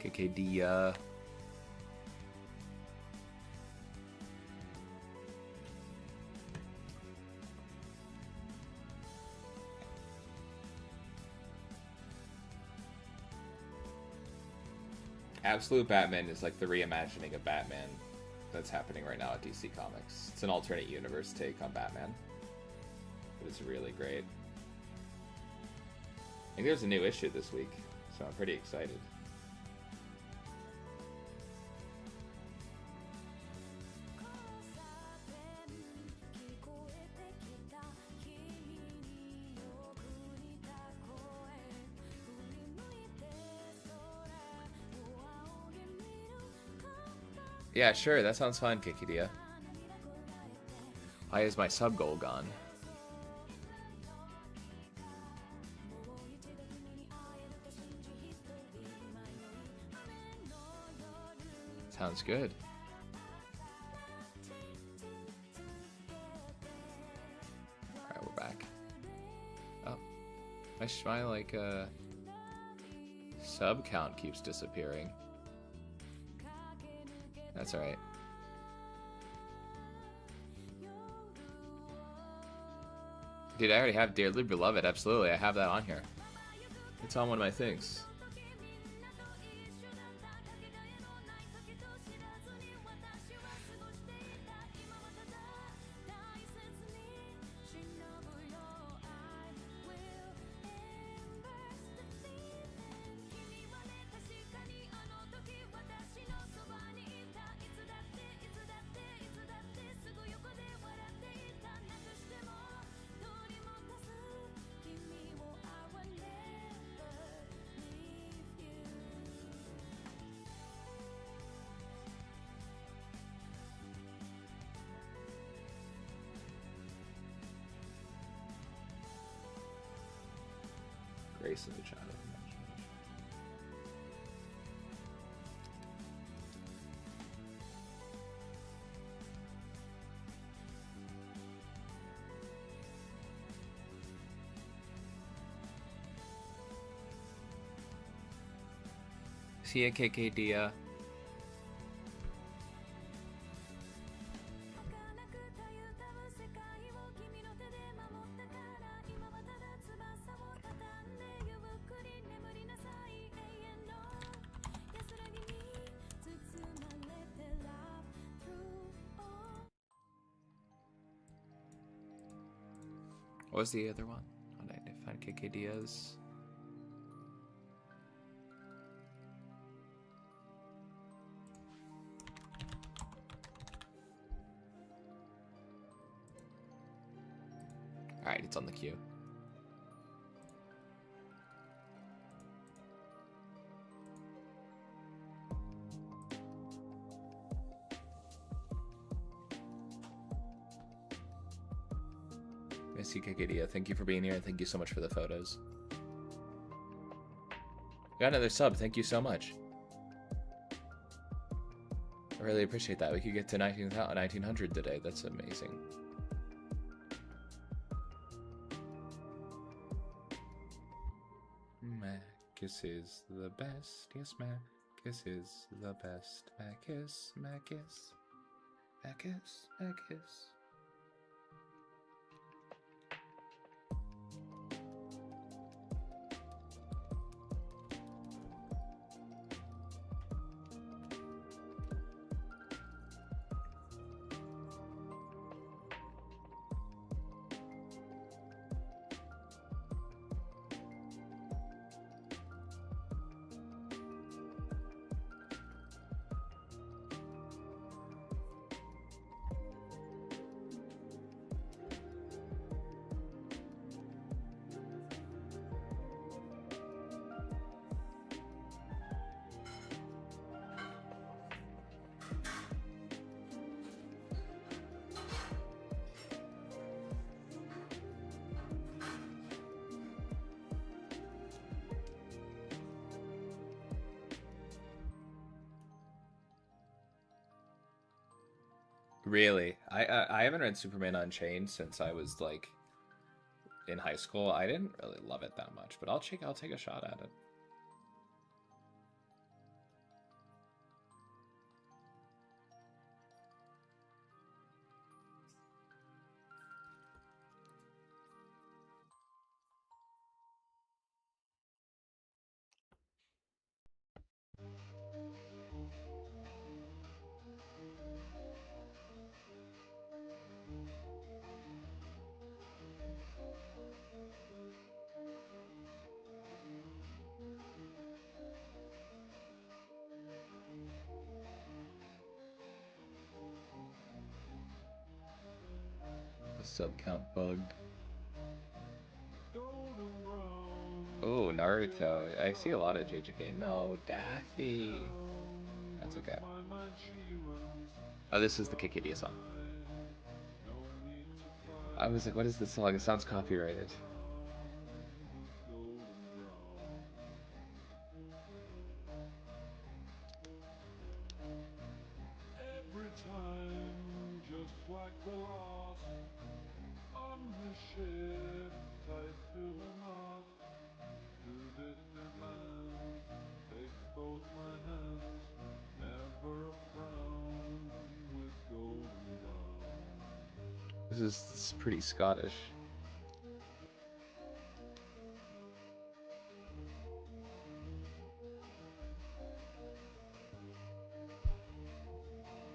KKD, Absolute Batman is like the reimagining of Batman that's happening right now at DC Comics. It's an alternate universe take on Batman. But it's really great. I think there's a new issue this week, so I'm pretty excited. Yeah, sure, that sounds fun, Kikidia. Why is my sub goal gone? Sounds good. Alright, we're back. Oh. My like, sub count keeps disappearing. That's alright. Dude, I already have Dearly Beloved. Absolutely, I have that on here. It's on one of my things. Grace in the Child of Imagination. See ya, KKD. What was the other one? Oh, I find KKDs. Alright, it's on the queue. Missy Kikadia, thank you for being here, and thank you so much for the photos. Got another sub, thank you so much. I really appreciate that. We could get to 1900 today, that's amazing. Macus is the best, yes, Macus is the best. Macus, Macus, Macus, Macus. Really? I haven't read Superman Unchained since I was like in high school. I didn't really love it that much, but I'll take a shot at it. Sub count bugged. Oh, Naruto. I see a lot of JJK. No, Daffy. That's okay. Oh, this is the Kikidia song. I was like, what is this song? It sounds copyrighted. Every time, just like the last, on the ship, tied to the mast, two distant lands, take both my hands, never a frown with golden brown. This is pretty Scottish.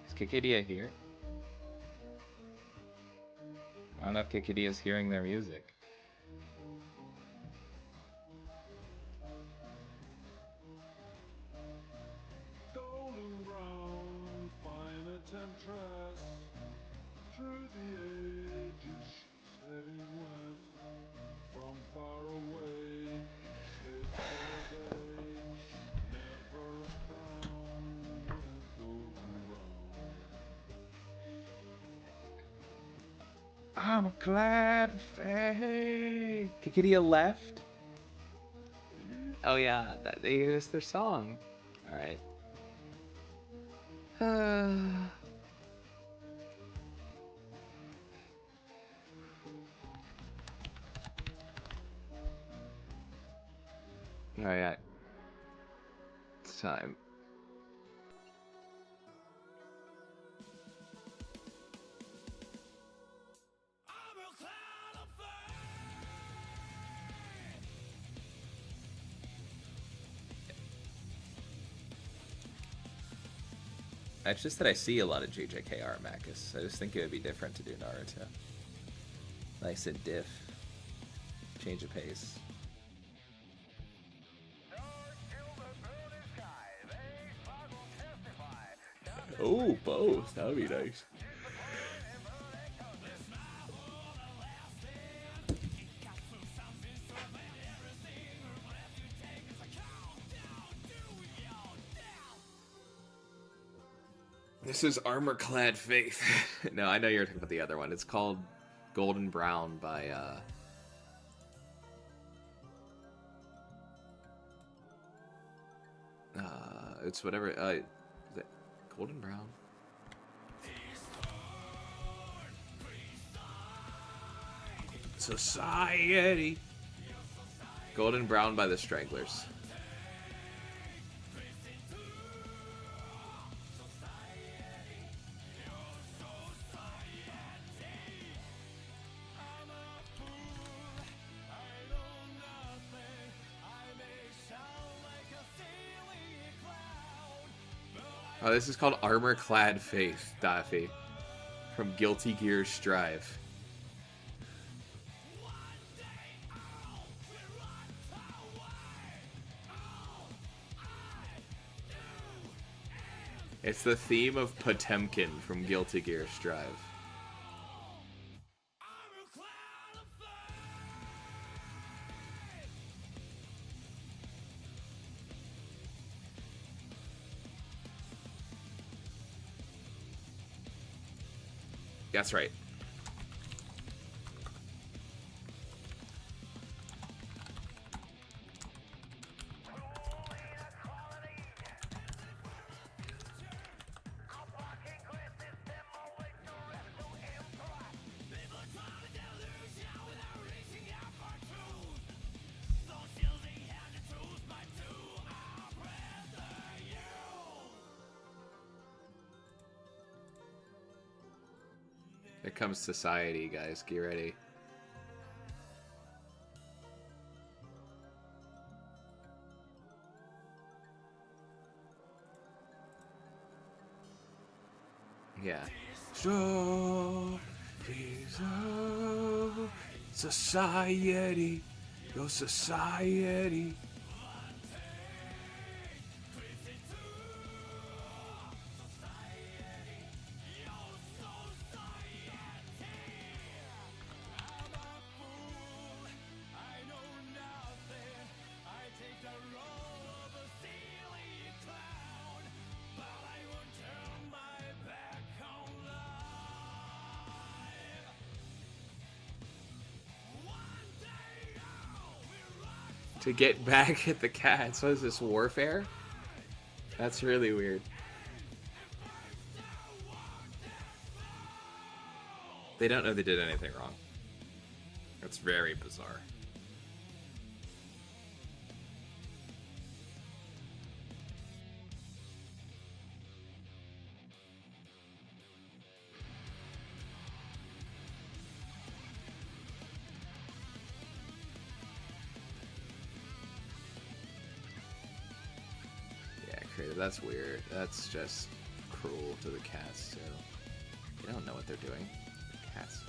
Is Kikidia here? I don't know if Kikidia's hearing their music. Golden brown, fine a temptress, through the ages she's heading west, from far away, stays for a day, never a frown with golden brown. I'm glad Faye. Kikidia left? Oh yeah, they used their song. Alright. Alright. It's time. It's just that I see a lot of JJK art, Marcus. I just think it would be different to do Naruto. Nice and diff. Change of pace. Oh, both. That would be nice. This is Armor-Clad Faith. No, I know you're talking about the other one. It's called Golden Brown by, it's whatever, is it Golden Brown? Society. Golden Brown by the Stranglers. Oh, this is called Armor-Clad Faith, Daffy. From Guilty Gear Strive. It's the theme of Potemkin from Guilty Gear Strive. That's right. Here comes society, guys. Get ready. Yeah. So, society, your society. To get back at the cats. What is this, warfare? That's really weird. They don't know they did anything wrong. That's very bizarre. That's weird. That's just cruel to the cats, too. They don't know what they're doing. Cats.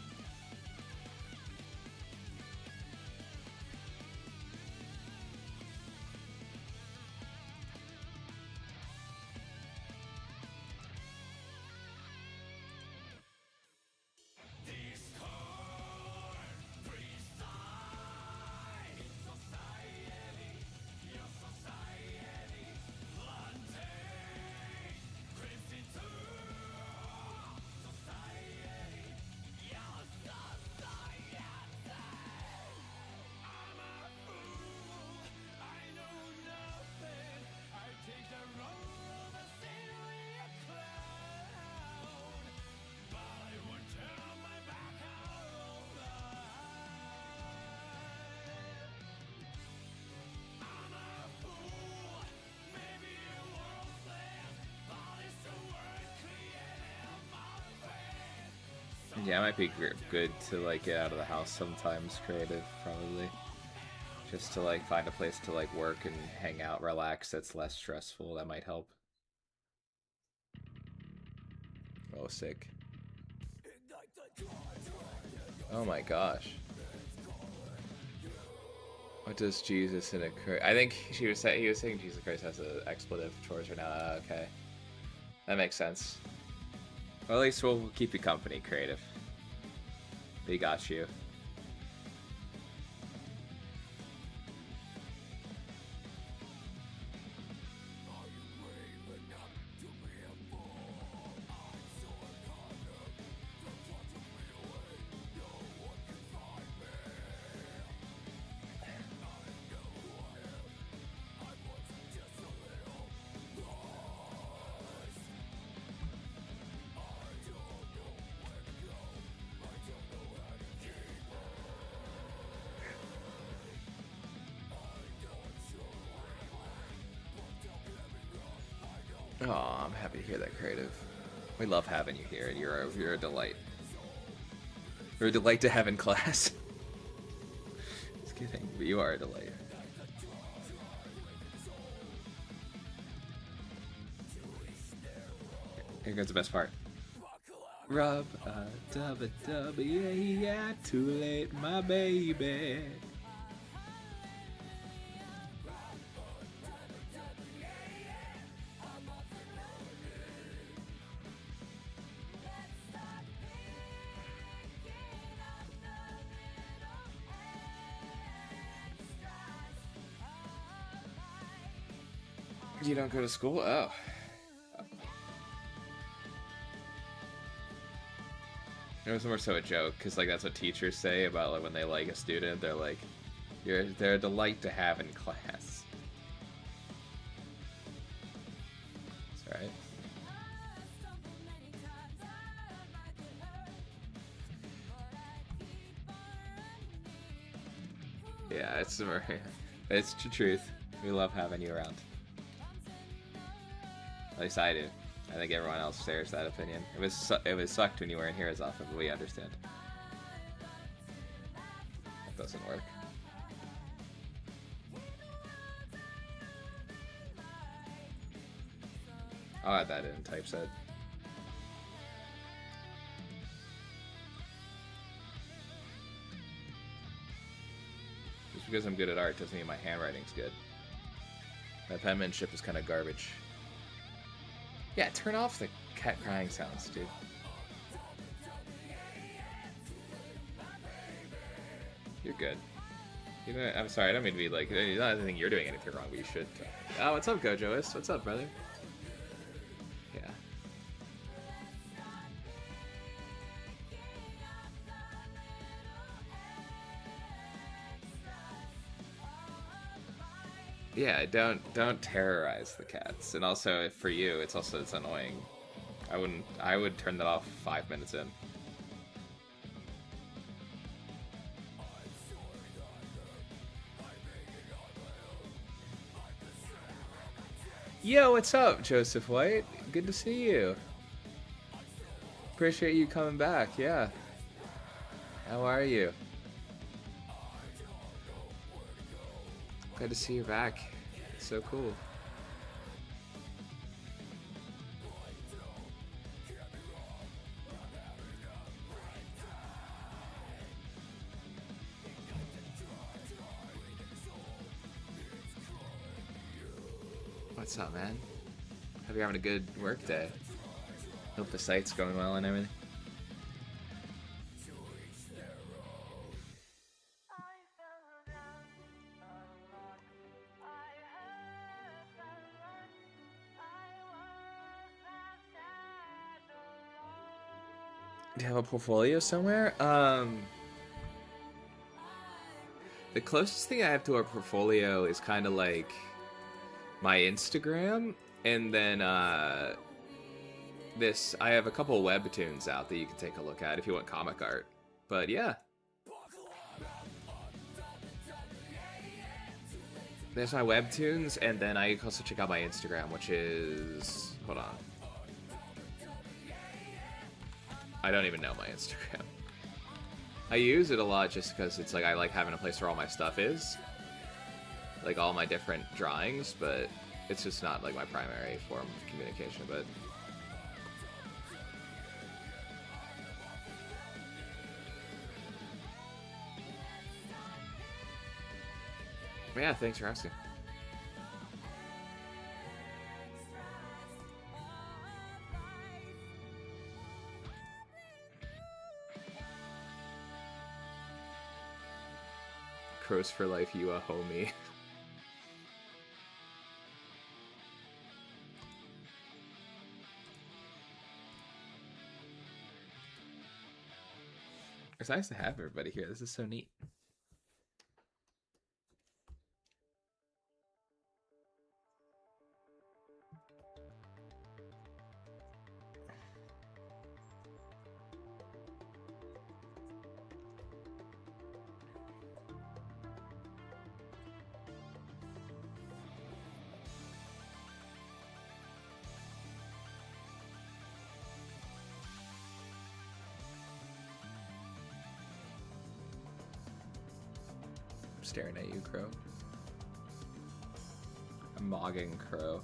Yeah, it might be good to like get out of the house sometimes, creative, probably. Just to like find a place to like work and hang out, relax, that's less stressful. That might help. Oh, sick. Oh my gosh. What does Jesus in a I think he was saying Jesus Christ has an expletive towards her now. Okay. That makes sense. Well, at least we'll keep you company, creative. We got you. Oh, I'm happy to hear that, creative. We love having you here, and you're a delight. You're a delight to have in class. Just kidding, but you are a delight. Here goes the best part. Rub a dub yeah, yeah, too late, my baby. You don't go to school? Oh. It was more so a joke, because like that's what teachers say about like when they like a student. They're like, they're a delight to have in class. That's right. Yeah, it's the truth. We love having you around. At least I do. I think everyone else shares that opinion. It was sucked when you weren't here as often, but we understand. That doesn't work. I'll add that in typeset. Just because I'm good at art doesn't mean my handwriting's good. My penmanship is kind of garbage. Yeah, turn off the cat crying sounds, dude. You're good. You know, I'm sorry, I don't mean to be like, I don't think you're doing anything wrong, but you should. Oh, what's up, Gojoist? What's up, brother? Yeah. Yeah, don't terrorize the cats. And also, for you, it's annoying. I would turn that off 5 minutes in. Yo, what's up, Joseph White? Good to see you. Appreciate you coming back, yeah. How are you? Glad to see you back. It's so cool. What's up, man? Hope you're having a good work day. Hope the site's going well and everything. Do you have a portfolio somewhere? The closest thing I have to a portfolio is kind of like my Instagram, and then I have a couple of webtoons out that you can take a look at if you want comic art. But yeah. There's my webtoons, and then I also check out my Instagram, which is... Hold on. I don't even know my Instagram. I use it a lot just because it's like I like having a place where all my stuff is. Like all my different drawings, but it's just not like my primary form of communication, but... Yeah, thanks for asking. Crows for life, you a homie. It's nice to have everybody here. This is so neat. Staring at you, Crow. I'm mogging Crow.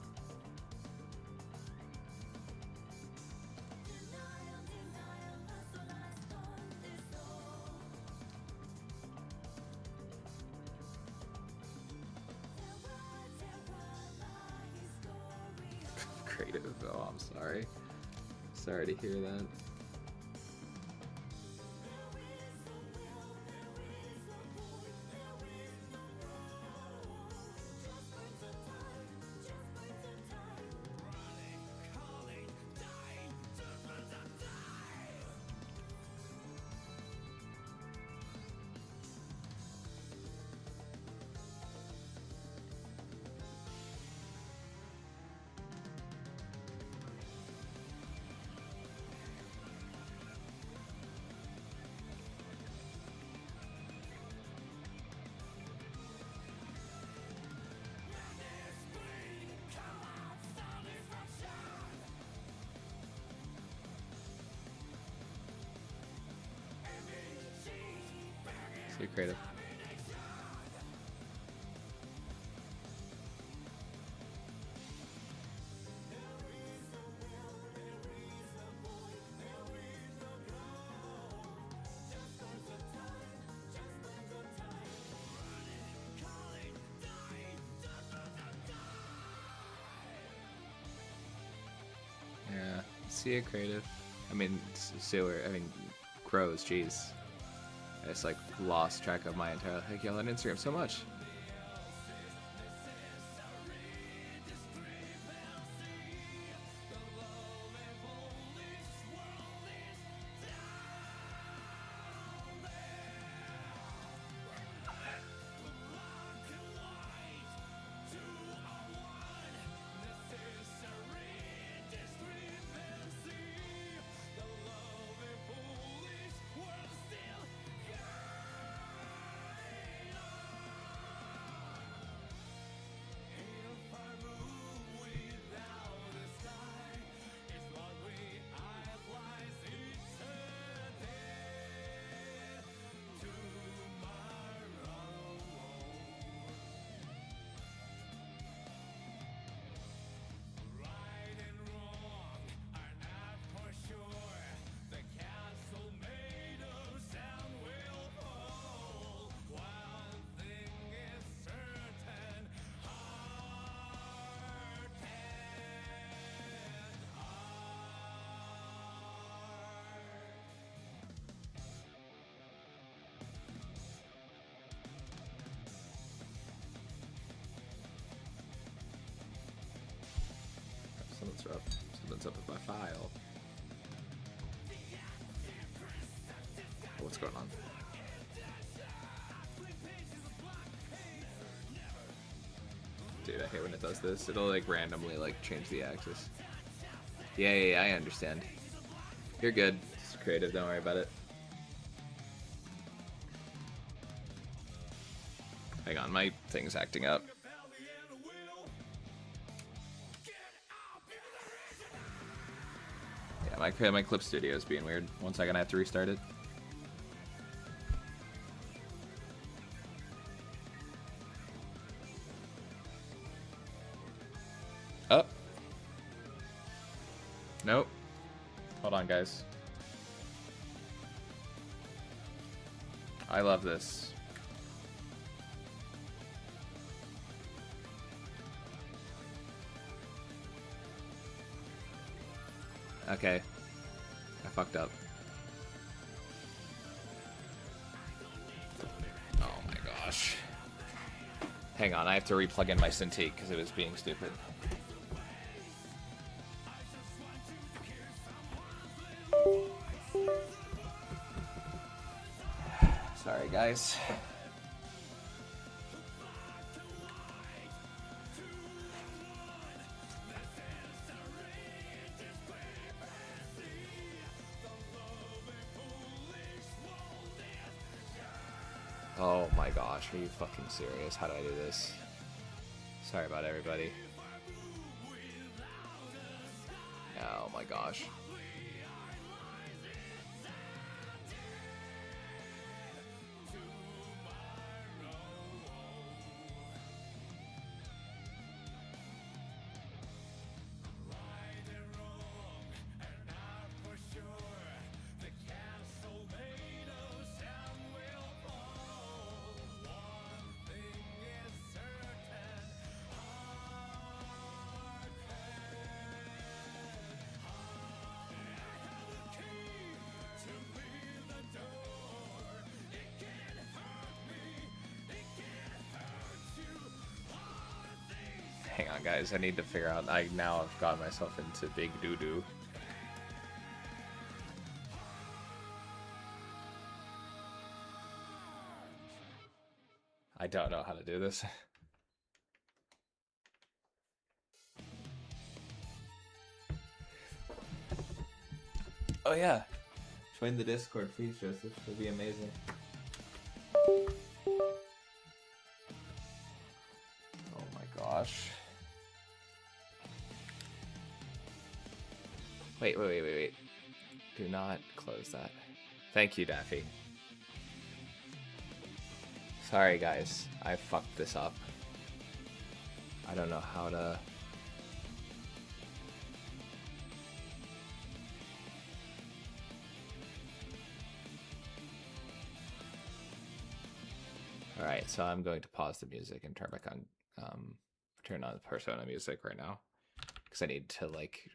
Creative. Oh, I'm sorry. Sorry to hear that. You're creative. Yeah, see it creative. I mean, sewer. I mean, crows. Jeez, I just like lost track of my entire. Like, y'all on Instagram so much. Something's up with my file. Oh, what's going on? Dude, I hate when it does this. It'll like randomly like change the axis. Yeah, I understand. You're good. It's creative, don't worry about it. Hang on, my thing's acting up. My clip studio is being weird. 1 second, I have to restart it. Oh. Nope. Hold on, guys. I love this. Okay. I fucked up. Oh my gosh. Hang on, I have to replug in my Cintiq because it was being stupid. Sorry, guys. Oh my gosh, are you fucking serious? How do I do this? Sorry about everybody. Oh my gosh. Hang on, guys. I need to figure out. Now I've got myself into big doo-doo. I don't know how to do this. Oh yeah. Join the Discord, please, Joseph. It'd be amazing. Oh my gosh. Wait. Do not close that. Thank you, Daffy. Sorry guys, I fucked this up. I don't know how to... Alright, so I'm going to pause the music and turn back on, turn on the Persona music right now. Because I need to, like,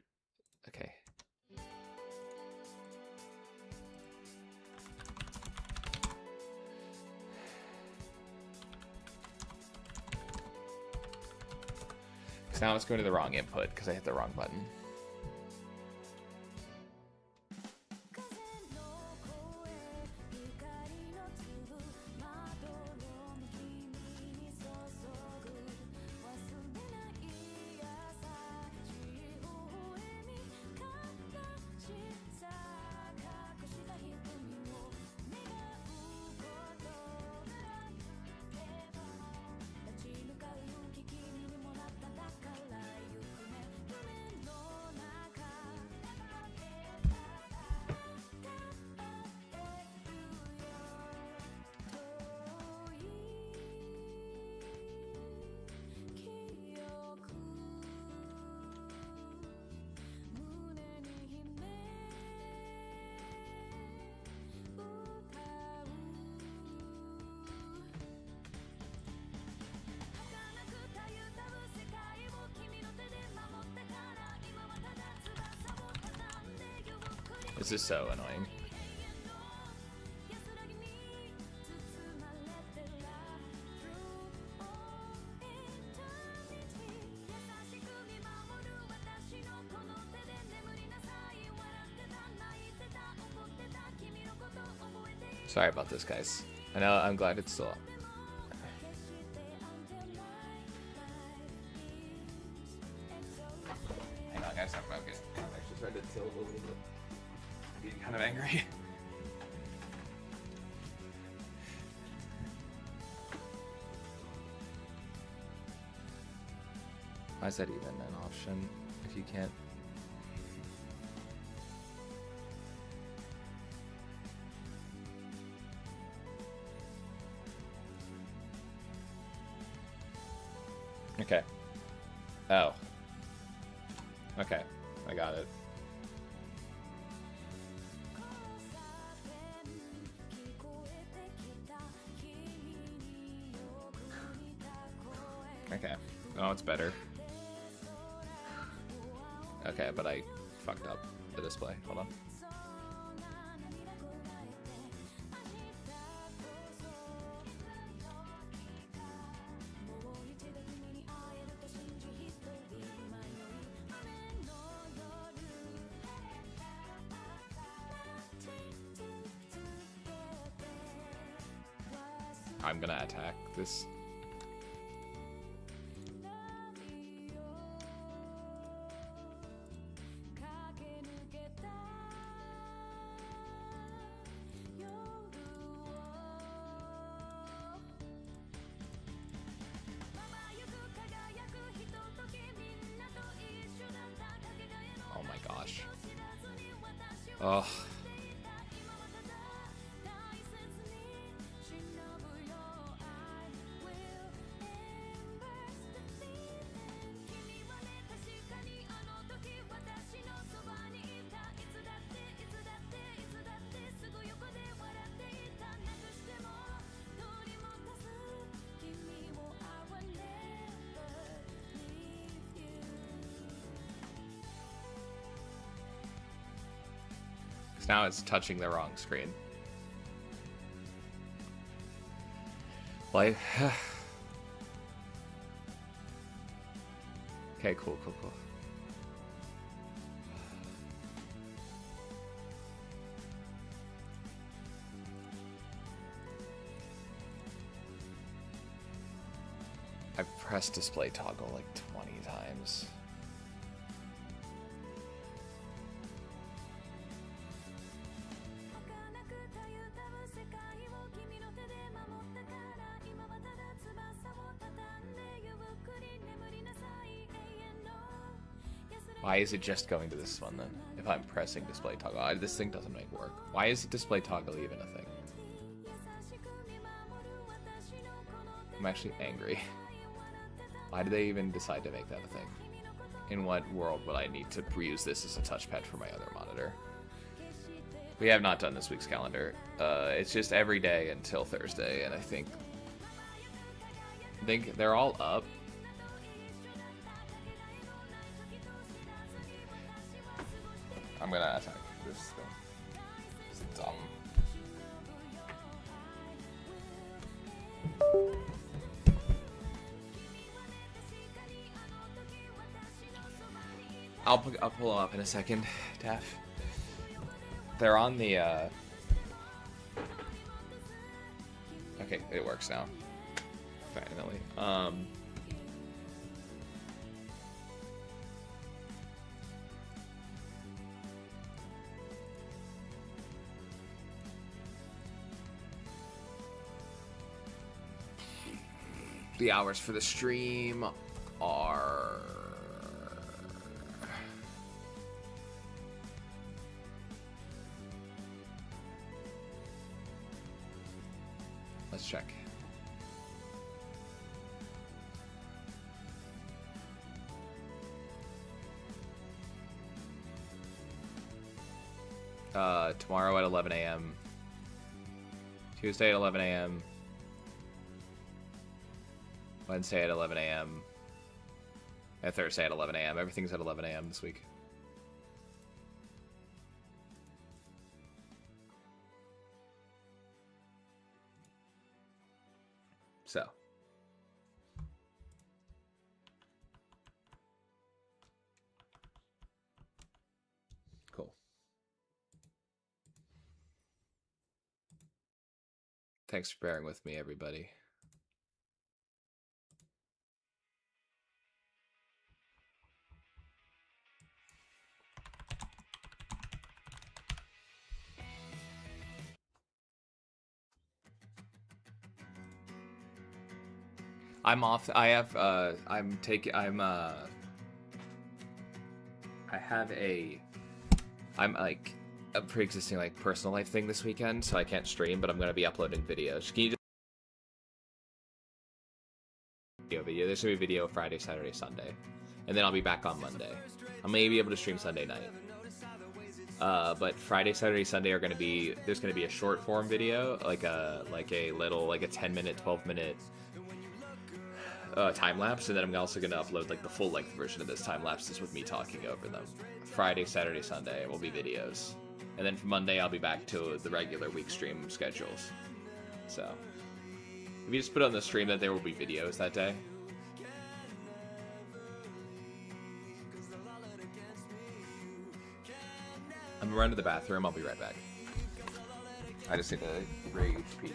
okay. Because now it's going to the wrong input because I hit the wrong button. This is so annoying. Sorry about this, guys. I know, I'm glad it's still up. Hang on, guys, I'm focused. I'm actually trying to tilt a little bit. I'm getting kind of angry. Why is that even an option if you can't? Okay. Oh. Okay. I got it. Okay. Oh, it's better. Okay, but I fucked up the display. Hold on. I'm gonna attack this. Oh my gosh. Oh. Now it's touching the wrong screen. Like, okay, cool. I've pressed display toggle like 20 times. Why is it just going to this one then? If I'm pressing display toggle, this thing doesn't make work. Why is display toggle even a thing? I'm actually angry. Why did they even decide to make that a thing? In what world would I need to reuse this as a touchpad for my other monitor? We have not done this week's calendar. It's just every day until Thursday, and I think they're all up. I'm gonna attack this thing. It's dumb. I'll pull them up in a second, Daff. They're on the, Okay, it works now. Finally. The hours for the stream are... Let's check. Tomorrow at 11 a.m. Tuesday at 11 a.m. Wednesday at 11 a.m. and Thursday at 11 a.m. Everything's at 11 a.m. this week. So. Cool. Thanks for bearing with me, everybody. I'm off. I have I'm like a pre-existing like personal life thing this weekend, so I can't stream, but I'm gonna be uploading videos. Can you just video? There's gonna be video Friday, Saturday, Sunday, and then I'll be back on Monday. I may be able to stream Sunday night. But Friday, Saturday, Sunday are gonna be there's gonna be a short form video, like a 10-minute, 12-minute time lapse, and then I'm also gonna upload like the full length version of this time lapses with me talking over them. Friday, Saturday, Sunday will be videos, and then for Monday I'll be back to the regular week stream schedules. So if you just put on the stream that there will be videos that day. I'm gonna run to the bathroom. I'll be right back. I just need to rage pee.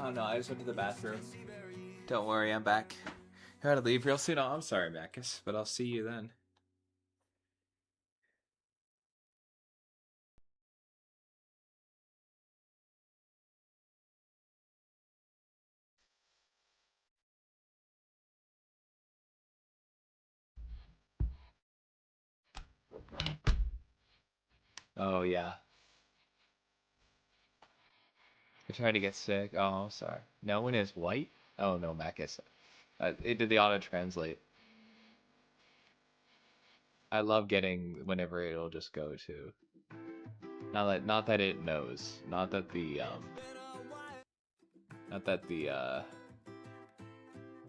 Oh no, I just went to the bathroom. Don't worry, I'm back. I gotta leave real soon. Oh, I'm sorry, Marcus, but I'll see you then. Oh yeah. You're trying to get sick. Oh, I'm sorry. No one is white? Oh no, Mac is. It did the auto translate. I love getting whenever it'll just go to. Not that it knows. Not that the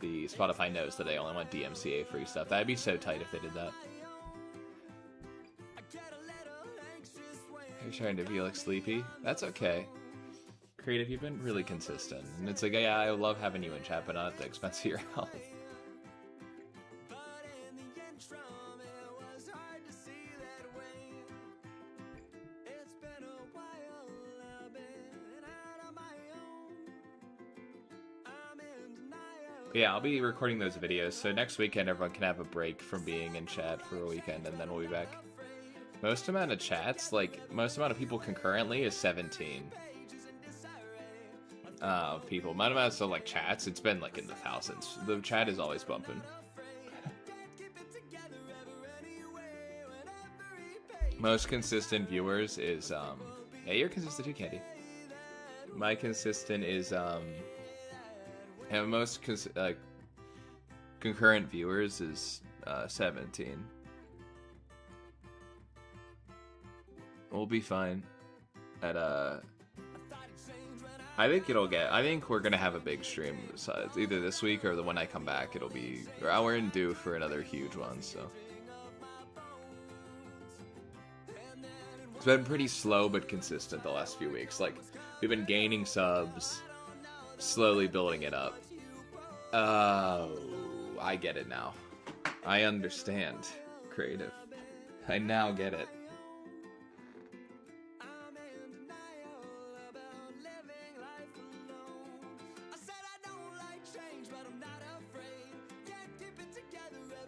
Spotify knows that they only want DMCA free stuff. That'd be so tight if they did that. You're trying to be like sleepy. That's okay. Creative, you've been really consistent, and it's like, yeah, I love having you in chat, but not at the expense of your health. Yeah, I'll be recording those videos, so next weekend everyone can have a break from being in chat for a weekend, and then we'll be back. Most amount of chats, like, most amount of people concurrently is 17. People. Amount of like chats, it's been like in the thousands. The chat is always bumping. Most consistent viewers is, yeah, you're consistent too, Candy. My consistent is, and most concurrent viewers is 17. We'll be fine. At I think we're gonna have a big stream. So it's either this week or the when I come back. It'll be. We're in due for another huge one. So it's been pretty slow but consistent the last few weeks. Like we've been gaining subs, slowly building it up. Oh, I get it now. I understand, Creative. I now get it.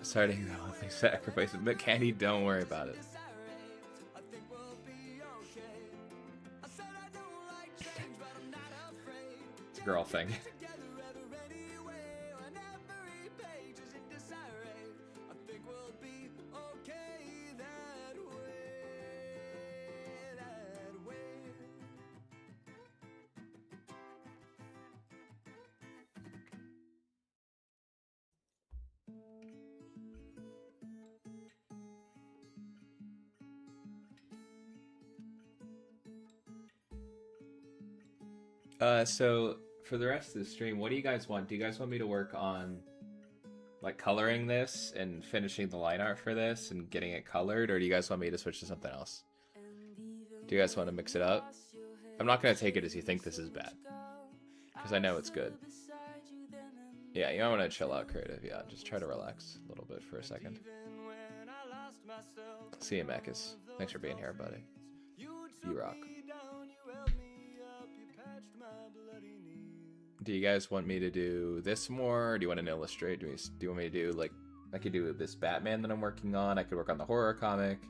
Starting the monthly sacrifice, but Candy, don't worry about it. It's a girl thing. So for the rest of the stream, what do you guys want? Do you guys want me to work on like coloring this and finishing the line art for this and getting it colored, or do you guys want me to switch to something else? Do you guys want to mix it up? I'm not gonna take it as you think this is bad, because I know it's good. Yeah, you might want to chill out, Creative. Yeah, just try to relax a little bit for a second. See you, Macus. Thanks for being here, buddy. You rock. Do you guys want me to do this more? Or do you want to illustrate? Do you want me to do, like, I could do this Batman that I'm working on. I could work on the horror comic.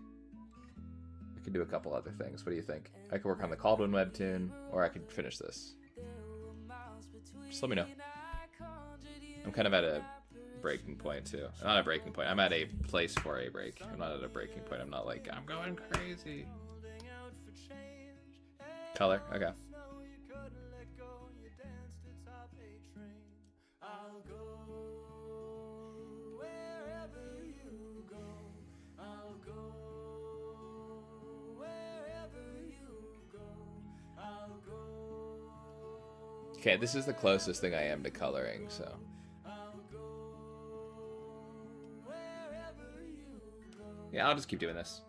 I could do a couple other things. What do you think? I could work on the Caldwin webtoon, or I could finish this. Just let me know. I'm kind of at a breaking point, too. Not a breaking point. I'm at a place for a break. I'm not at a breaking point. I'm not like, I'm going crazy. Color? Okay. Okay, this is the closest thing I am to coloring, so. Yeah, I'll just keep doing this.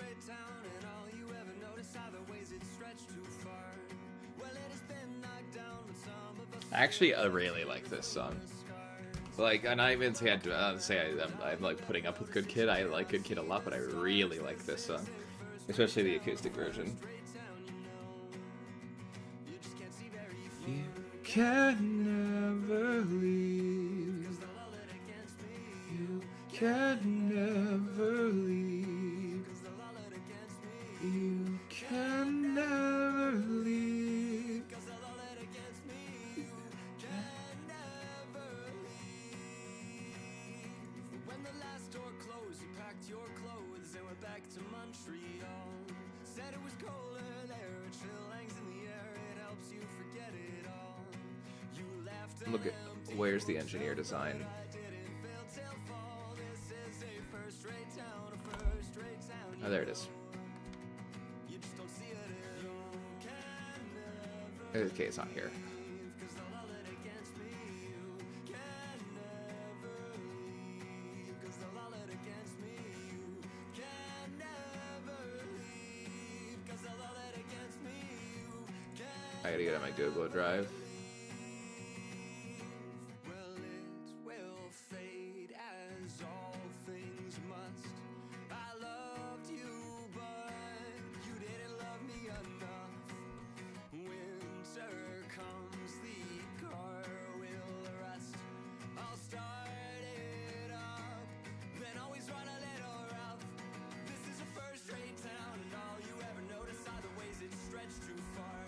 straight town, and all you ever notice are the ways it stretched too far. Well, it has been knocked down, but some of us. Actually, I really like this song. Like, and I even say I'm like putting up with Good Kid. I like Good Kid a lot, but I really like this song, especially the acoustic version. You can never leave. You can never leave. You can never leave. When the last door closed, you packed your clothes and went back to Montreal. Said it was colder there, a chill hangs in the air, it helps you forget it all. You left. Look at where's the engineer design. Oh, there it is. Okay, it's not here. I gotta get on my Google Drive. Well, it will fade as all things must. I loved you, but you didn't love me enough. Winter comes, the car will rust. I'll start it up, then always run a little rough. This is a first-rate town, and all you ever notice are the ways it stretched too far.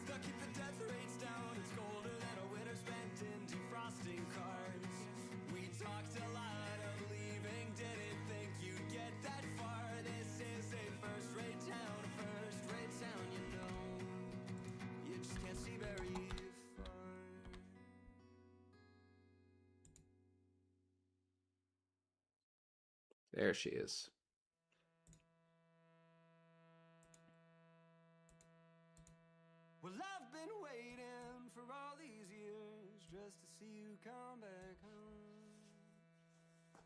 They'll keep the death rates down. It's colder than a winter spent in defrosting cars. We talked a lot of leaving, didn't think you'd get that far. This is a first-rate town, you know. You just can't see very far. There she is. Well, I've been waiting for all these years just to see you come back home.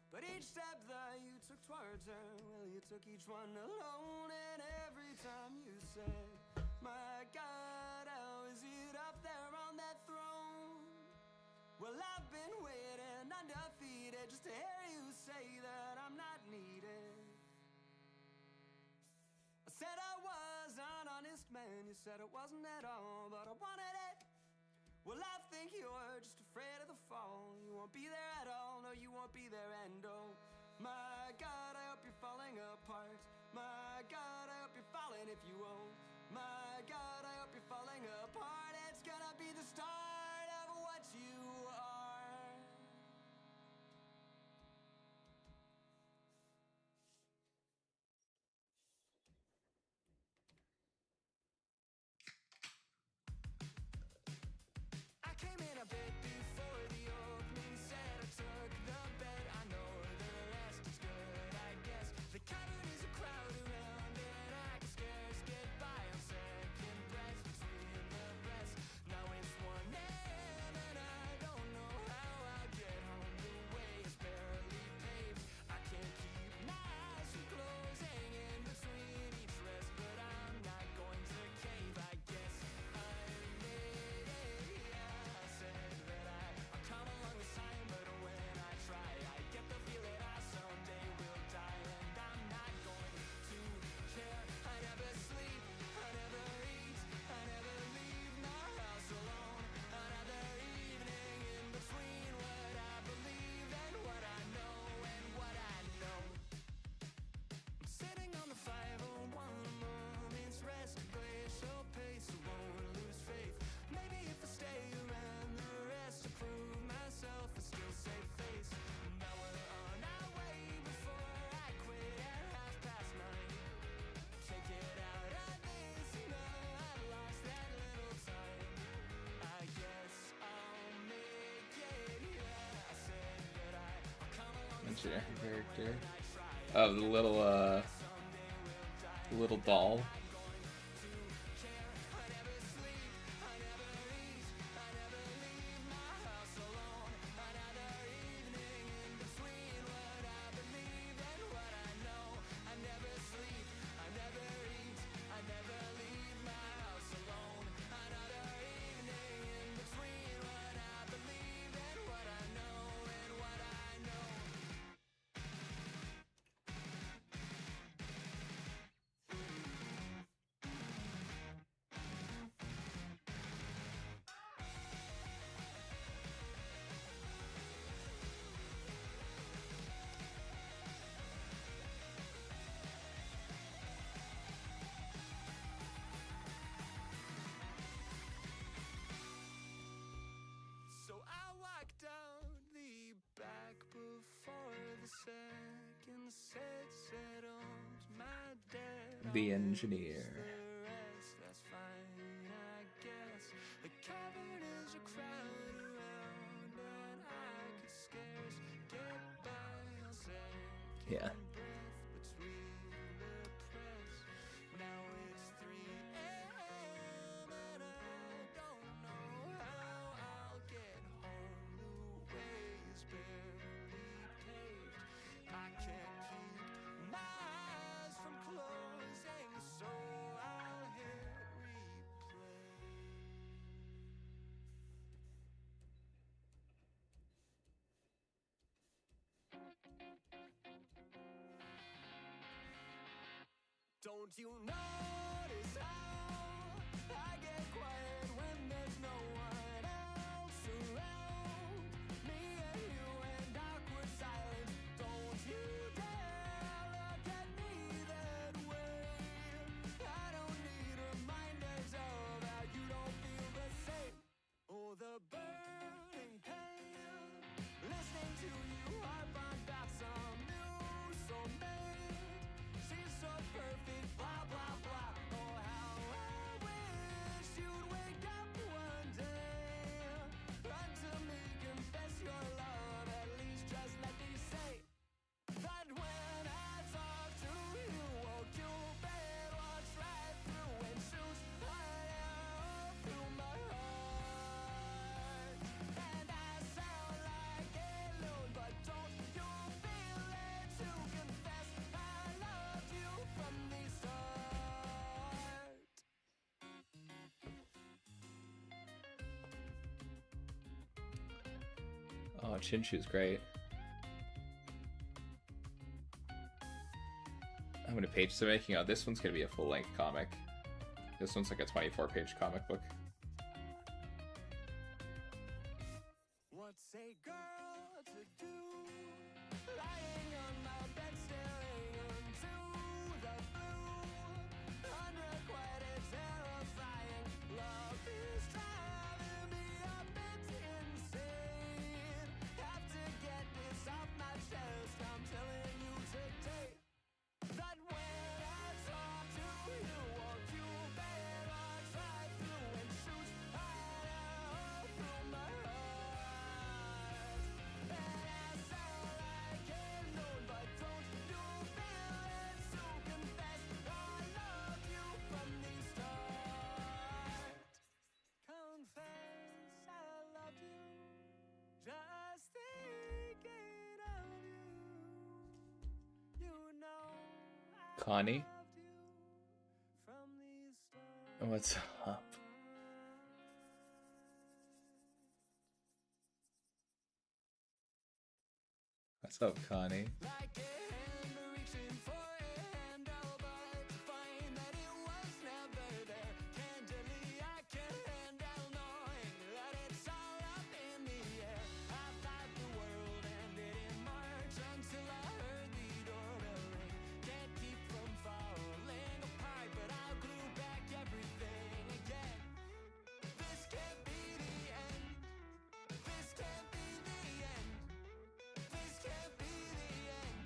But each step that you took towards her, well, you took each one alone. And every time you said, my God, how is it up there on that throne? Well, I've been waiting undefeated just to hear you say that I'm not needed. I said I was an honest man, you said it wasn't at all, but I wanted it. Well, I think you're just afraid of the fall. You won't be there at all, no, you won't be there, and oh, my God, I hope you're falling apart. My God, I hope you're falling if you won't. My God, I hope you're falling apart. It's gonna be the start of what you are. I came in a bit before the opening, said I took the bet. I know the rest is good, I guess. The cavern is a crowd around it, I can scarce get by on second breath between the breaths. Now it's 1 a.m. and I don't know how I'll get home. The way is barely paved. I can't keep my eyes from closing in between each rest, but I'm not going to cave. I guess I made it. Yeah, I said that I'll come along this time, but when I try, I get the feel that I someday will die, and I'm not going to care. I never sleep, I never eat, I never leave my house alone. Another evening in between what I believe and what I know and what I know. I'm sitting on the 501 moment's rest, glacial pace, I won't lose faith. Maybe if I stay around the rest to prove myself, I still save face. Now we're on our way before I quit at 9:30. Can't get out of this, no, I've lost that little time. I guess I'll make it, yeah. I said that I'll come along this Engineer time, character. Oh, the little doll. second set settled my debt. The I'll lose engineer. the rest, that's fine, I guess. The cavern is a crowd around, and I could scarce get by on second Yeah. breath between the press. Now it's 3 a.m. and I don't know how I'll get home. The way is barely paved. I can't keep my eyes from closing, so I'll hit replay. Don't you notice how I get quiet when there's no one else around? Me and you and awkward silence. Don't you dare look at me that way. I don't need reminders of how you don't feel the same. Oh, the burning pain. Listening to you harp on about some new soulmate. She's so perfect, blah, blah, blah. Oh, how I wish you'd wake up one day. Run to me, confess your love. At least just let me say that when I talk to you, won't you bed walks right through and shoots right out through my heart. And I sound like a loon, but don't you feel it to confess I loved you from the start? Oh, Chinchu's great. How many pages are making? Oh, this one's gonna be a full-length comic. This one's like a 24-page comic book. What's a girl to do? Lying on my bed staring into the blue. Unrequited, terrifying. Love is driving me a bit insane. Have to get this off my chest. I'm telling you today that when I talk to you, won't you bed walks right through and shoots right out through my heart. And I sound like a loon, but don't you feel it to confess I loved you from the start? Confess I loved you, just thinking of you. You know I Connie? loved you from the start. What's up? What's up, Connie? Like a hand reaching for a handle, but to find that it was never there. Candidly, I can't handle knowing that it's all up in the air. I thought the world ended in March until I heard the doorbell ring. Can't keep from falling apart, but I'll glue back everything again. This can't be the end. This can't be the end. This can't be the end.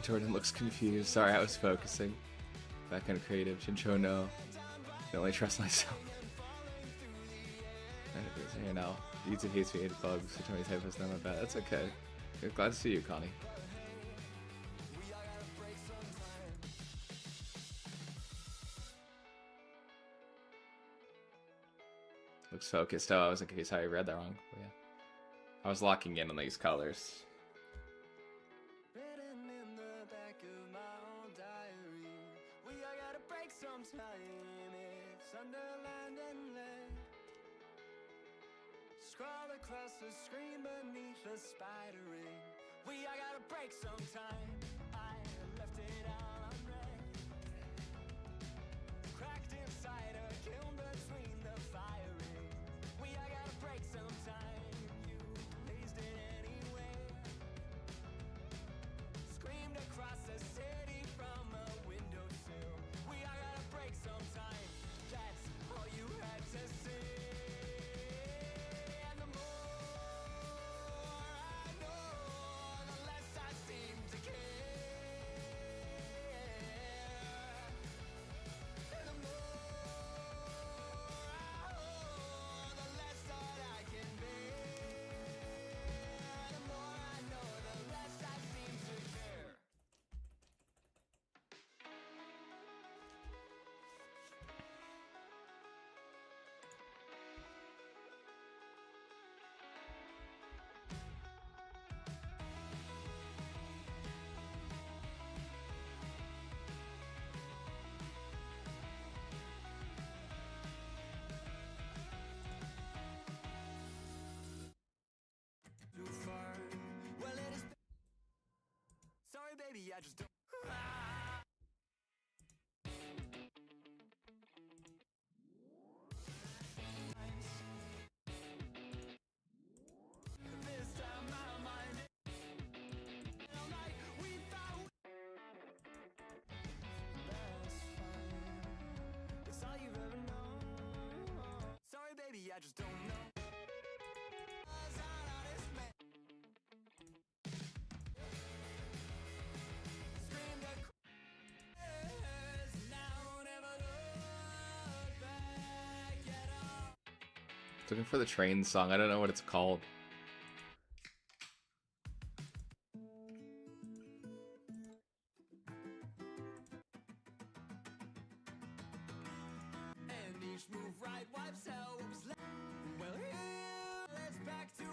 Jordan looks confused. Sorry, I was focusing. Back on creative. Chincho, no. I can only trust myself. Here now. YouTube hates me, 8 bugs. So 20 typos, not my bad. That's okay. Glad to see you, Connie. Looks focused. Oh, I was in case I read that wrong. But yeah. I was locking in on these colors. Written in the back of my old diary, we all gotta break sometime. It's underlined and red. Scroll across the screen beneath the spider ring. We all gotta break sometime. I left it all unread. Cracked inside a kiln between the firing. We all gotta break sometime. You blazed it anyway. Screamed across the city from a windowsill. We all gotta break sometime. That's all you had to say. And the more I know, the less I seem to care. And the more I hold, the less that I can bear. The more I know, the less I seem to care. Too far. Well, it is. Sorry, baby, I just don't. This time my mind is like we thought. That's fine. It's all you've ever known. Sorry, baby, I just don't know. 'Cause I'm an honest man. Screamed across, now never look back at all. Looking for the train song. I don't know what it's called. And each move right wipes out what was left. Well, here, let's back to.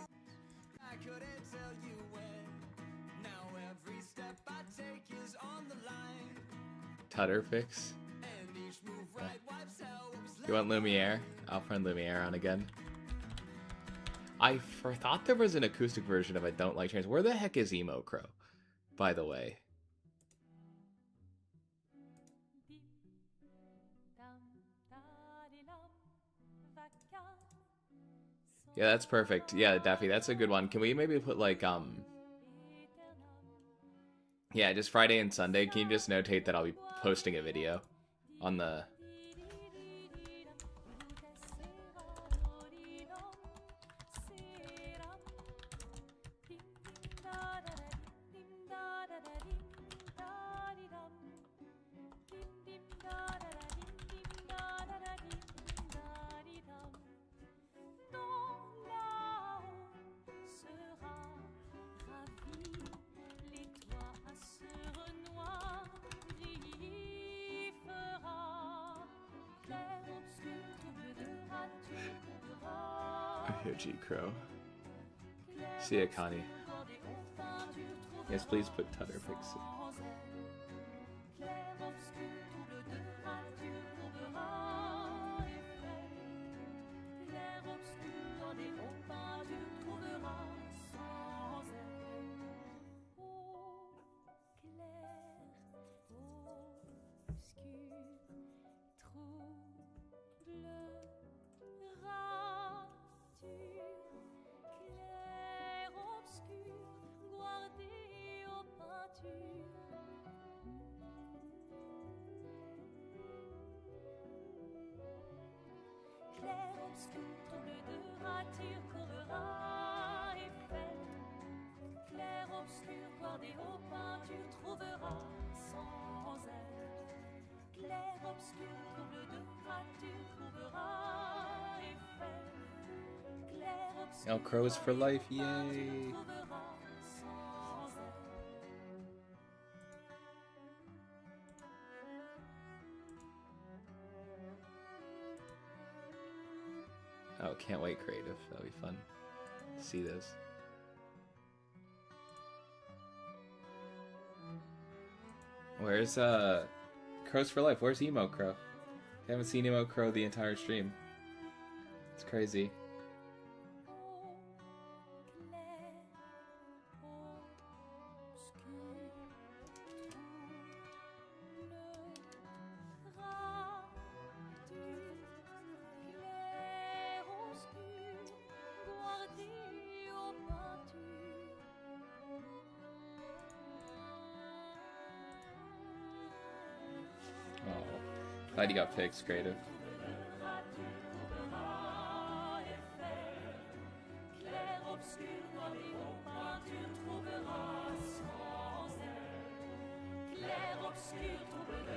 I couldn't tell you when. Now every step I take is on the line. Tutter fix. And each move right wipes out what was left. You want Lumiere? I'll find Lumiere on again. I thought there was an acoustic version of I Don't Like Trains. Where the heck is Emo Crow, by the way? Yeah, that's perfect. Yeah, Daffy, that's a good one. Can we maybe put like yeah, just Friday and Sunday. Can you just notate that I'll be posting a video on the G Crow. See ya, Connie. Yes, please put Tutter Fix it. Clair, obscur, voir des hauts peintures trop trouveras sans elle. Clair, obscur, trouble de gras, tu trouveras effet. Clair, obscur, Oh, crows for life, yay! tu trouveras sans elle. Oh, can't wait, creative. That'll be fun to see this. Where's Crows for Life? Where's Emo Crow? I haven't seen Emo Crow the entire stream. It's crazy. Oh, glad you got fixed, creative.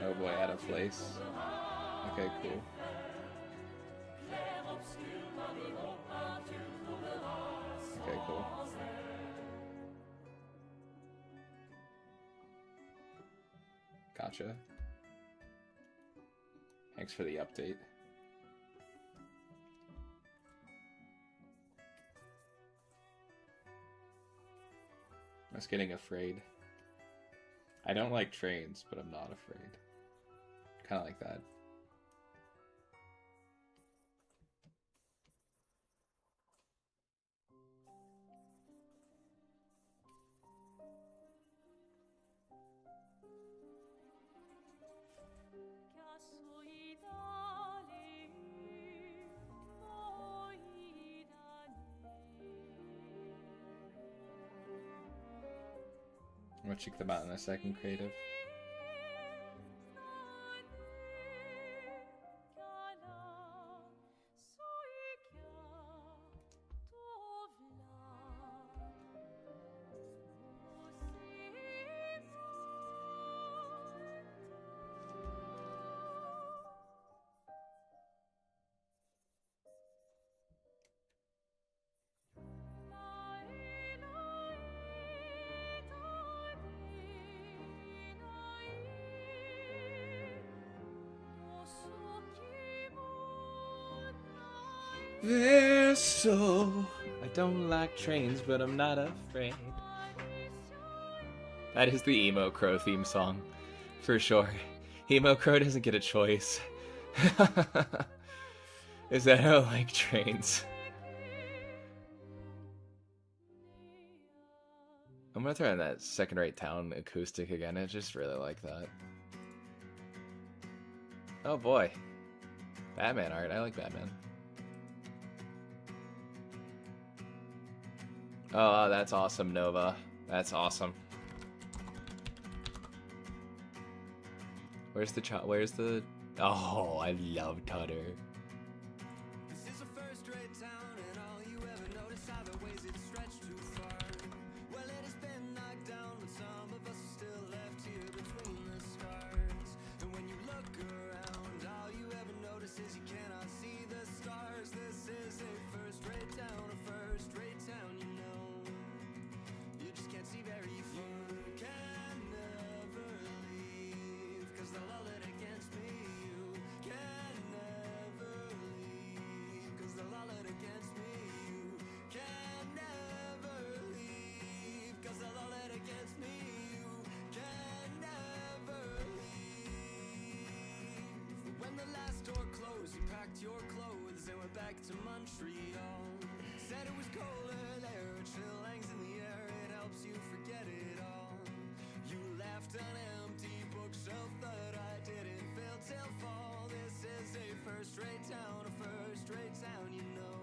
Oh boy, out of place. Okay, cool. Okay, cool. Gotcha. Thanks for the update. I was getting afraid. I don't like trains, but I'm not afraid. Kind of like that. I'm gonna check them out in a second, creative. Vessel. I don't like trains, but I'm not afraid. That is the Emo Crow theme song, for sure. Emo Crow doesn't get a choice. Is that I don't like trains. I'm gonna throw in that second-rate town acoustic again. I just really like that. Oh boy. Batman art. I like Batman. Oh, that's awesome, Nova. That's awesome. Where's the child? Where's the... Oh, I love Tutter. This is a first-rate town, and all you ever notice are the ways it stretched too far. Well, it has been knocked down, but some of us are still left here between the scars. And when you look around, all you ever notice is you cannot see the stars. This is a first-rate town, you know. You just can't see very far. You can never leave, 'cause they'll all it against me. You can never leave, 'cause they'll all it against me. You can never leave, 'cause they'll all it against me. You can never leave. When the last door closed, you packed your clothes and went back to Montreal. Said it was colder there, a chill hangs in the air, it helps you forget it all. You left an empty bookshelf that I didn't fill till fall. This is a first-rate town, you know.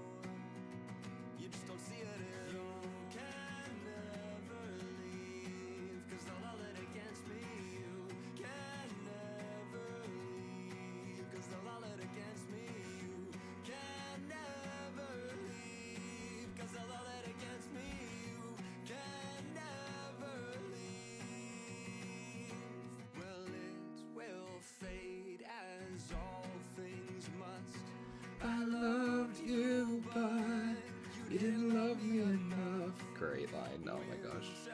You just don't see it at all. You can never leave, 'cause they'll all it against me. You can never leave, 'cause they'll all it against me. You can never leave, 'cause they'll all it against me. You can never leave.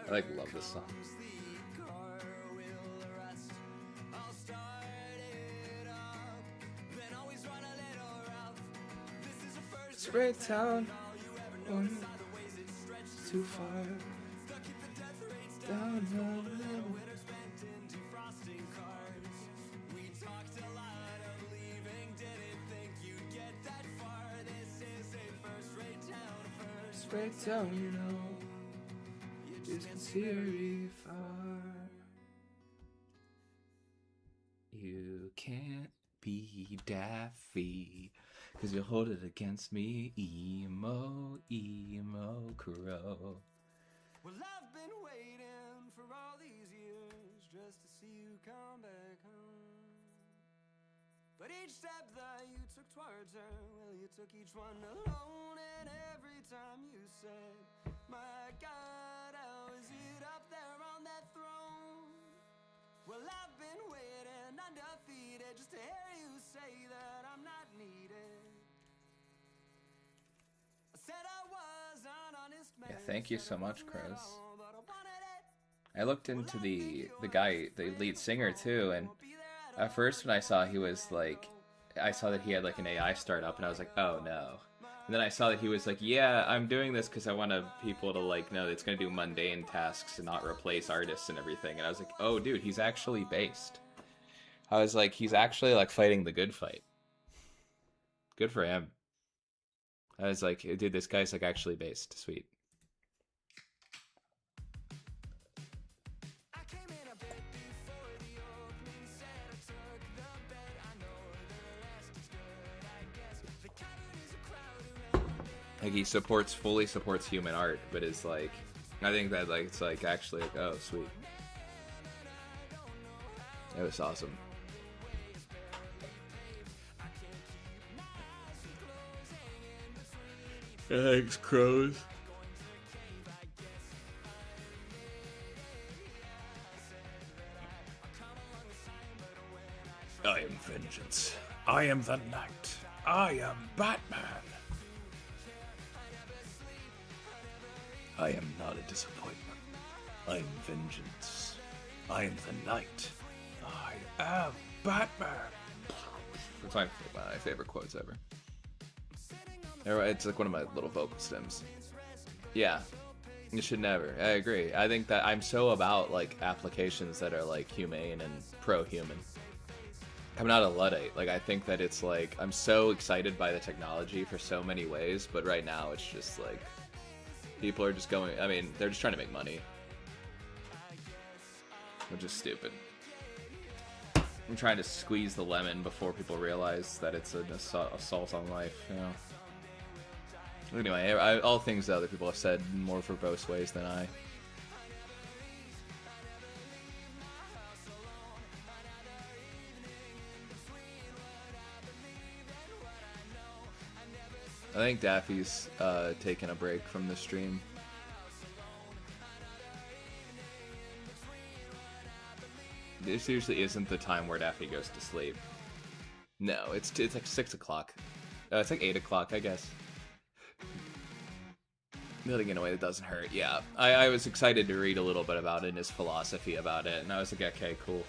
I like love this song. Spray town, too far down the spray town, you know, you can see very far. You can't be Daffy, 'cause you'll hold it against me. Emo, emo, crow. Well, I've been waiting for all these years just to see you come back home. But each step that you took towards her, well, you took each one alone. And every time you said, my God, how is it up there on that throne? Well, I've been waiting undefeated just to hear you say that I'm not needed. I said I was an honest man. Yeah, thank you so much, Chris. I looked into the guy, the lead singer too, and at first when I saw he was like, I saw that he had like an AI startup, and I was like, oh no. And then I saw that he was like, yeah, I'm doing this because I want people to like know that it's going to do mundane tasks and not replace artists and everything. And I was like, oh dude, he's actually based. I was like, he's actually like fighting the good fight. Good for him. I was like, dude, this guy's like actually based. Sweet. Like he fully supports human art, but is like, I think that like it's like actually like, oh sweet. It was awesome. Thanks, crows. I am vengeance. I am the night. I am Batman. I am not a disappointment. I am vengeance. I am the night. I am Batman. It's my favorite quotes ever. It's like one of my little vocal stems. Yeah. You should never. I agree. I think that I'm so about like applications that are like humane and pro-human. I'm not a Luddite. Like I think that it's like I'm so excited by the technology for so many ways, but right now it's just like people are just going, I mean, they're just trying to make money. Which is stupid. I'm trying to squeeze the lemon before people realize that it's an assault on life, you know. Anyway, all things that other people have said in more verbose ways than I. I think Daffy's taking a break from the stream. This usually isn't the time where Daffy goes to sleep. No, it's like 6 o'clock. It's like 8 o'clock, I guess. Building in a way that doesn't hurt. Yeah, I was excited to read a little bit about it and his philosophy about it, and I was like, okay, cool.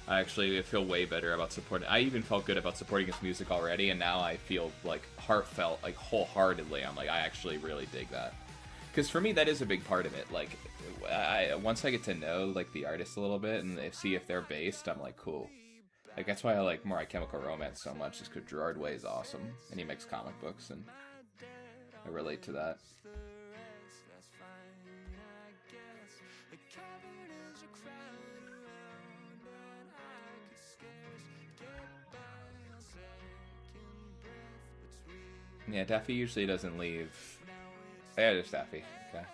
I actually feel way better about supporting. I even felt good about supporting his music already, and now I feel like heartfelt, like wholeheartedly. I'm like, I actually really dig that, because for me that is a big part of it. Like, once I get to know like the artist a little bit and see if they're based, I'm like, cool. Like that's why I like My Chemical Romance so much, is because Gerard Way is awesome and he makes comic books, and I relate to that. Yeah, Daffy usually doesn't leave. Yeah, there's Daffy. Okay.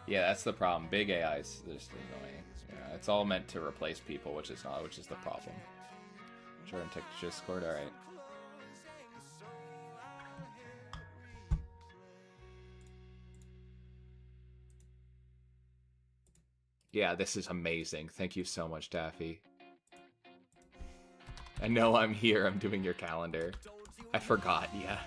Yeah, that's the problem. Big AIs are just annoying. Yeah, it's all meant to replace people, which is not, which is the problem. Jordan took Discord, alright. Yeah, this is amazing. Thank you so much, Daffy. I know I'm here. I'm doing your calendar. I forgot, yeah.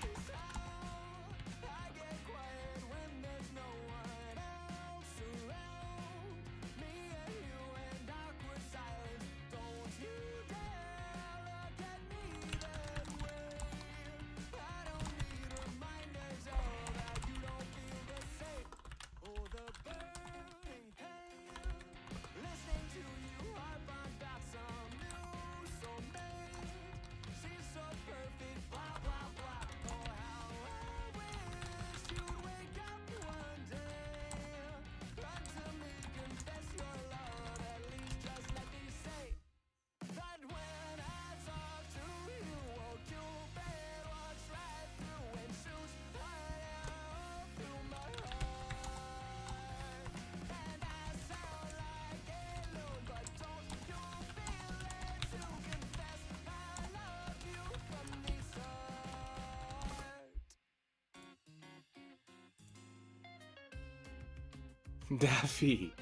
Daffy.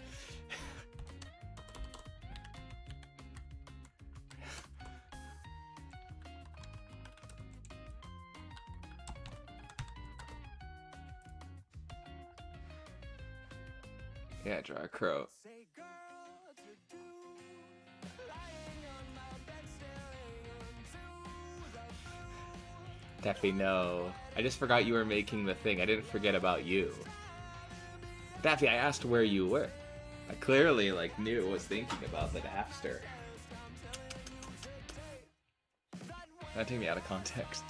Yeah, draw a crow. Say, girl, what to do? Lying on my bed, staring into the blue. Daffy, no. I just forgot you were making the thing. I didn't forget about you. Daffy, I asked where you were. I clearly, like, was thinking about the Daffster. That took me out of context.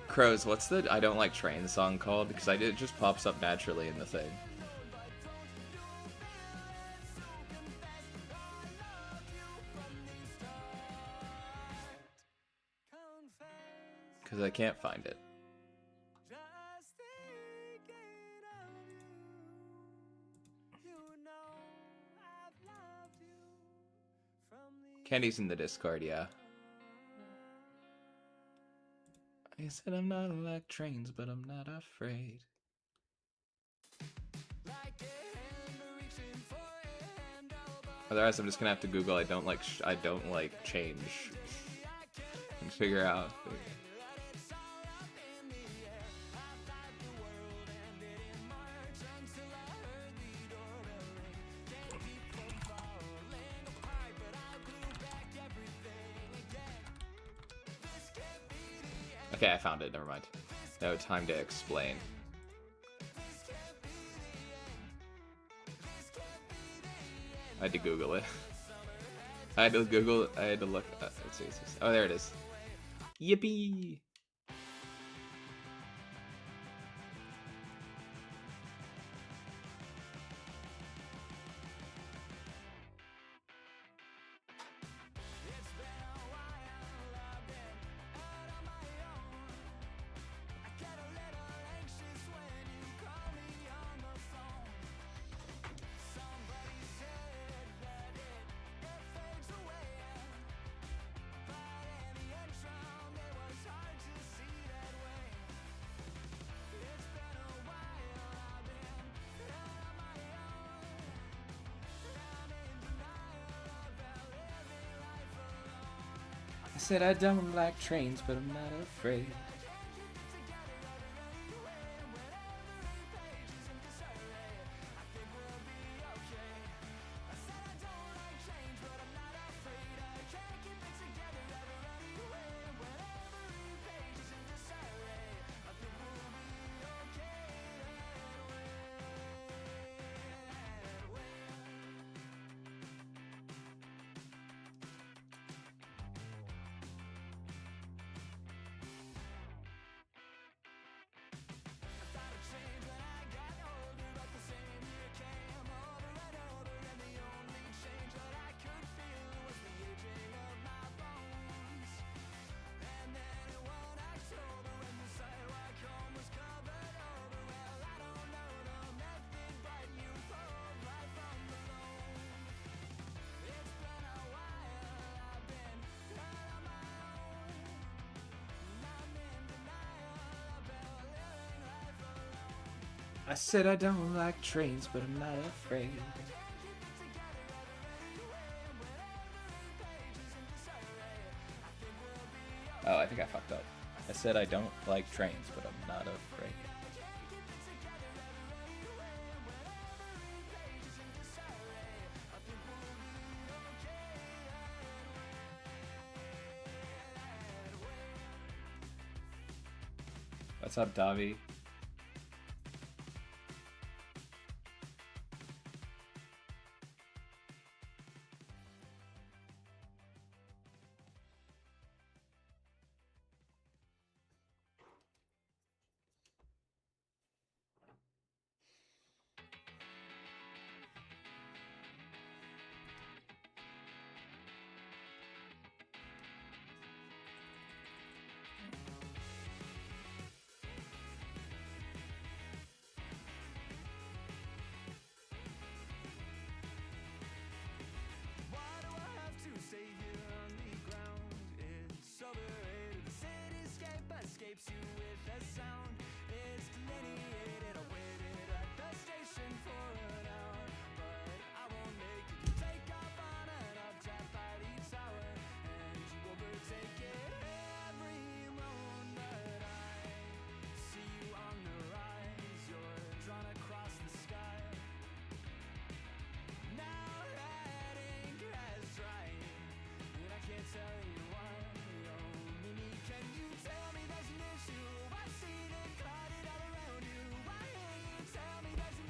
Crows, what's the I Don't Like Trains song called? Because it just pops up naturally in the thing. Because I can't find it. Just thinking of you. You know I've loved you from the Candy's in the Discord, yeah. I said I'm not like trains, but I'm not afraid. Otherwise, I'm just gonna have to Google I don't like change and figure out. Okay, I found it. Never mind. No time to explain. I had to Google it. I had to look. Let's see. Oh, there it is. Yippee! I said I don't like trains, but I'm not afraid. I said I don't like trains, but I'm not afraid. Oh, I think I fucked up. I said I don't like trains, but I'm not afraid. What's up, Davi?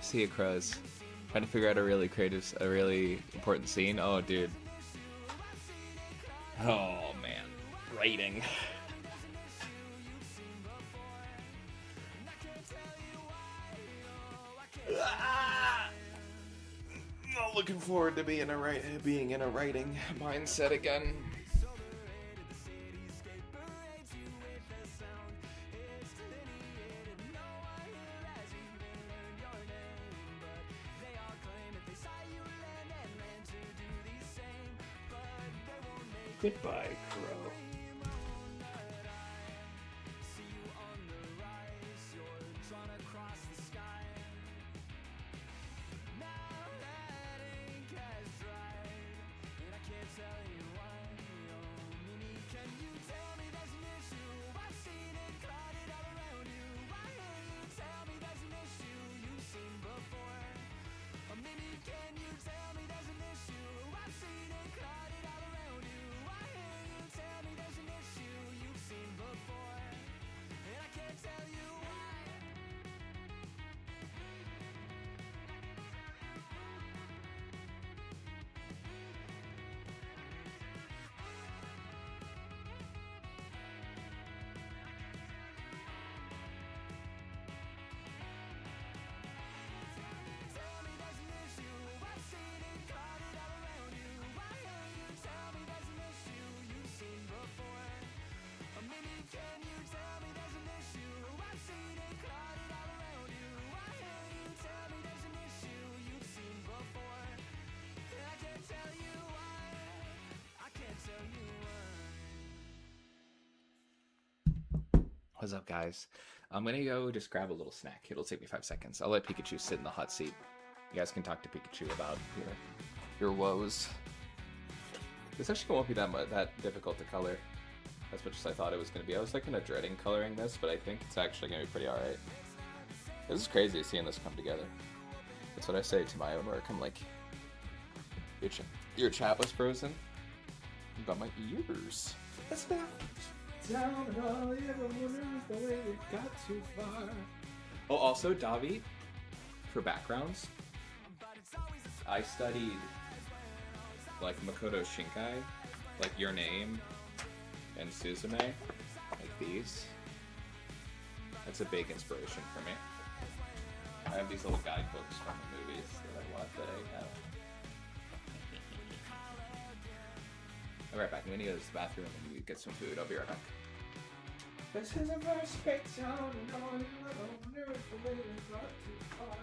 See it, crows. Trying to figure out a really creative, a really important scene. Oh, dude. Oh, man. Writing. Not looking forward to being in a writing mindset again. Goodbye, Crow. What's up, guys? I'm gonna go just grab a little snack. It'll take me 5 seconds. I'll let Pikachu sit in the hot seat. You guys can talk to Pikachu about your woes. This actually won't be that difficult to color as much as I thought it was gonna be. I was like kind of dreading coloring this, but I think it's actually gonna be pretty alright. This is crazy seeing this come together. That's what I say to my own work. I'm like, your chat was frozen. But my ears. That's not down and all you ever wonder is the way it got too far. Oh, also, Davi, for backgrounds, I studied like Makoto Shinkai, like Your Name and Suzume, like these. That's a big inspiration for me. I have these little guidebooks from the movies that I watch that I have. I'll be right back. I'm gonna go to the bathroom and get some food. I'll be right back. This is a verse speaks on and on, and I wonder if the way it got too far.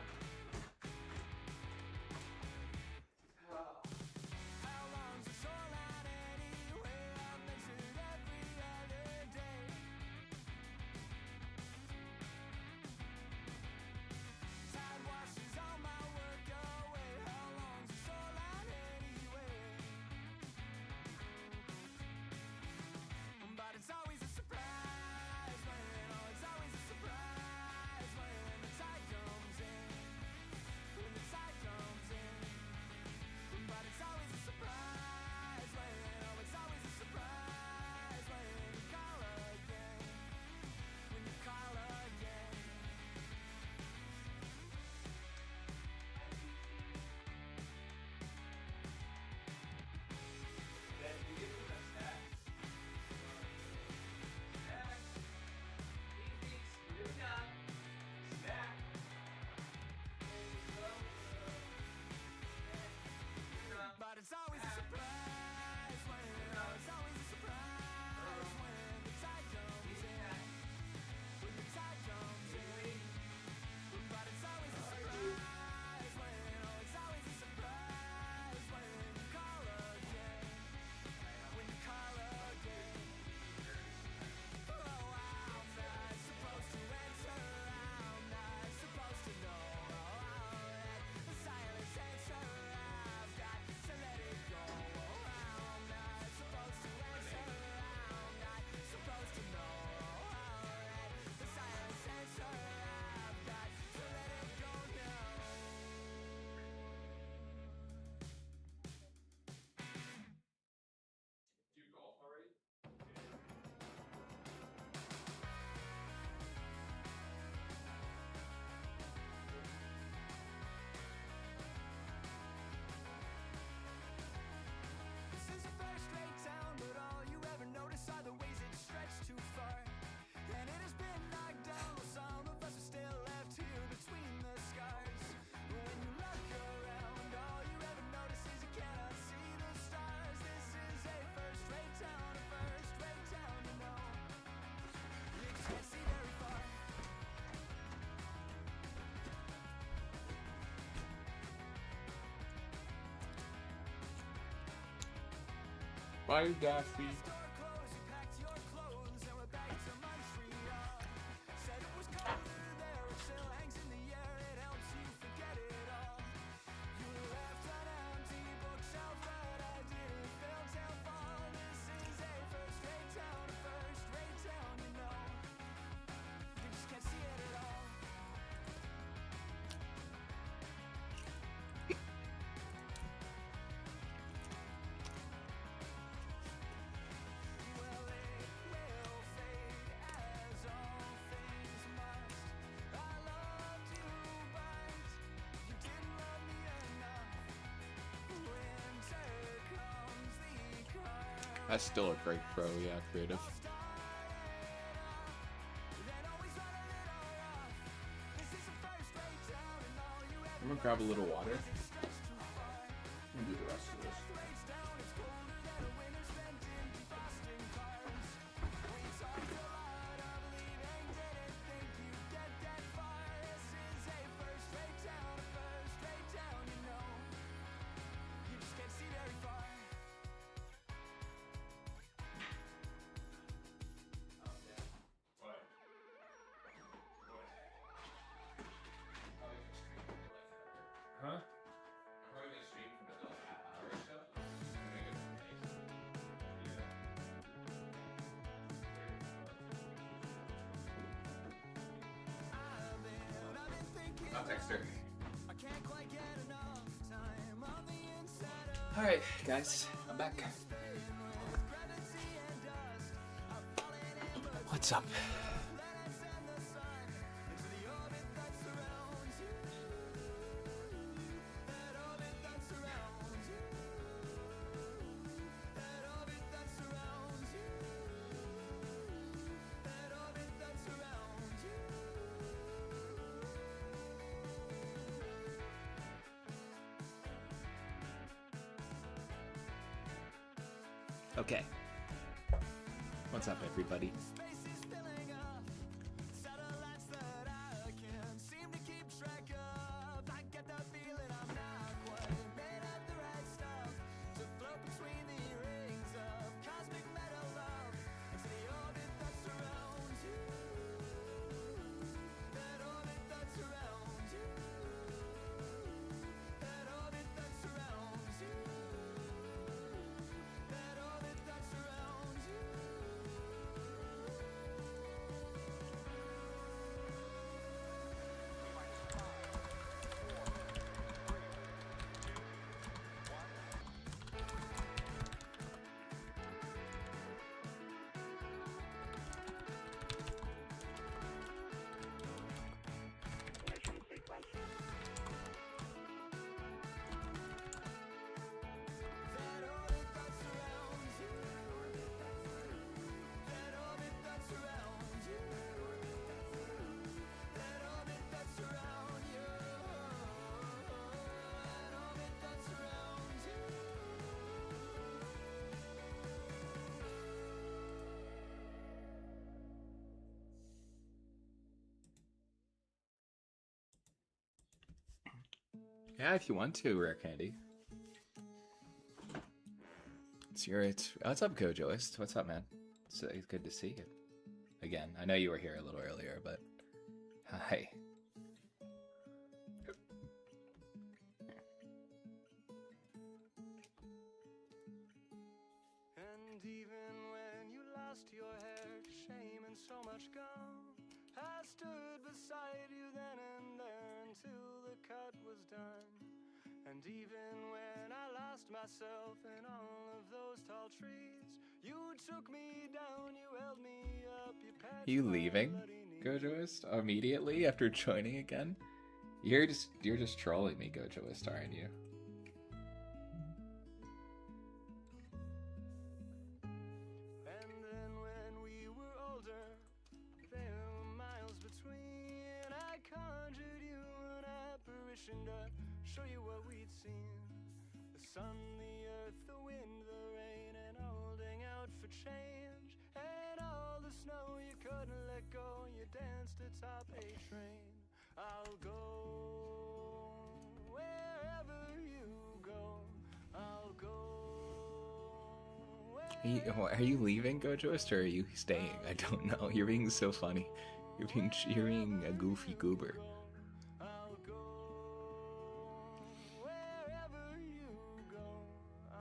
Bye, Daffy. That's still a great pro, yeah, creative. I'm gonna grab a little water and do the rest of this. Huh? I'm probably gonna stream for another half hour or so. I'm gonna go to the base. Yeah. I'll text her. Alright, guys, I'm back. What's up? Okay. What's up, everybody? Yeah, if you want to, Rare Candy. What's up, Gojoist? What's up, man? It's good to see you. Again, I know you were here a little earlier, but hi. And even when you lost your hair to shame and so much gone, I stood beside you then and there until the cut was done. And even when I lost myself in all of those tall trees, you took me down, you held me up, you patched You my leaving, bloody knees. Gojoist, immediately after joining again? You're just trolling me, Gojoist, aren't you? And then when we were older, there were miles between. I conjured you an apparition to show you what we'd seen. The sun, the earth, the wind, the rain, and holding out for change. And all the snow you couldn't let go, you danced atop a train. I'll go wherever you go. I'll go wherever Are you leaving, Gojoist, or are you staying? I don't know. You're being so funny. You're being a goofy goober.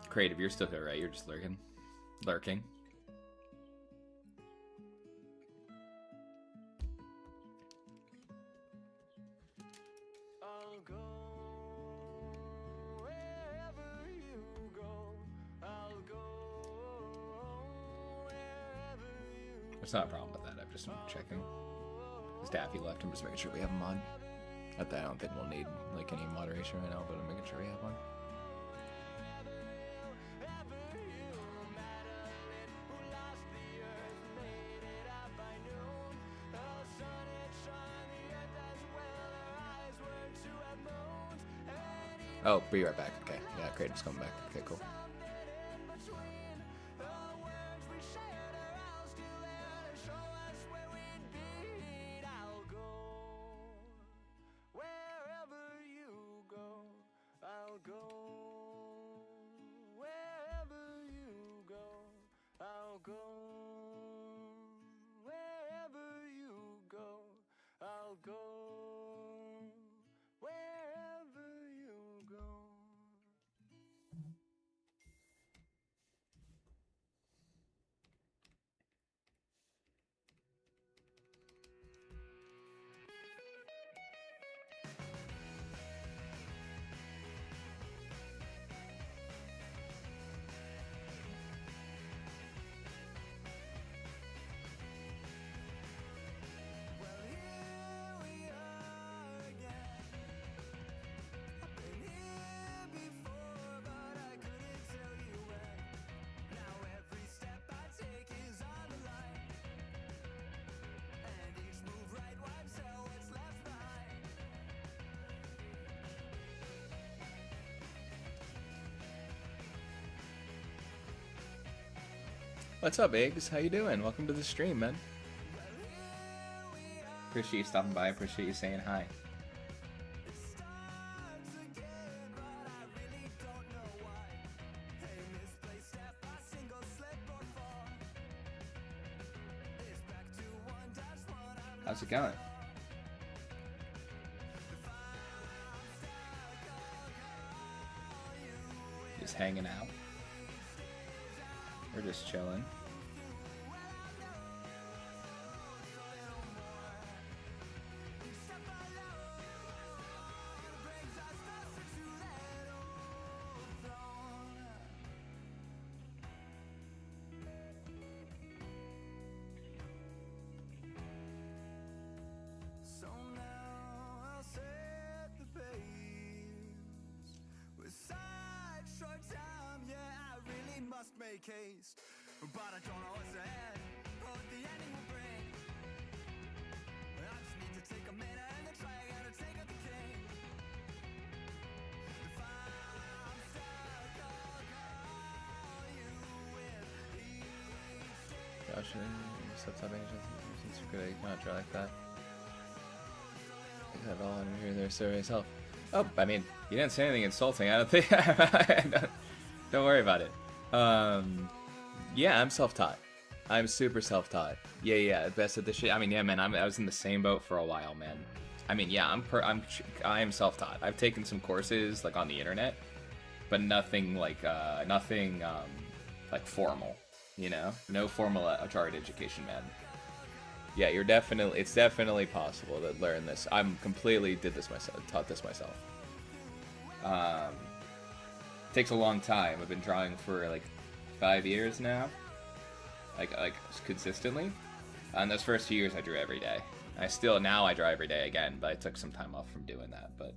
Creative, you're still here, right? You're just lurking. Lurking. There's not a problem with that. I'm just checking. His Daffy left. I'm just making sure we have him on. I don't think we'll need like any moderation right now, but I'm making sure we have one. Oh, be right back. Okay. Yeah, Creative's coming back. Okay, cool. What's up, Eggs? How you doing? Welcome to the stream, man. Appreciate you stopping by. Appreciate you saying hi. How's it going? Just hanging out. We're just chilling. Case, but I don't know what's ahead or what the ending will bring. I just need to take a minute and then try again to take out the king. If I'm stuck, I'll call you with each day. Gosh, since you're good, you cannot try like that. I got it all under here there, sir, myself. Oh, I mean, you didn't say anything insulting. I don't think. Don't worry about it. Yeah, I'm self-taught. I'm super self-taught. Yeah, best at this shit. I mean, yeah, man, I was in the same boat for a while, man. I mean, yeah, I am self-taught. I've taken some courses like on the internet, but nothing like like formal, you know? No formal art education, man. Yeah, it's definitely possible to learn this. I'm completely taught this myself. Takes a long time. I've been drawing for like 5 years now, like consistently. And those first few years I drew every day. Now I draw every day again, but I took some time off from doing that. But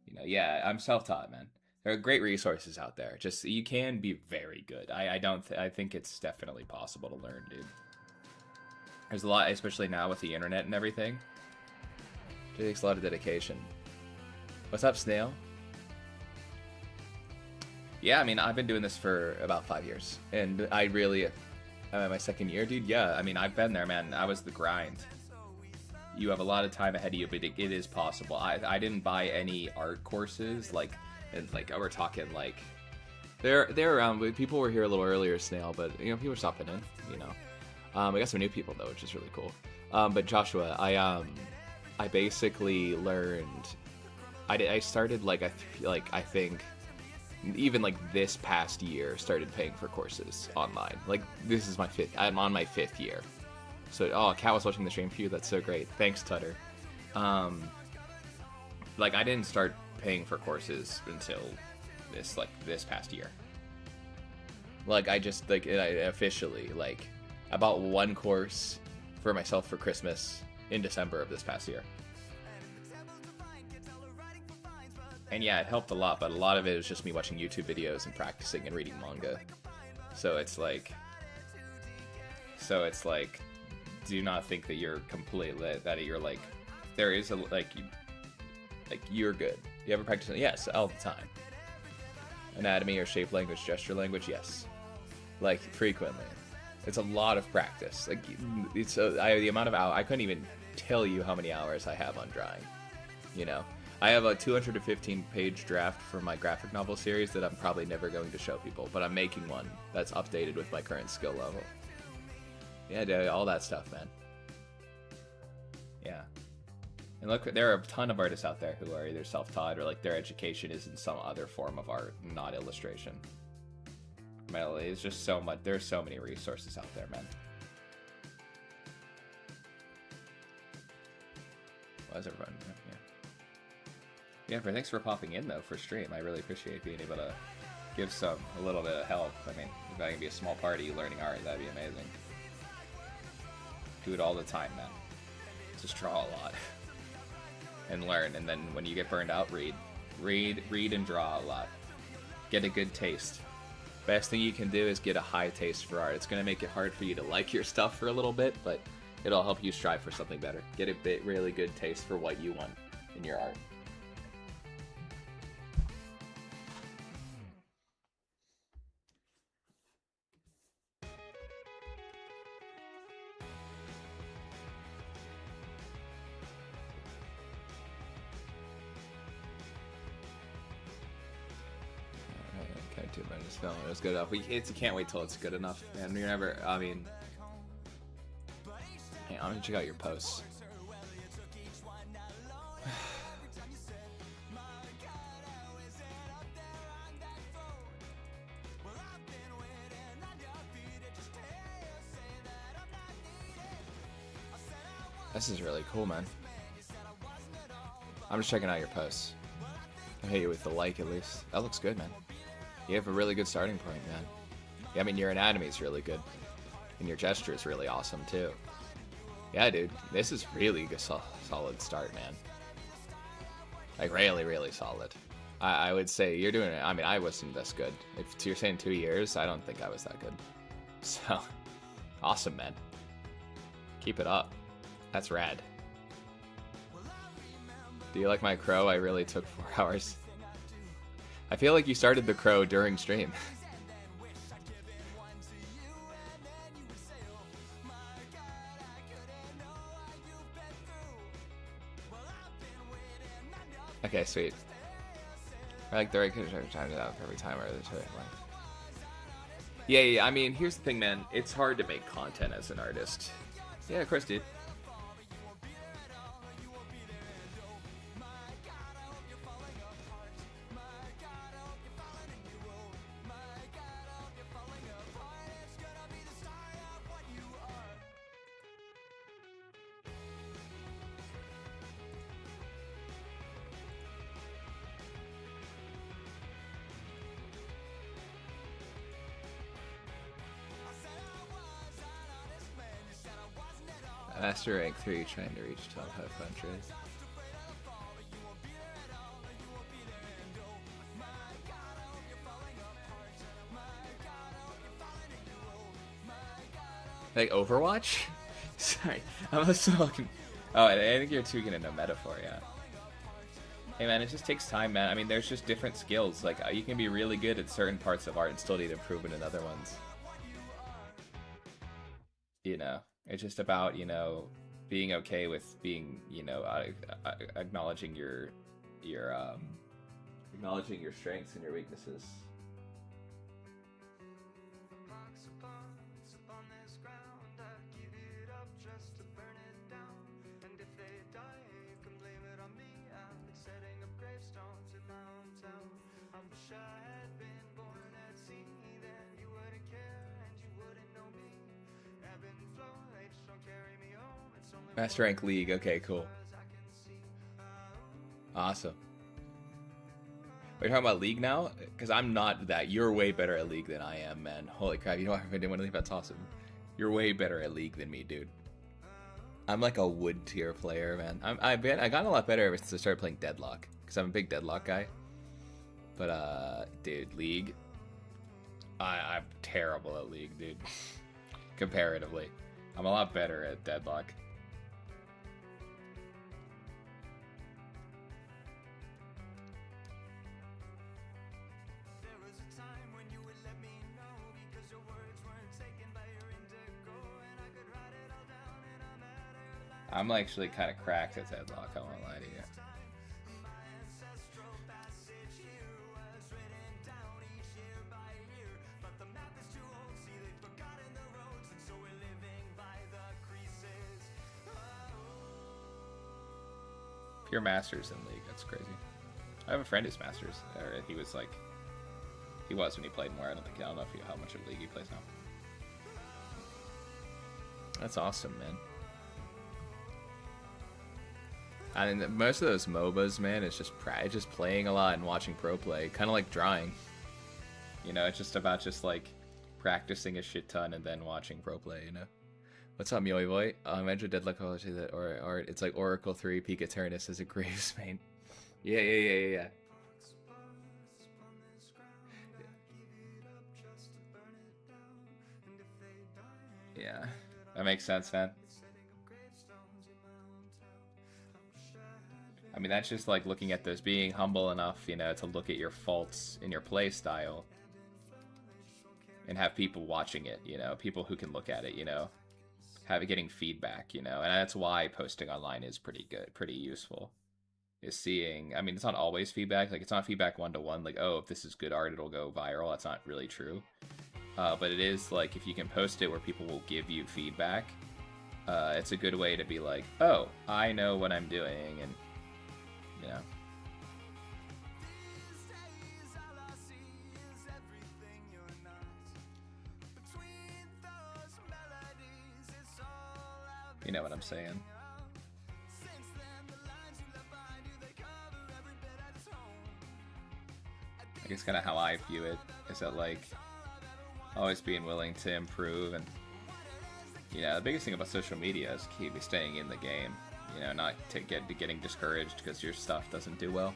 you know, yeah, I'm self-taught, man. There are great resources out there. Just you can be very good. I think it's definitely possible to learn, dude. There's a lot, especially now with the internet and everything. It takes a lot of dedication. What's up, Snail? Yeah, I mean, I've been doing this for about 5 years, and I'm at my second year, dude. Yeah, I mean, I've been there, man. I was the grind. You have a lot of time ahead of you, but it is possible. I didn't buy any art courses, like we're talking like They're around. But people were here a little earlier, Snail, but you know, people are stopping in. You know, I got some new people though, which is really cool. But Joshua, I basically learned. I started like I think even like this past year started paying for courses online. Like this is my fifth. I'm on my 5th year. So Kat was watching the stream for you. That's so great. Thanks, Tutter. Like I didn't start paying for courses until this past year. Like I just I officially like I bought one course for myself for Christmas in December of this past year. And yeah, it helped a lot, but a lot of it was just me watching YouTube videos and practicing and reading manga. So it's like, do not think that you're completely, that you're like, there is a, you're good. You ever practice it? Yes, all the time. Anatomy or shape language, gesture language, yes. Like, frequently. It's a lot of practice. Like, it's the amount of hours, I couldn't even tell you how many hours I have on drawing, you know? I have a 215-page draft for my graphic novel series that I'm probably never going to show people, but I'm making one that's updated with my current skill level. Yeah, dude, all that stuff, man. Yeah. And look, there are a ton of artists out there who are either self-taught or like their education is in some other form of art, not illustration. Man, it's just so much. There's so many resources out there, man. Why is everyone? Yeah. Yeah, thanks for popping in though for stream. I really appreciate being able to give a little bit of help. I mean, if I can be a small party learning art, that'd be amazing. Do it all the time, man. Just draw a lot and learn, and then when you get burned out, read and draw a lot. Get a good taste. Best thing you can do is get a high taste for art. It's gonna make it hard for you to like your stuff for a little bit, but it'll help you strive for something better. Get a really good taste for what you want in your art. It was good enough. You can't wait till it's good enough, man. You're never. I mean, hey, I'm gonna check out your posts. This is really cool, man. I'm just checking out your posts. I'll hit you with the like at least. That looks good, man. You have a really good starting point, man. Yeah, I mean, your anatomy is really good. And your gesture is really awesome, too. Yeah, dude. This is really a solid start, man. Like, really, really solid. I would say you're doing it. I mean, I wasn't this good. If you're saying 2 years, I don't think I was that good. So, awesome, man. Keep it up. That's rad. Do you like my crow? I really took 4 hours. I feel like you started the crow during stream. Okay, sweet. I like the right time it out every time or the two. Yeah. I mean, here's the thing, man. It's hard to make content as an artist. Yeah, of course, dude. Master rank 3 trying to reach top 500. Like Overwatch? Sorry, I'm so fucking. Oh, I think you're tweaking into metaphor, yeah. Hey man, it just takes time, man. I mean, there's just different skills. Like, you can be really good at certain parts of art and still need improvement in other ones. You know, it's just about, you know, being okay with being, you know, acknowledging your strengths and your weaknesses. Master Rank League. Okay, cool. Awesome. Are you talking about League now? Because I'm not that. You're way better at League than I am, man. Holy crap! You know, I didn't want to leave. That's awesome. You're way better at League than me, dude. I'm like a wood tier player, man. I got a lot better ever since I started playing Deadlock, because I'm a big Deadlock guy. But dude, League, I'm terrible at League, dude. Comparatively, I'm a lot better at Deadlock. I'm actually kind of cracked at Deadlock, I won't lie to you. Pure Masters in League, that's crazy. I have a friend who's Masters, or he was when he played more. I don't know how much of League he plays now. That's awesome, man. I mean, most of those MOBAs, man, it's just playing a lot and watching pro play, kind of like drawing. You know, it's just about like practicing a shit ton and then watching pro play. You know, what's up, Yoy Boy? Enter Deadlock College that or it's like Oracle 3 Peak Eternus as a Graves main. Yeah. Yeah, that makes sense, man. I mean, that's just like looking at this, being humble enough, you know, to look at your faults in your play style and have people watching it, you know, people who can look at it, you know, getting feedback, you know, and that's why posting online is pretty good, pretty useful. Is seeing, I mean, it's not always feedback, like it's not feedback one-to-one, like, oh, if this is good art, it'll go viral. That's not really true. But it is like, if you can post it where people will give you feedback, it's a good way to be like, oh, I know what I'm doing, and you know. You know what I'm saying. I guess kind of how I view it is that, like, always being willing to improve, and you know, the biggest thing about social media is keep staying in the game. You know, not to getting discouraged because your stuff doesn't do well.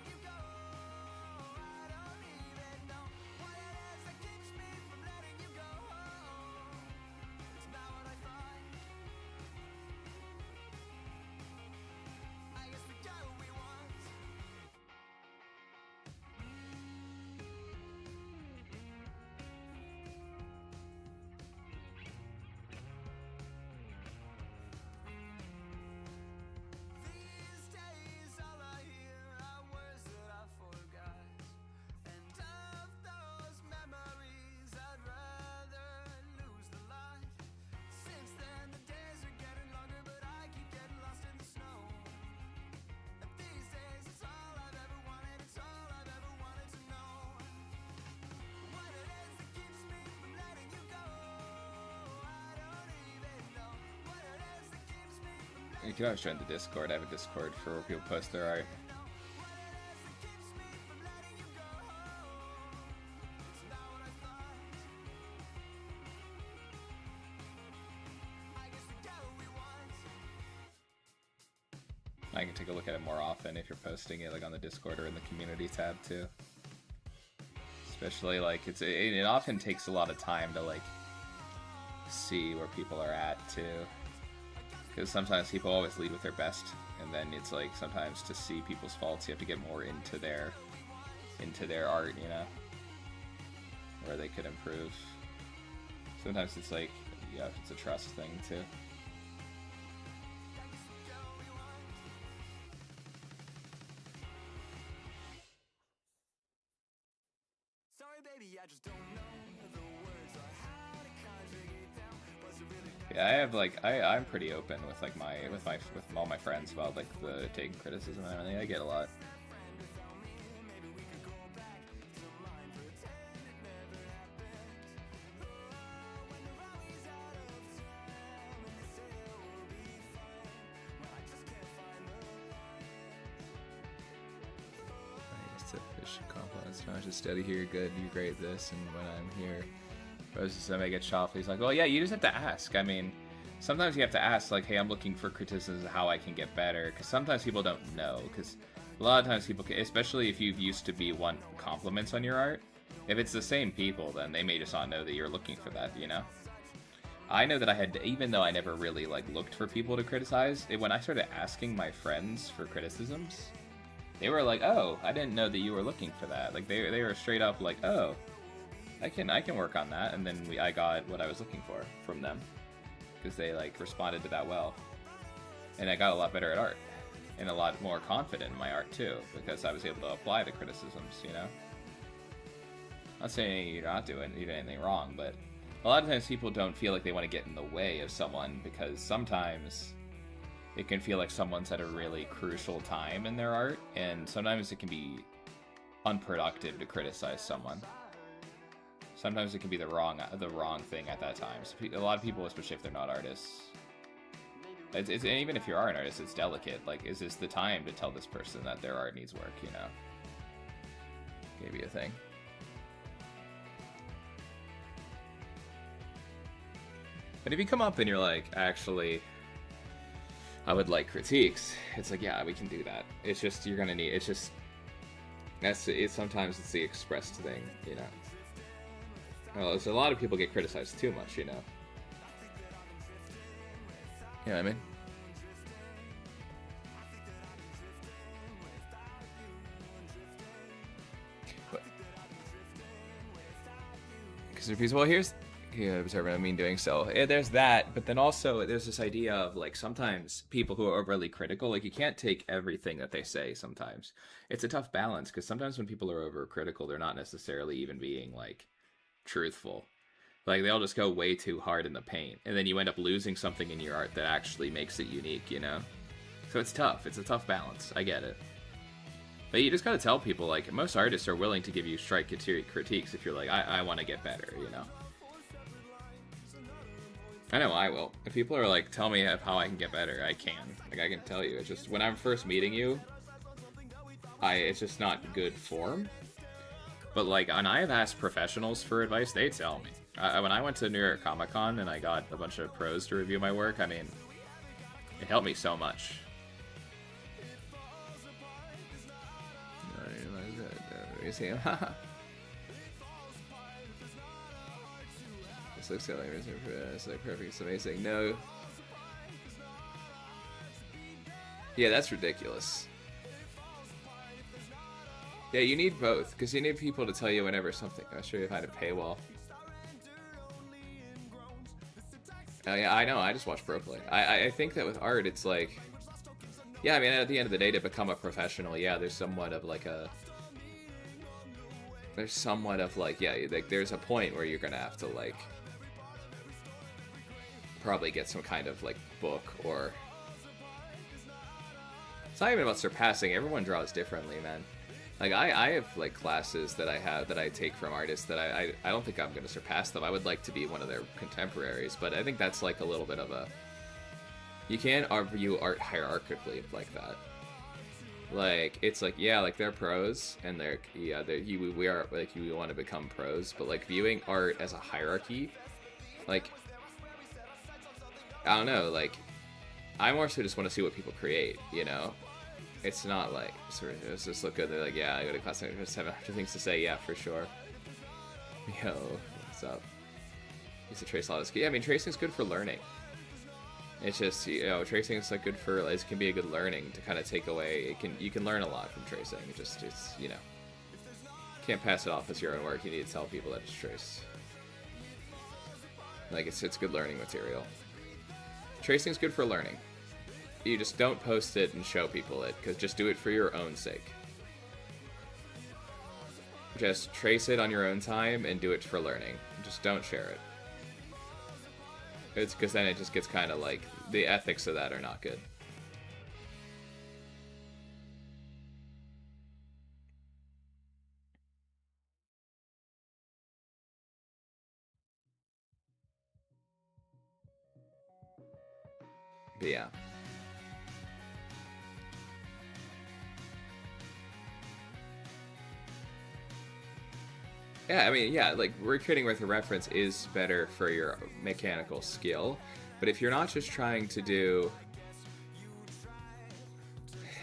You can always join the Discord. I have a Discord for where people post their art. I can take a look at it more often if you're posting it, like on the Discord or in the community tab too. Especially like it often takes a lot of time to like see where people are at too. Because sometimes people always lead with their best, and then it's like sometimes to see people's faults, you have to get more into their art, you know, where they could improve. Sometimes it's like, yeah, it's a trust thing too. Yeah, I have like I'm pretty open with like with all my friends about like the taking criticism and everything. I get a lot. It's a fish compliments. No, I just study here. Good. You're great. This. And when I'm here, Roses, I may get chopped. He's like, well, yeah, you just have to ask. I mean, sometimes you have to ask, like, hey, I'm looking for criticisms of how I can get better. Because sometimes people don't know. Because a lot of times people, especially if you've used to be one compliments on your art, if it's the same people, then they may just not know that you're looking for that, you know? I know that I had, even though I never really, like, looked for people to criticize, when I started asking my friends for criticisms, they were like, oh, I didn't know that you were looking for that. Like, they were straight up like, oh, I can work on that. And then I got what I was looking for from them. Because they, like, responded to that well. And I got a lot better at art. And a lot more confident in my art, too. Because I was able to apply the criticisms, you know? I'm not saying you're not doing anything wrong, but a lot of times people don't feel like they want to get in the way of someone because sometimes it can feel like someone's at a really crucial time in their art, and sometimes it can be unproductive to criticize someone. Sometimes it can be the wrong thing at that time. So a lot of people, especially if they're not artists, it's even if you are an artist, it's delicate. Like, is this the time to tell this person that their art needs work? You know, maybe a thing. But if you come up and you're like, actually, I would like critiques, it's like, yeah, we can do that. It's just, you're gonna need, it's just, sometimes it's the expressed thing, you know. Well, there's a lot of people get criticized too much, you know. You know what I mean? Because well, here's, observant, I mean doing so. Yeah, there's that, but then also there's this idea of, like, sometimes people who are overly critical, like, you can't take everything that they say sometimes. It's a tough balance, because sometimes when people are overcritical, they're not necessarily even being, like, truthful. Like, they'll just go way too hard in the paint, and then you end up losing something in your art that actually makes it unique, you know? So it's tough. It's a tough balance. I get it. But you just gotta tell people, like, most artists are willing to give you strike critiques if you're like, I want to get better, you know? I know I will. If people are like, tell me how I can get better, I can. Like, I can tell you. It's just, when I'm first meeting you, it's just not good form. But, like, when I have asked professionals for advice, they tell me. When I went to New York Comic Con and I got a bunch of pros to review my work, I mean, it helped me so much. You see him? This looks like it's like perfect. It's amazing. No. Yeah, that's ridiculous. Yeah, you need both, because you need people to tell you whenever something. I'll show you how to paywall. Oh yeah, I know. I just watch pro play. I think that with art, it's like, yeah. I mean, at the end of the day, to become a professional, yeah, there's somewhat of like, yeah, like there's a point where you're gonna have to, like, probably get some kind of, like, book, or it's not even about surpassing. Everyone draws differently, man. Like, I have, like, classes that I take from artists that I don't think I'm gonna surpass them. I would like to be one of their contemporaries, but I think that's, like, a little bit of a, you can't view art hierarchically like that. Like, it's like, yeah, like, they're pros, and we are, like, we want to become pros, but, like, viewing art as a hierarchy, like, I don't know, like, I more so just want to see what people create, you know? It's not like, sort of, it's just look good, they're like, yeah, I go to class, I just have a bunch of things to say, yeah, for sure. Yo, what's up? Used to trace a lot of skill. Yeah, I mean, tracing's good for learning. It's just, you know, tracing is like good for, it can be a good learning to kind of take away, you can learn a lot from tracing. It's, you know, can't pass it off as your own work. You need to tell people that it's traced. Like, it's good learning material. Tracing's good for learning. You just don't post it and show people it, because just do it for your own sake. Just trace it on your own time and do it for learning. Just don't share it. It's because then it just gets kind of like, the ethics of that are not good. But yeah. Yeah, I mean, yeah, like recreating with a reference is better for your mechanical skill, but if you're not just trying to do,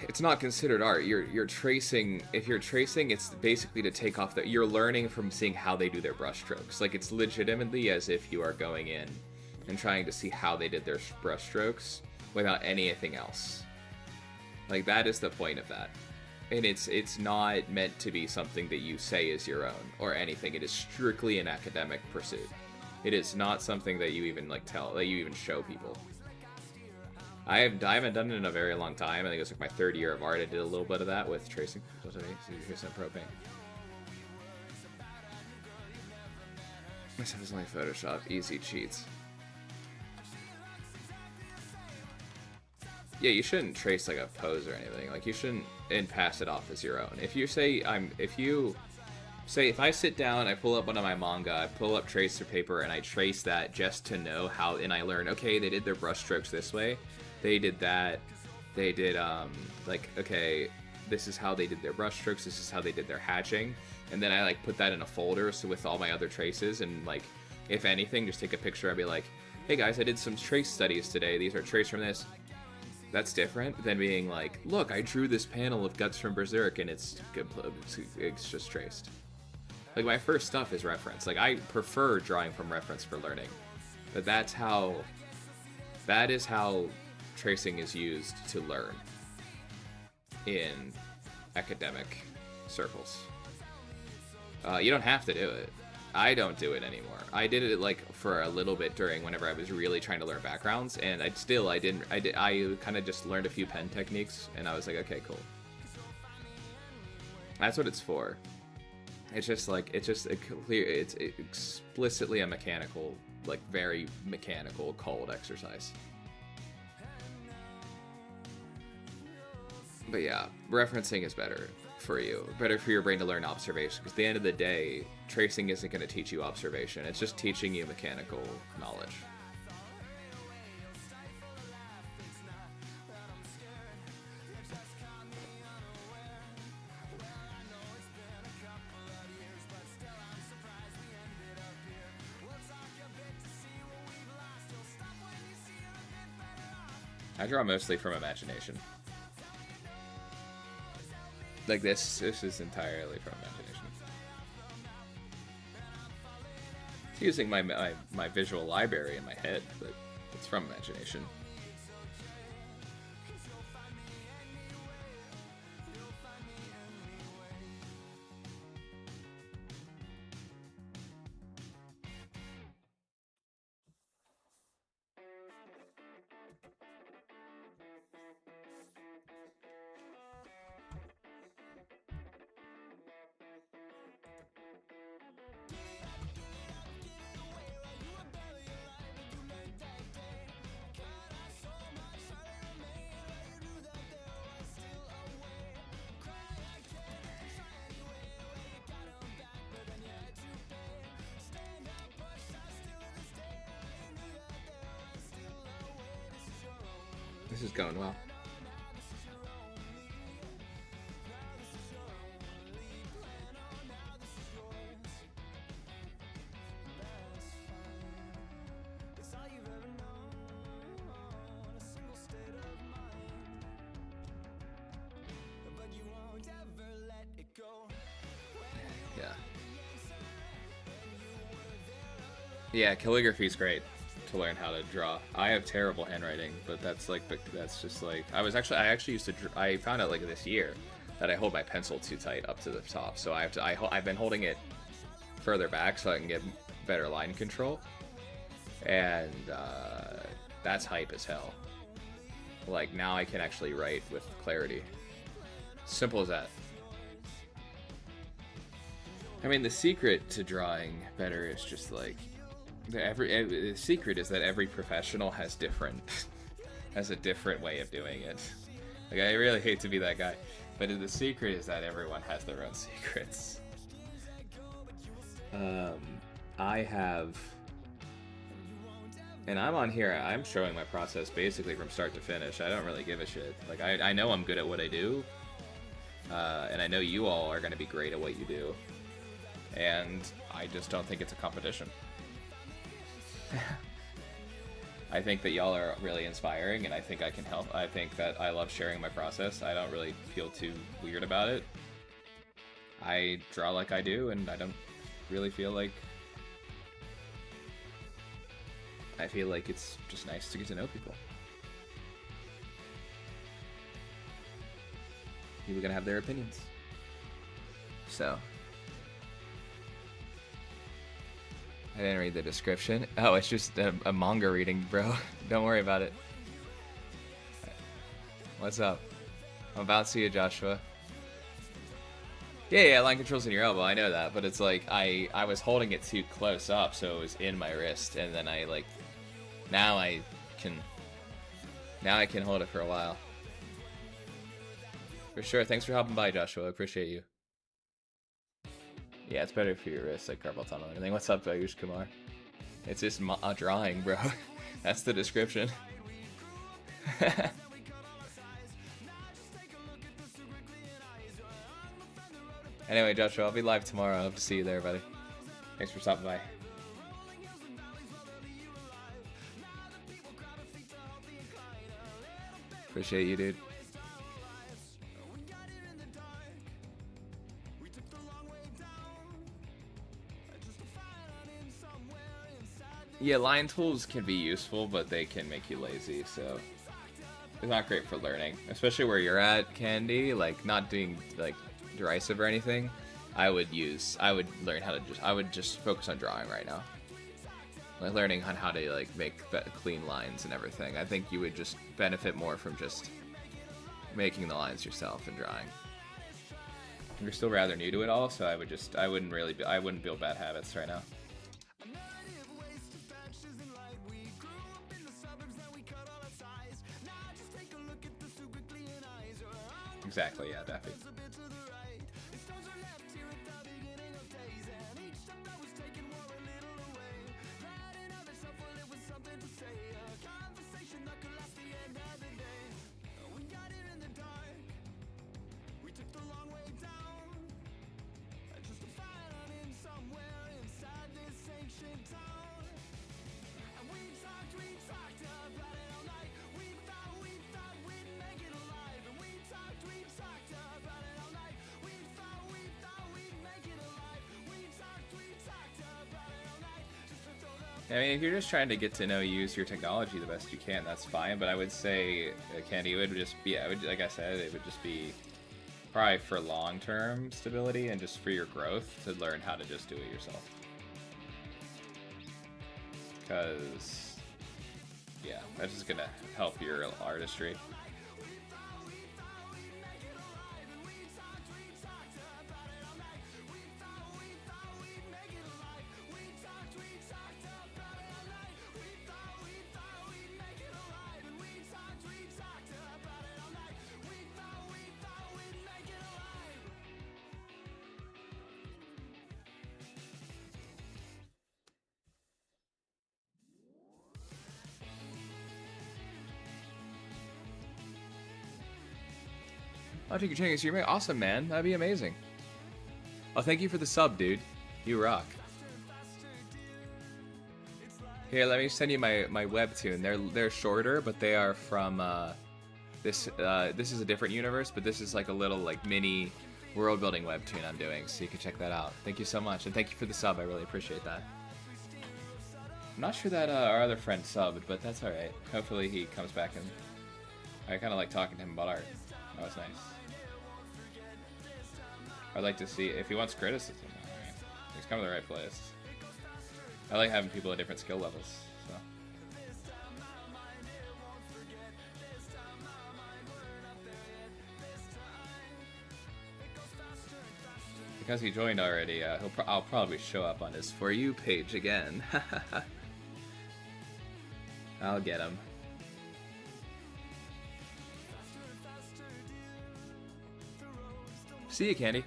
it's not considered art. You're tracing. If you're tracing, it's basically to take off the. You're learning from seeing how they do their brushstrokes. Like it's legitimately as if you are going in and trying to see how they did their brushstrokes without anything else. Like that is the point of that. And it's not meant to be something that you say is your own or anything. It is strictly an academic pursuit. It is not something that you even like tell, that you even show people. I haven't done it in a very long time. I think it was like my third year of art. I did a little bit of that with tracing. Here's some propane. This is only Photoshop. Easy cheats. Yeah, you shouldn't trace like a pose or anything. Like you shouldn't and pass it off as your own. If I sit down, I pull up one of my manga, I pull up tracer paper, and I trace that just to know how, and I learn, okay, they did their brush strokes this way, they did that, they did, like, okay, this is how they did their brush strokes, this is how they did their hatching, and then I, like, put that in a folder so with all my other traces, and, like, if anything, just take a picture, I'd be like, hey guys, I did some trace studies today, these are trace from this. That's different than being like, look, I drew this panel of Guts from Berserk and it's just traced. Like my first stuff is reference. Like I prefer drawing from reference for learning, but that is how tracing is used to learn in academic circles. You don't have to do it. I don't do it anymore. I did it like for a little bit during whenever I was really trying to learn backgrounds, and I kind of just learned a few pen techniques, and I was like, okay, cool. That's what it's for. It's just it's explicitly a mechanical, like very mechanical cold exercise. But yeah, referencing is better for you, better for your brain to learn observation, because at the end of the day, tracing isn't going to teach you observation, it's just teaching you mechanical knowledge. I draw mostly from imagination. Like this is entirely from imagination. It's using my visual library in my head, but it's from imagination. This is going well. Yeah, calligraphy is great to learn how to draw. I have terrible handwriting, but that's just like I actually used to I found out like this year that I hold my pencil too tight up to the top, so I've been holding it further back so I can get better line control, and that's hype as hell. Like now I can actually write with clarity. Simple as that. I mean, the secret to drawing better is just like the secret is that every professional has a different way of doing it. Like I really hate to be that guy, but the secret is that everyone has their own secrets. I have, and I'm on here, I'm showing my process basically from start to finish. I don't really give a shit. Like I know I'm good at what I do, and I know you all are going to be great at what you do. and I just don't think it's a competition. I think that y'all are really inspiring, and I think I can help. I think that I love sharing my process. I don't really feel too weird about it. I draw like I do, and I don't really feel like... I feel like it's just nice to get to know people. People are gonna have their opinions. So... I didn't read the description. Oh, it's just a manga reading, bro. Don't worry about it. What's up? I'm about to see you, Joshua. Yeah, line control's in your elbow, I know that, but it's like, I was holding it too close up, so it was in my wrist, and then I, like, now I can hold it for a while. For sure, thanks for hopping by, Joshua, I appreciate you. Yeah, it's better for your wrist, like carpal tunnel and everything. What's up, Ayush Kumar? It's just a drawing, bro. That's the description. Anyway, Joshua, I'll be live tomorrow. I hope to see you there, buddy. Thanks for stopping by. Appreciate you, dude. Yeah, line tools can be useful, but they can make you lazy, so it's not great for learning. Especially where you're at, Candy, like not doing like derisive or anything. I would learn how to I would just focus on drawing right now. Like learning on how to like make clean lines and everything. I think you would just benefit more from just making the lines yourself and drawing. You're still rather new to it all, so I wouldn't build bad habits right now. Exactly, yeah, Daffy. I mean, if you're just trying to get to know, use your technology the best you can, that's fine. But I would say, Candy, it would just be, like I said, it would just be probably for long-term stability and just for your growth to learn how to just do it yourself. Because, yeah, that's just gonna help your artistry. I'll take your chance. You're awesome, man. That'd be amazing. Oh, thank you for the sub, dude. You rock. Here, let me send you my webtoon. They're shorter, but they are from this is a different universe, but this is like a little like mini world building webtoon I'm doing, so you can check that out. Thank you so much, and thank you for the sub. I really appreciate that. I'm not sure that our other friend subbed, but that's all right. Hopefully he comes back, and I kind of like talking to him about art. That was nice. I'd like to see if he wants criticism. I mean, he's come to the right place. I like having people at different skill levels. So. Because he joined already, I'll probably show up on his For You page again. I'll get him. See you, Candy.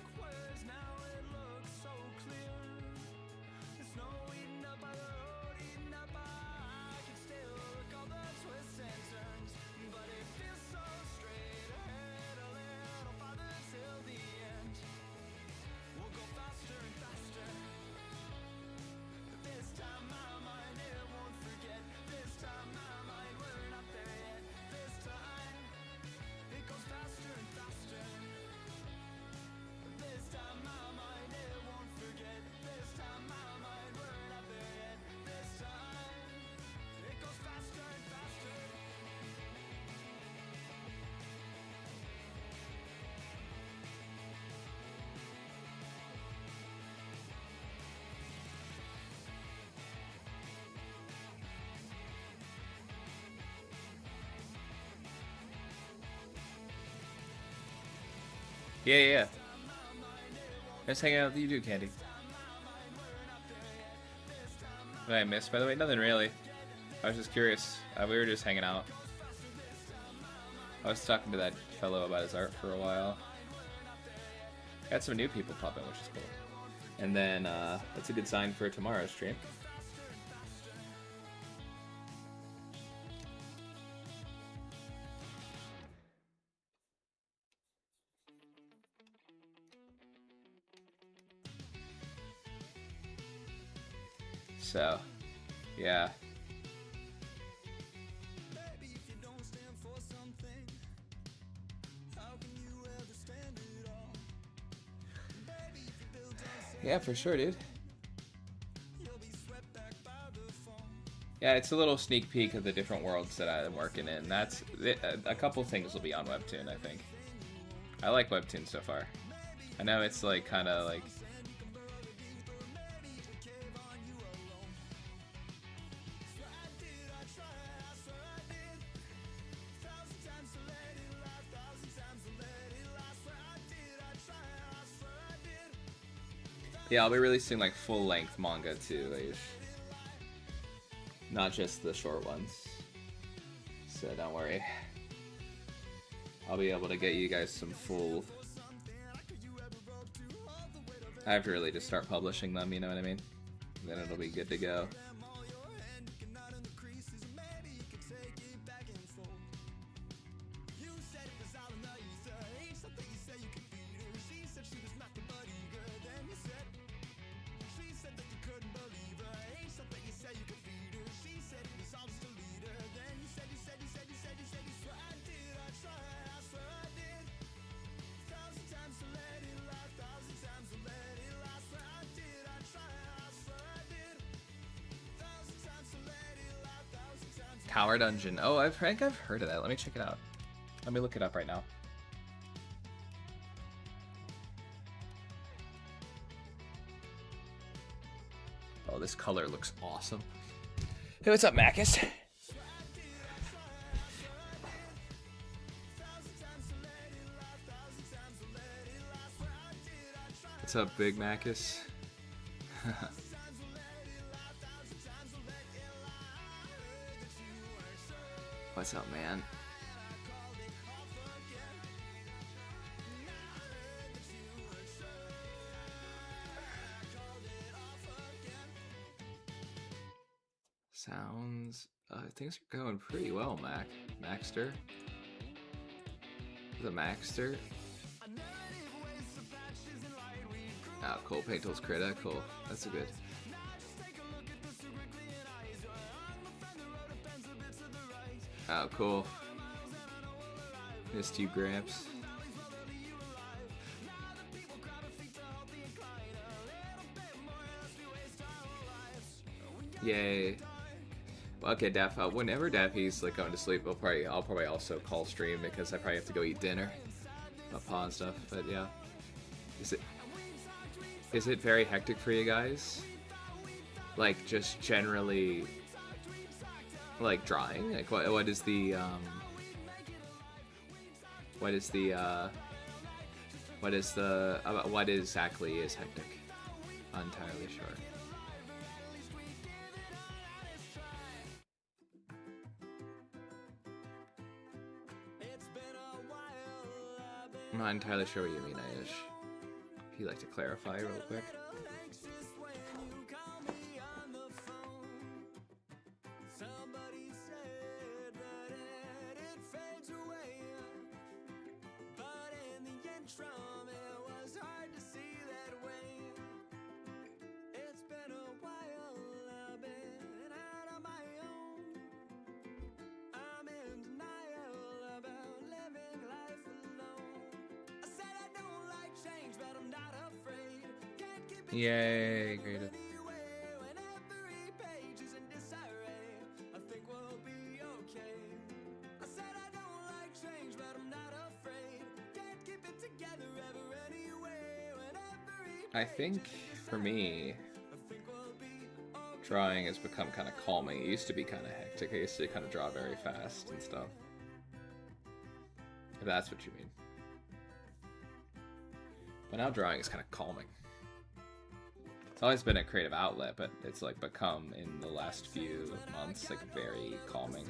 Yeah, yeah, yeah. Just hanging out with you too, Candy. What did I miss, by the way? Nothing really. I was just curious. We were just hanging out. I was talking to that fellow about his art for a while. Got some new people pop in, which is cool. And then that's a good sign for tomorrow's stream. So, yeah. Yeah, for sure, dude. Yeah, it's a little sneak peek of the different worlds that I'm working in. That's a couple things will be on Webtoon, I think. I like Webtoon so far. I know it's like kind of like yeah, I'll be releasing like full-length manga too, not just the short ones. So don't worry. I'll be able to get you guys some full... I have to really just start publishing them, you know what I mean? Then it'll be good to go. Tower Dungeon. Oh, I think I've heard of that. Let me check it out. Let me look it up right now. Oh, this color looks awesome. Hey, what's up, Macus? What's up, Big Macus? What's up, man? Sounds... things are going pretty well, Maxter. The Maxter. Oh, cool. Paintel's Crita. Cool. That's a good... Oh, cool. Missed you, Gramps. Yay. Well, okay, Daph. Whenever Daffy's like going to sleep, I'll probably also call stream because I probably have to go eat dinner. I'll pause stuff, but yeah. Is it very hectic for you guys? Like just generally. Like drawing? Like what exactly is hectic? Not entirely sure. I'm not entirely sure what you mean, Ayush. If you'd like to clarify real quick. Yay, great. I think for me, drawing has become kind of calming. It used to be kind of hectic. I used to kind of draw very fast and stuff. If that's what you mean. But now drawing is kind of calming. It's always been a creative outlet, but it's like become in the last few months like very calming.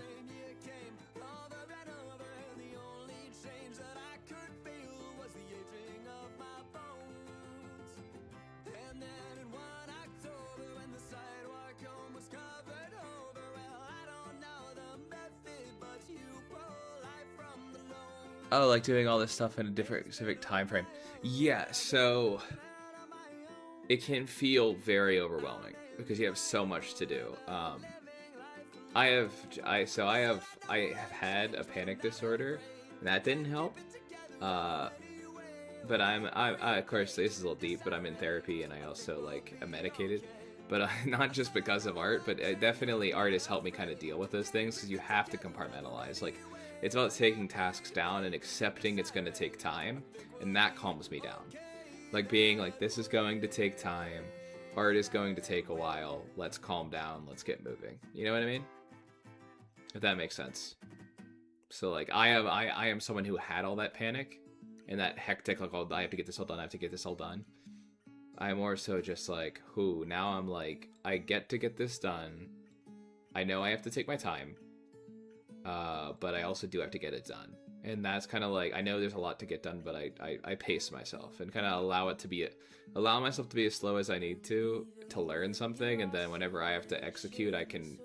Oh, like doing all this stuff in a different specific time frame. Yeah, so it can feel very overwhelming because you have so much to do. I have had a panic disorder. And that didn't help. But I of course this is a little deep, but I'm in therapy and I also like am medicated. But not just because of art, but definitely art has helped me kind of deal with those things because you have to compartmentalize. Like, it's about taking tasks down and accepting it's going to take time, and that calms me down. Like being like, this is going to take time, art is going to take a while, let's calm down, let's get moving. You know what I mean? If that makes sense. So like, I am someone who had all that panic and that hectic, like, oh, I have to get this all done, I have to get this all done. I'm more so just like, now I'm like, I get to get this done. I know I have to take my time. But I also do have to get it done. And that's kind of like, I know there's a lot to get done, but I pace myself and kind of allow myself to be as slow as I need to learn something. And then whenever I have to execute, I can,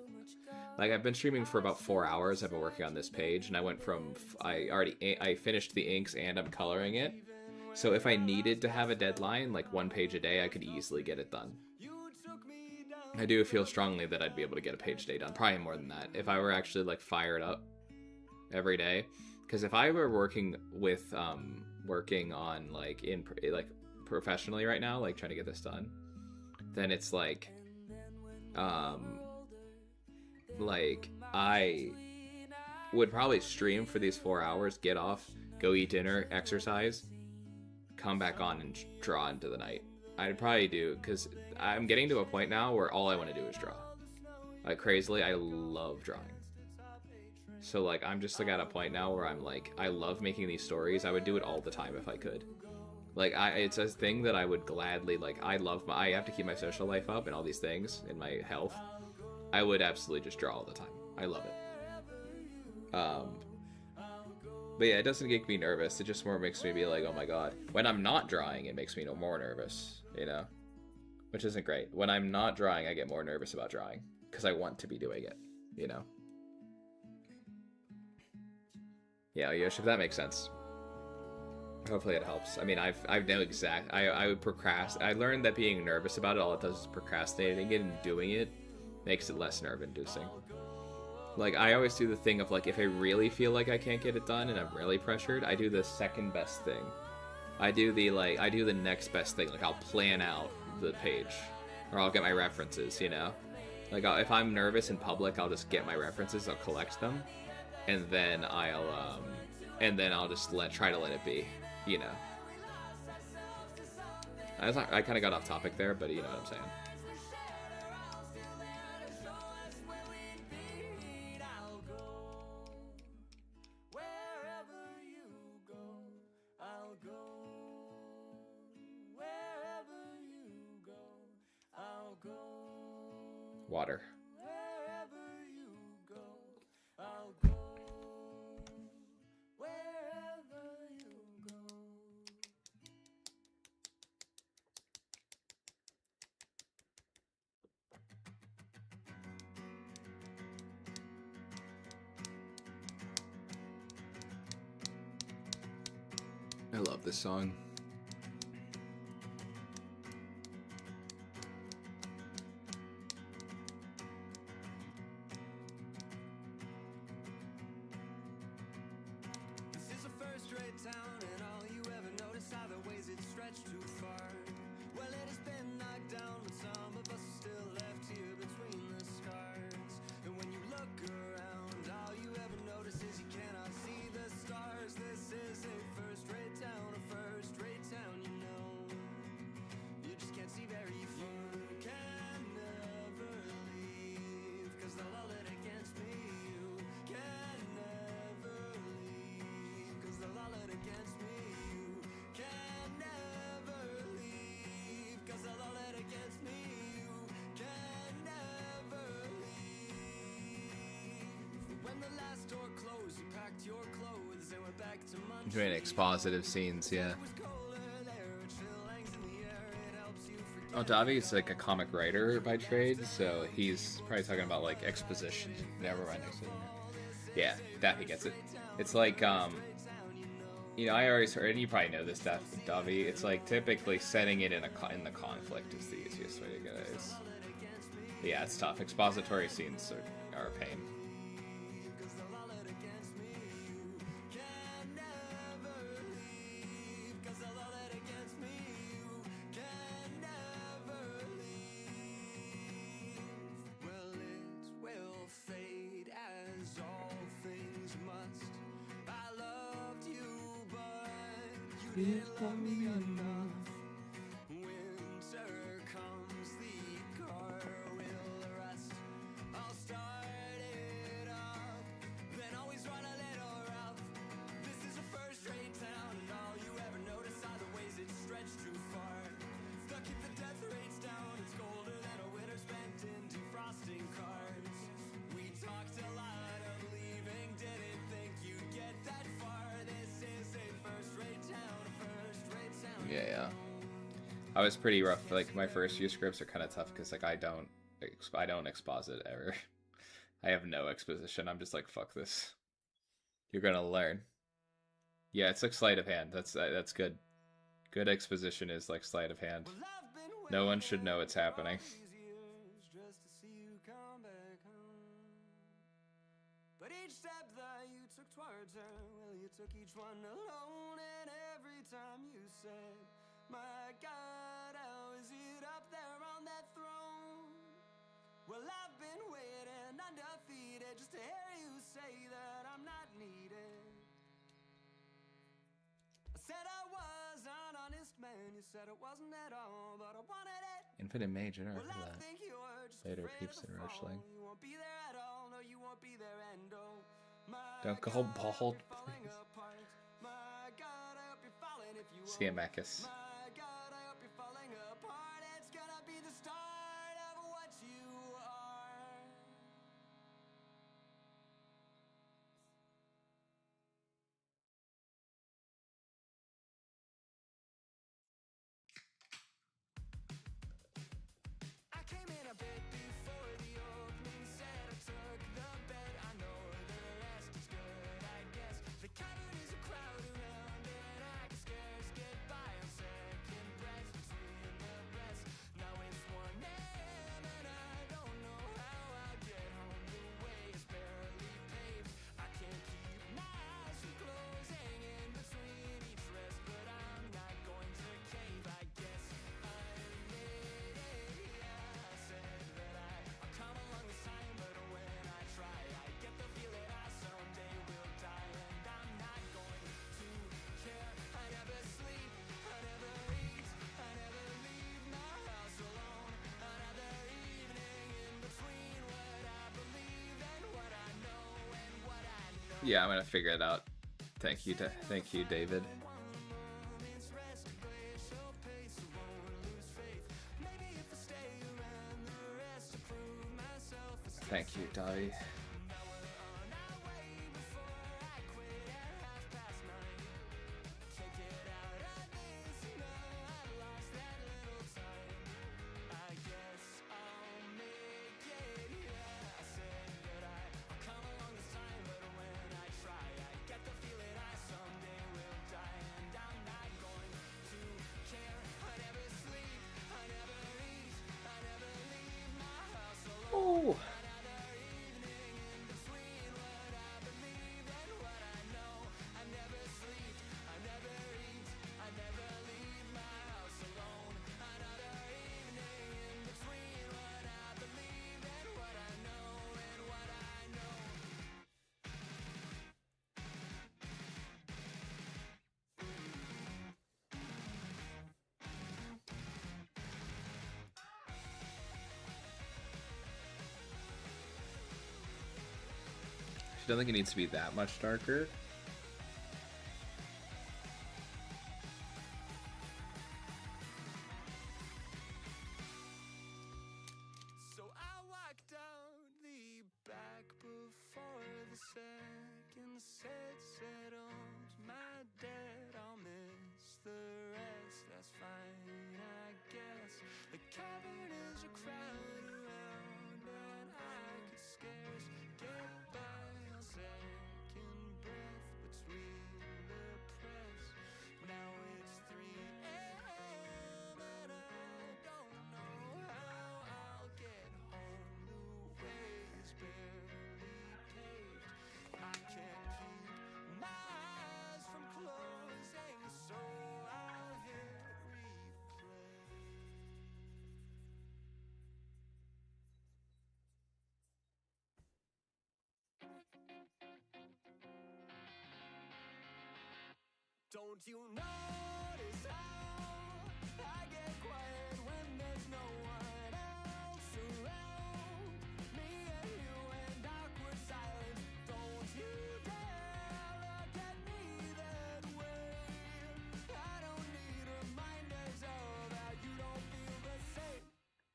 like, I've been streaming for about 4 hours. I've been working on this page and I went from, I finished the inks and I'm coloring it. So if I needed to have a deadline, like 1 page a day, I could easily get it done. I do feel strongly that I'd be able to get a page a day done. Probably more than that. If I were actually like fired up every day. Because if I were working on like professionally right now, like trying to get this done, then it's like I would probably stream for these 4 hours, get off, go eat dinner, exercise, come back on and draw into the night. I'd probably do, because I'm getting to a point now where all I want to do is draw. Like, crazily, I love drawing. So, like, I'm just, like, at a point now where I'm, like, I love making these stories. I would do it all the time if I could. Like, it's a thing that I would gladly, like, I have to keep my social life up and all these things, and my health. I would absolutely just draw all the time. I love it. But yeah, it doesn't make me nervous. It just more makes me be like, oh my god. When I'm not drawing, it makes me no more nervous, you know? Which isn't great. When I'm not drawing, I get more nervous about drawing. Because I want to be doing it, you know? Yeah, Yosh, if that makes sense. Hopefully it helps. I mean, I would procrastinate. I learned that being nervous about it, all it does is procrastinating it and doing it makes it less nerve-inducing. Like, I always do the thing of, like, if I really feel like I can't get it done and I'm really pressured, I do the second best thing. I do the next best thing. Like, I'll plan out the page. Or I'll get my references, you know? Like, if I'm nervous in public, I'll just get my references, I'll collect them. And then I'll just try to let it be, you know? I kind of got off topic there, but you know what I'm saying. Water. I love this song. First rate town, a first you packed your clothes and went back to Munch. Doing expositive scenes, yeah. Oh, Davi is like a comic writer by trade, so he's probably talking about like exposition. Never mind. Yeah, Daffy gets it. It's like, you know, I always heard, and you probably know this, Davi. It's like typically setting it in the conflict is the easiest way to get it. Yeah, it's tough. Expository scenes are a pain. Winter comes, the car will rust. I'll start it up, then always run a little rough. This is a first-rate town, and all you ever notice are the ways it stretched too far. Stuck keep the death rates down, it's colder than a winter spent in defrosting cars. We talked a lot of leaving, didn't think you'd get that far. This is a first-rate town, a first-rate town. Yeah. I was pretty rough. Like my first few scripts are kind of tough because like I don't exposit ever. I have no exposition. I'm just like, fuck this. You're gonna learn. Yeah, it's like sleight of hand. That's good. Good exposition is like sleight of hand. No one should know it's happening. But each step that you took towards her, well, you took each one alone, and every time you said, my God, how is it up there on that throne? Well, I've been waiting undefeated just to hear you say that I'm not needed. I said I was an honest man, you said it wasn't at all, but I wanted it. Infinite Mage, I don't Well, remember I that. think you're just Later afraid peeps of in the fall. Roachling. You won't be there at all, no, you won't be there, and oh, my Don't go God, bald, you're falling please. apart. My God, I hope you're falling if you See won't. Amacus. My God, I hope you're falling apart. It's gonna be the start of what you are. I came in a bit before the opening, said I took the bet. I know the rest is good, I guess. The cavern is a crowd around it. I can scarce get by on second breath between the breaths. Now it's 1 a.m. and I don't know how I'll get home. The way is barely paved. I can't keep my eyes from closing in between each rest, but I'm not going to cave. I guess I made it. Yeah, I said that I'll come along this time, but when I try, I get the feel that I someday will die, and I'm not going to care. I never sleep, I never eat, I never leave my house alone. Another evening in between what I believe and what I know and what I know. Yeah, I'm gonna figure it out. Thank you, David. Thank you, Davi. Oh. I don't think it needs to be that much darker. So I walked out the back before the second it's settled, my debt, I'll miss the rest. That's fine, I guess. The cavern is a crowd around, and I could scarce get by on second breath between the press. Now it's 3 a.m. and I don't know how I'll get home. The way is barely paved. I can't keep my eyes from closing, so I'll hit replay. Don't you notice how I get quiet when there's no one else around? Me and you and awkward silence. Don't you dare look at me that way. I don't need reminders of how you don't feel the same.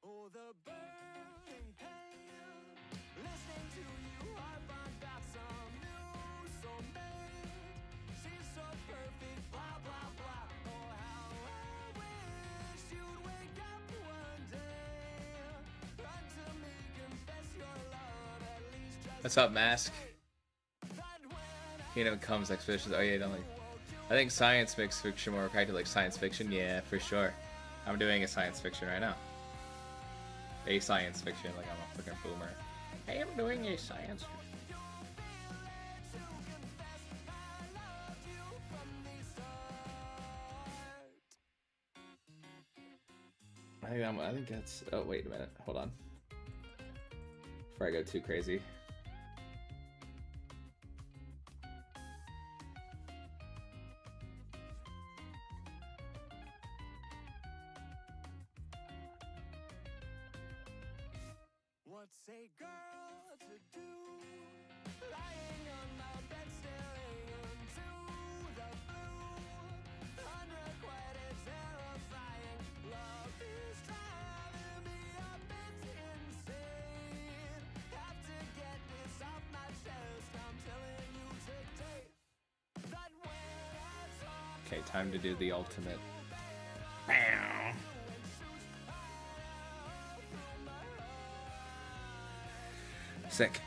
Oh, the burning pain. Listening to you harp on about some new soulmate. She's so perfect, blah, blah, blah. Oh, how I wish you'd wake up one day. Run to me, confess your love, at least just What's up, Mask? that when Kingdom Comes Expeditions. Oh yeah, don't like. I think science makes fiction more attractive, like science fiction. Yeah, for sure. I'm doing a science fiction right now. A science fiction, like I'm a freaking boomer. I am doing a science fiction. I think that's. Oh wait a minute, hold on. Before I go too crazy. what's a girl to do? Lying on my bed staring into the blue. Unrequited, terrifying. Love is driving me a bit insane. Have to get this off my chest. I'm telling you today that when I talk Okay, time to do the ultimate. Sick.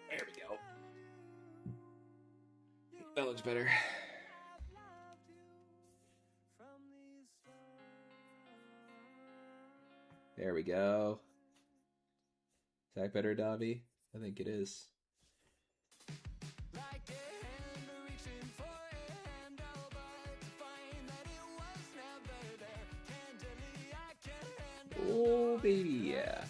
There we go. That looks better. There we go. Is that better, Davi? I think it is. Oh, baby, yeah.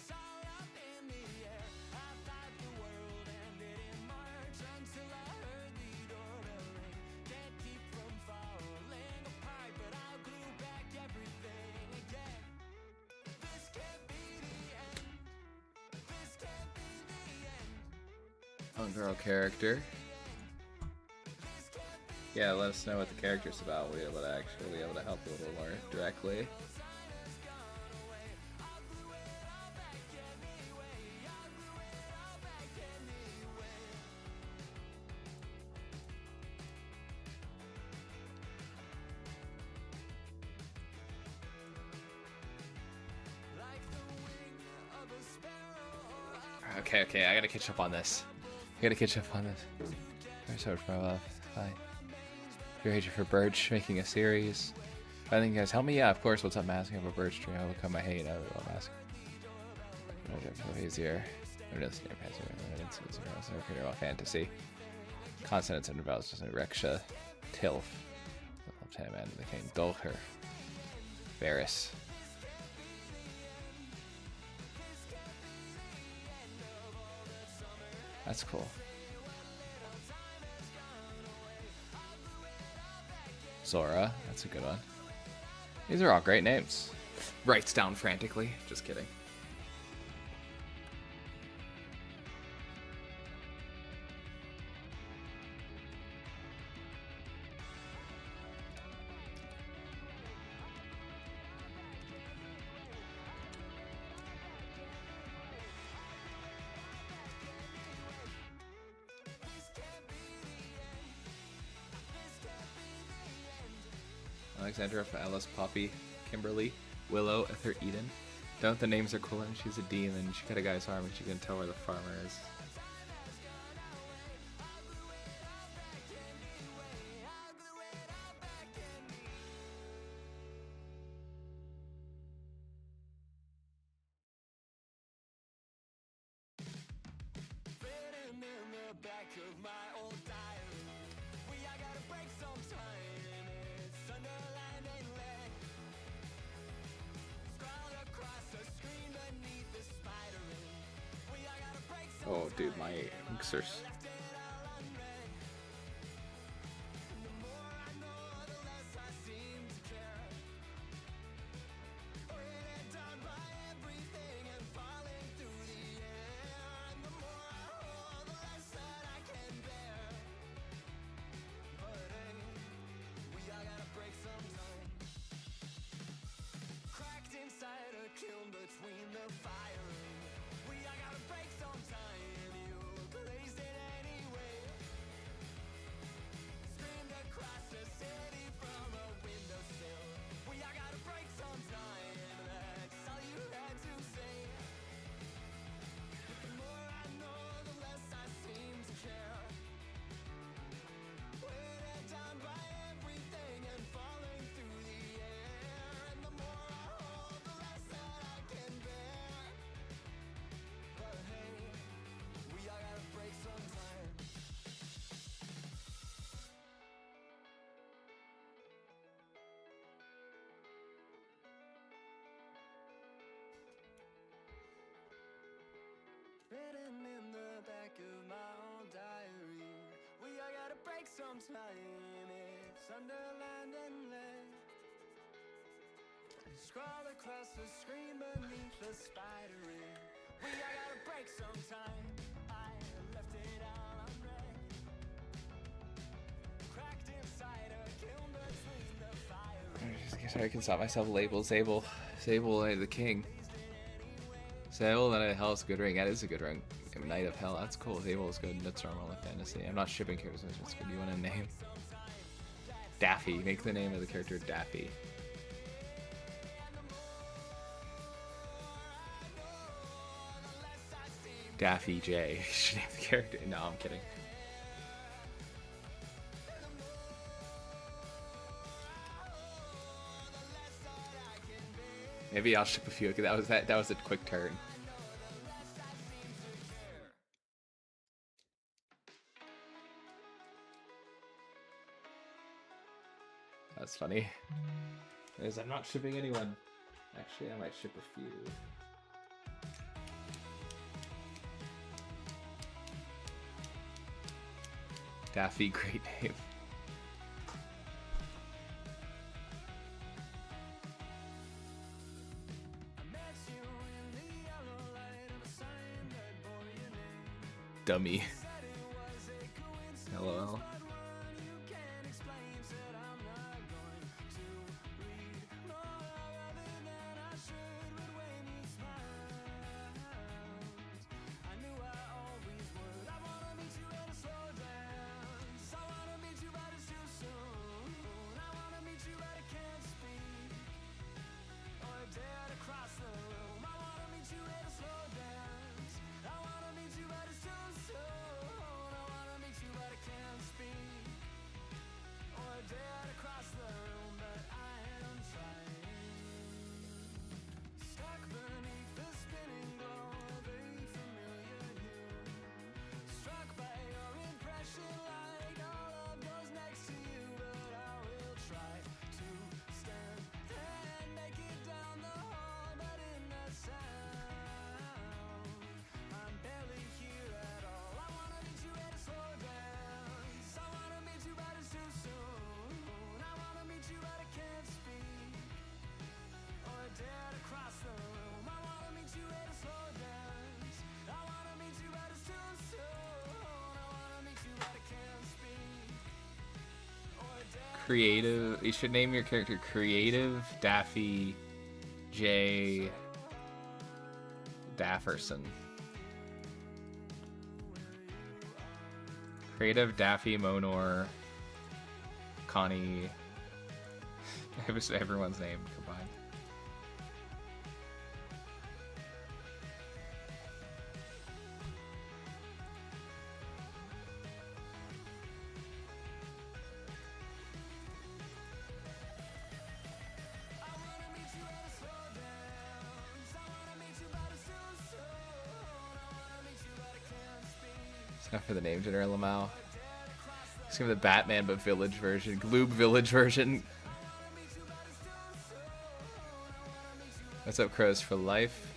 Fun girl character. Yeah, let us know what the character's about. We'll be able to actually help a little more directly. Okay, I gotta catch up on this. Episode for love. Hi. Your agent for Birch making a series. I think you guys help me. Yeah, of course. What's up, Mask? I have a Birch stream. I'll become my hate. I will Mask. Easier. Well, fantasy. Consonants and vowels. Just Reksha. Tilf. Left hand man. The king. Dolher. Varys. That's cool. Zora, that's a good one. These are all great names. Writes down frantically. Just kidding. Alexandra, Alice, Poppy, Kimberly, Willow, Ether, Eden. Don't the names are cool and she's a demon. She cut a guy's arm and she can tell where the farmer is. Oh, dude, my inks are... Written in the back of my old diary, we all gotta break sometime. It's underlined and red. Scroll across the screen beneath the spider ring. We all gotta break sometime. I left it all unread. Cracked inside a kiln between the fire. Sorry, I can stop myself. Label, Sable, the king. Sable, Knight of Hell is a good ring. That is a good ring. Knight of Hell, that's cool. Sable is good. That's normal in fantasy. I'm not shipping characters, that's good. You want a name? Daffy. Make the name of the character Daffy. Daffy J. You should name the character. No, I'm kidding. Maybe I'll ship a few. That was a quick turn. That's funny. Because I'm not shipping anyone. Actually, I might ship a few. Daffy, great name. Dummy. LOL. Creative. You should name your character Creative Daffy J. Dafferson. Creative Daffy Monor Connie. Everyone's name combined. Enough for the name generator, Lamau. Let's give the Batman but Village version. Gloob Village version. What's up, Crows for life?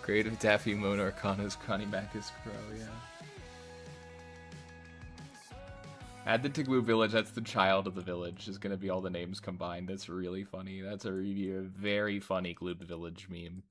Creative Daffy Mono Arcana's Connie Mac is Crow, yeah. Add the to Gloob Village, that's the child of the village, is gonna be all the names combined. That's really funny. That's a very funny Gloob Village meme.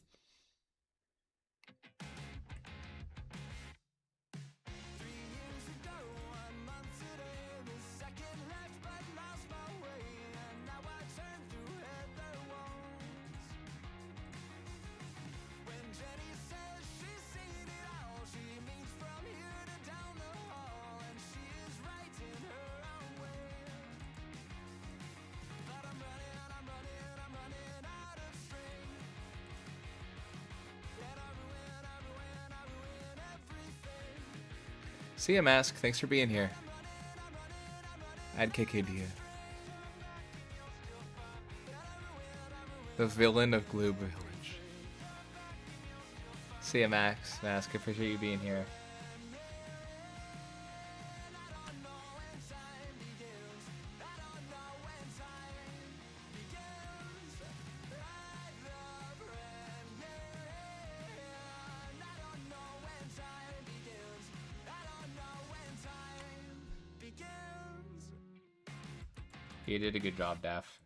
See ya, Mask. Thanks for being here. Add KKD. The villain of Gloob Village. See ya, Max. Mask, appreciate you being here. You did a good job, Daff.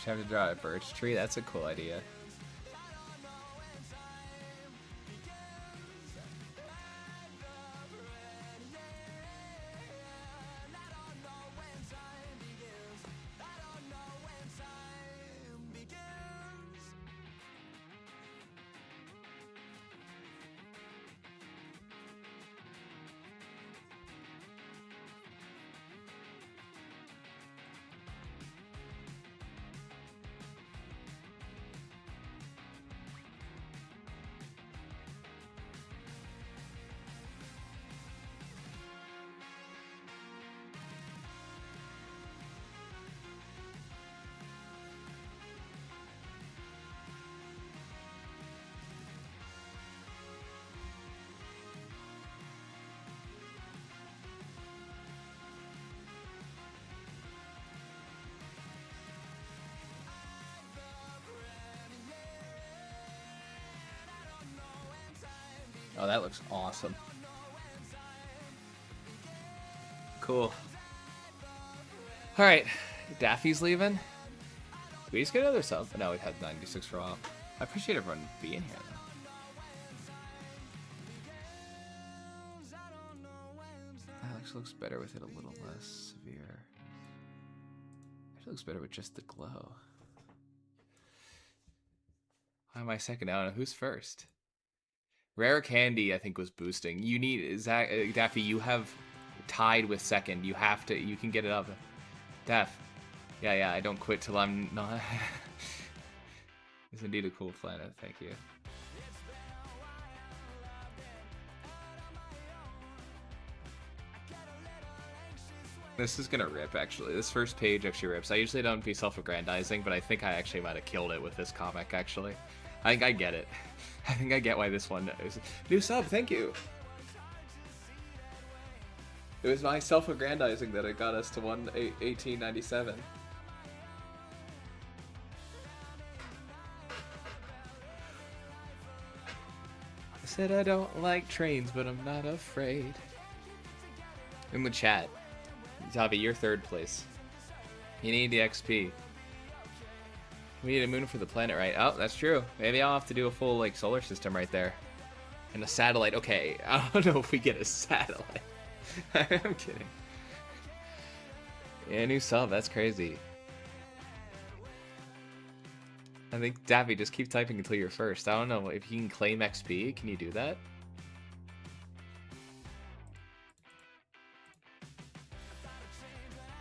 Just have to draw a birch tree. That's a cool idea. Oh, that looks awesome. Cool. Alright, Daffy's leaving. Did we just get another sub? No, we had 96 for a while. I appreciate everyone being here, though. Alex looks better with it a little less severe. Actually looks better with just the glow. Why am I second down? Who's first? Rare Candy, I think, was boosting. You need Zach, Daffy. You have tied with second. You have to. You can get it up. Daff. Yeah. I don't quit till I'm not. It's indeed a cool planet. Thank you. This is gonna rip. Actually, this first page actually rips. I usually don't be self-aggrandizing, but I think I actually might have killed it with this comic. Actually, I think I get it. I think I get why this one is. New sub, thank you. It was my self-aggrandizing that it got us to 1897. I said I don't like trains, but I'm not afraid. In the chat, Tavi, you're third place. You need the XP. We need a moon for the planet, right? Oh, that's true. Maybe I'll have to do a full like solar system right there. And a satellite. Okay, I don't know if we get a satellite. I'm kidding. Yeah, new sub. That's crazy. I think, Daffy, just keep typing until you're first. I don't know if you can claim XP. Can you do that?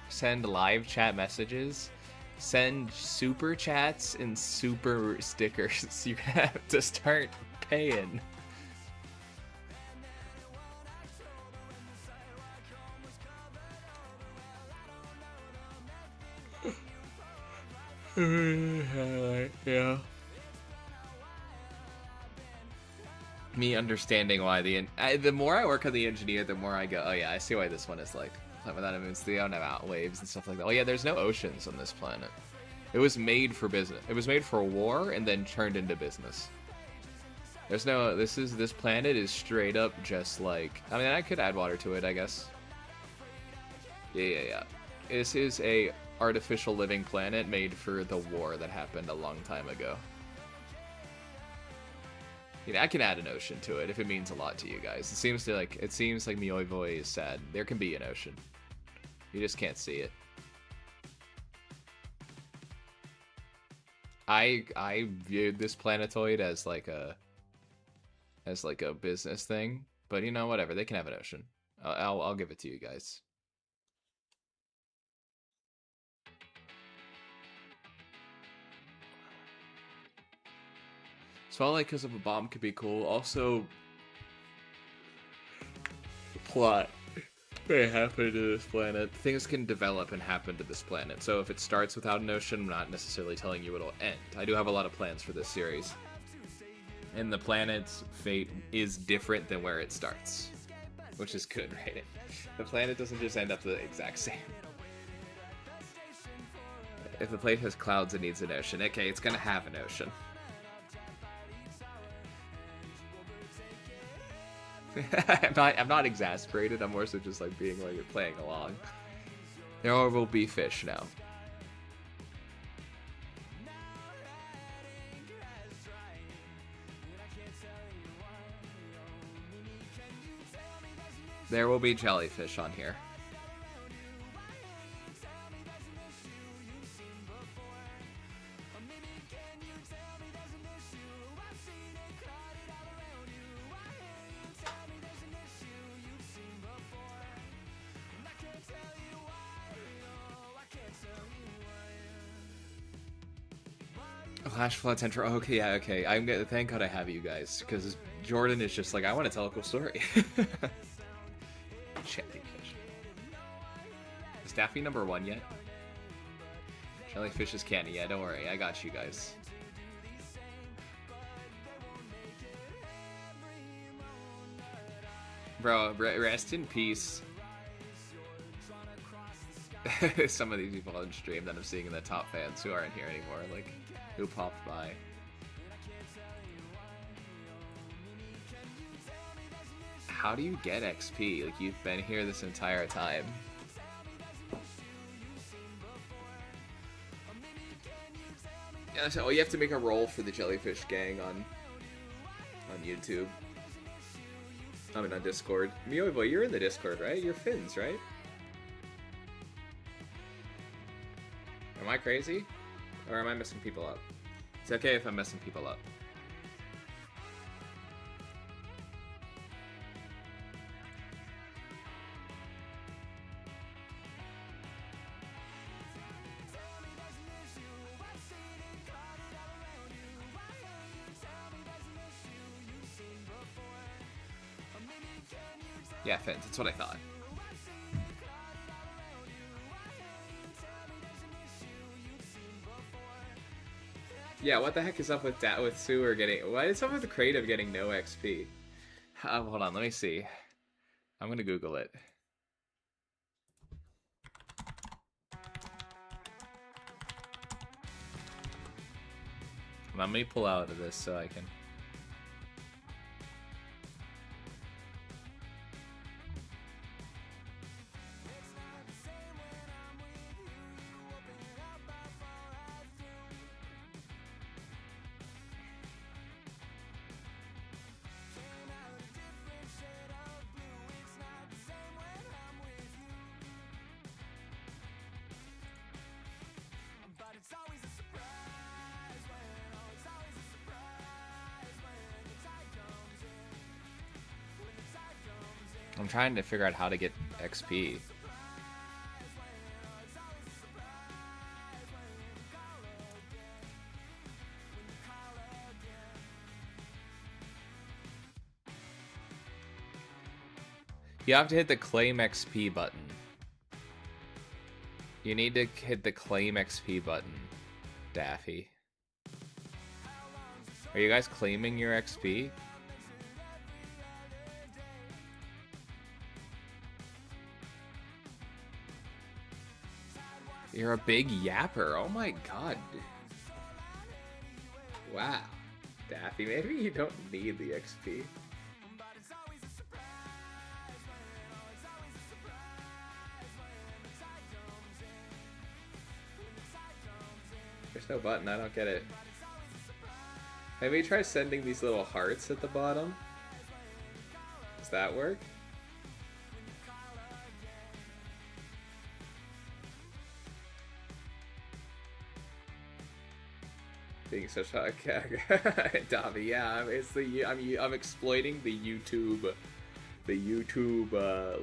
Send live chat messages. Send super chats and super stickers. You're gonna have to start paying. Yeah. Me understanding why the more I work on the engineer, the more I go, oh yeah, I see why this one is like without a moons. They don't have out waves and stuff like that. Oh yeah, there's no oceans on this planet. It was made for business. It was made for war and then turned into business. There's no. This planet is straight up just like. I mean, I could add water to it, I guess. Yeah. This is a artificial living planet made for the war that happened a long time ago. You know, I can add an ocean to it if it means a lot to you guys. It seems like Mioivoi is sad. There can be an ocean. You just can't see it. I viewed this planetoid as like a business thing, but you know, whatever. They can have an ocean. I'll give it to you guys. Spotlight because of a bomb could be cool. Also, plot may happen to this planet. Things can develop and happen to this planet. So if it starts without an ocean, I'm not necessarily telling you it'll end. I do have a lot of plans for this series. And the planet's fate is different than where it starts. Which is good, right? The planet doesn't just end up the exact same. If the planet has clouds, it needs an ocean. Okay, it's gonna have an ocean. I'm not exasperated. I'm more so just like being like playing along. There will be fish now. There will be jellyfish on here. Flash Flood Tenter. Oh, okay, yeah, okay. I'm gonna thank God I have you guys, because Jordan is just like, I want to tell a cool story. Jellyfish. Is Daffy number 1 yet? Jellyfish is candy. Yeah, don't worry. I got you guys. Bro, rest in peace. Some of these people on stream that I'm seeing in the top fans who aren't here anymore, like, who popped by. How do you get XP? Like, you've been here this entire time. Yeah, so you have to make a roll for the Jellyfish Gang on YouTube. I mean, on Discord. Mioivo, you're in the Discord, right? You're Finns, right? Am I crazy? Or am I messing people up? It's okay if I'm messing people up. Yeah, Fins, that's what I thought. Yeah, what the heck is up with that? With Sewer getting? What is up with the creative getting no XP? Hold on, let me see. I'm gonna Google it. Let me pull out of this so I can. I'm trying to figure out how to get XP. You have to hit the claim XP button. You need to hit the claim XP button, Daffy. Are you guys claiming your XP? You're a big yapper. Oh my god. Wow. Daffy, maybe you don't need the XP. There's no button, I don't get it. Maybe try sending these little hearts at the bottom. Does that work? Being such a Davi, yeah, it's the I'm exploiting the YouTube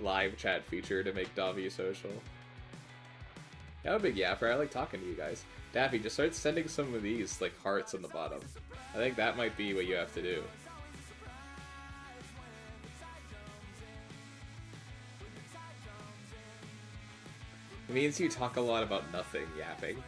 live chat feature to make Davi social. Yeah, I'm a big yapper. I like talking to you guys. Daffy, just start sending some of these like hearts on the bottom. I think that might be what you have to do. It means you talk a lot about nothing, yapping.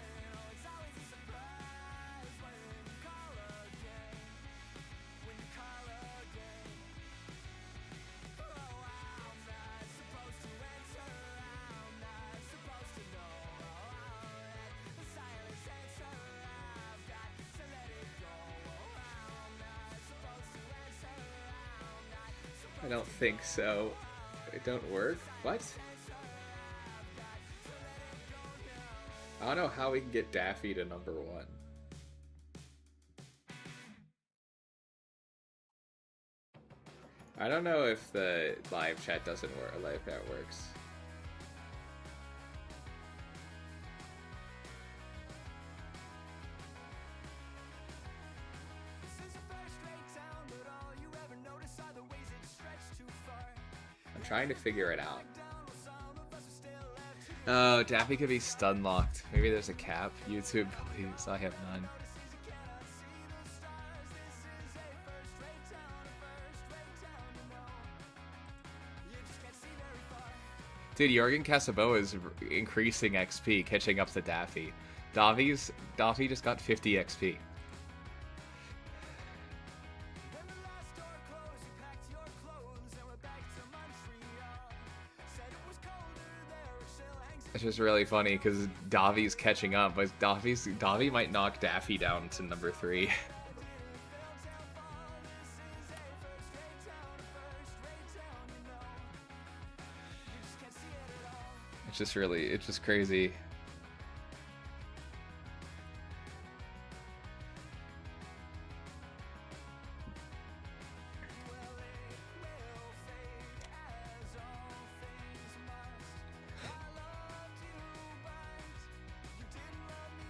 I don't think so. It don't work? What? I don't know how we can get Daffy to #1. I don't know if the live chat doesn't work, or live chat works. I'm trying to figure it out. Oh, Daffy could be stun locked. Maybe there's a cap. YouTube, please. I have none. Dude, Jorgen Casabo is increasing XP, catching up to Daffy. Daffy just got 50 XP. It's just really funny because Davi's catching up, but Davi might knock Daffy down to #3. It's just crazy.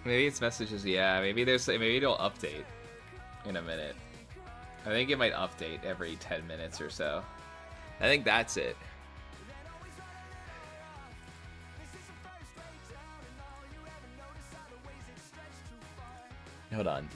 Maybe it's messages, yeah, maybe it'll update in a minute. I think it might update every 10 minutes or so. I think that's it. Hold on.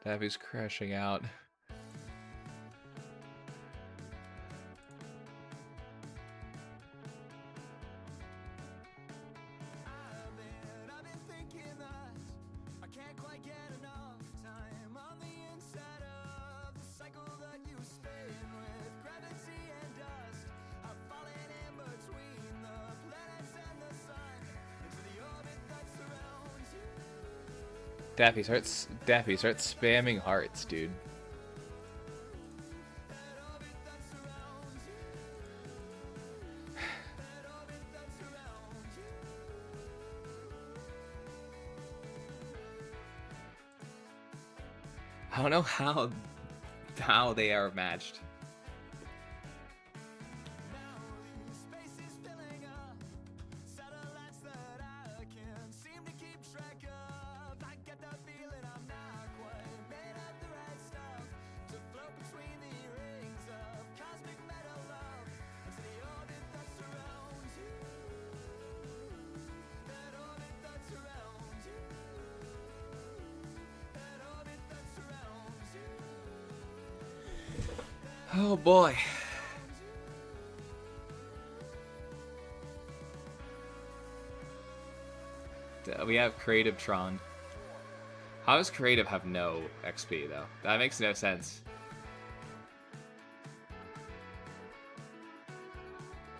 Daffy's crashing out. with you spin with gravity and dust. I'm falling in between the planets and the sun into the orbit that surrounds you. Daffy, start spamming hearts, dude. I don't know how they are matched. Space is filling up, satellites that I can't seem to keep track of. I get the feeling I'm not quite made of the right stuff to float between the rings of cosmic metal love into the orbit that surrounds you. That orbit that surrounds you. That orbit that surrounds you. Oh boy. We have Creative Tron. How does Creative have no XP though? That makes no sense.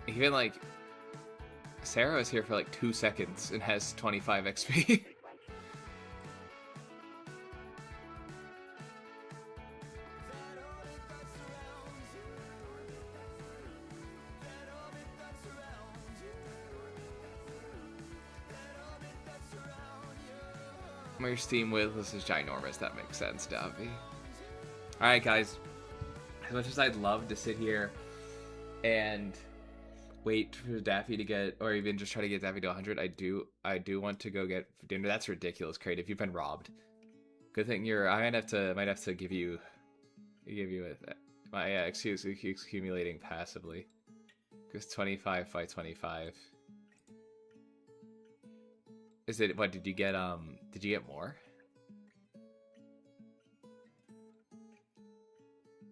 Even like Sarah is here for like 2 seconds and has 25 XP. Your Steam with this is ginormous. That makes sense, Daffy. Alright guys, as much as I'd love to sit here and wait for Daffy to get, or even just try to get Daffy to 100, I do want to go get dinner. That's ridiculous, Creative. You've been robbed. Good thing I might have to give you my excuse accumulating passively. Because 25 by 25. Is it, what, did you get more?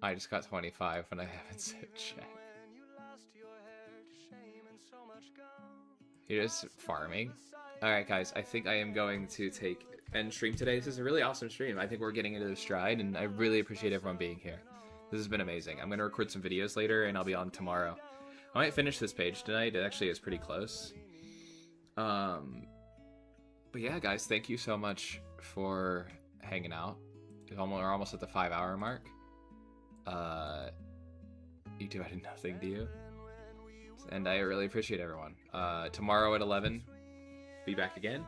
I just got 25 when I haven't said chat. You're just farming? Alright guys, I think I am going to end stream today. This is a really awesome stream. I think we're getting into the stride, and I really appreciate everyone being here. This has been amazing. I'm going to record some videos later, and I'll be on tomorrow. I might finish this page tonight. It actually is pretty close. But yeah, guys, thank you so much for hanging out. We're almost at the 5-hour mark. YouTube added nothing to you. And I really appreciate everyone. Tomorrow at 11, be back again.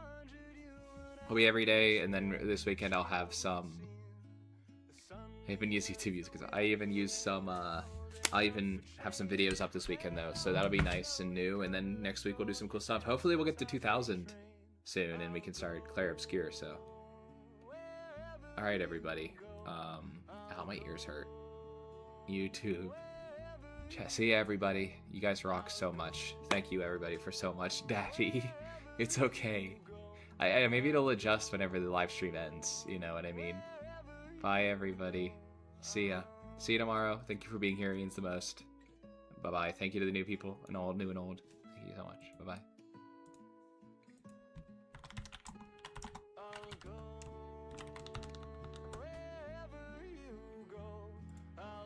I'll be every day, and then this weekend I'll have some... I even use YouTube music, because I even use some... I'll even have some videos up this weekend, though, so that'll be nice and new. And then next week we'll do some cool stuff. Hopefully we'll get to 2,000 soon, and we can start Claire Obscure, so... Alright, everybody. Ow, my ears hurt. YouTube. See ya, everybody. You guys rock so much. Thank you, everybody, for so much. Daffy, it's okay. I maybe it'll adjust whenever the live stream ends, you know what I mean? Bye, everybody. See ya. See you tomorrow. Thank you for being here. It means the most. Bye-bye. Thank you to the new people, and old, new and old. Thank you so much. Bye-bye.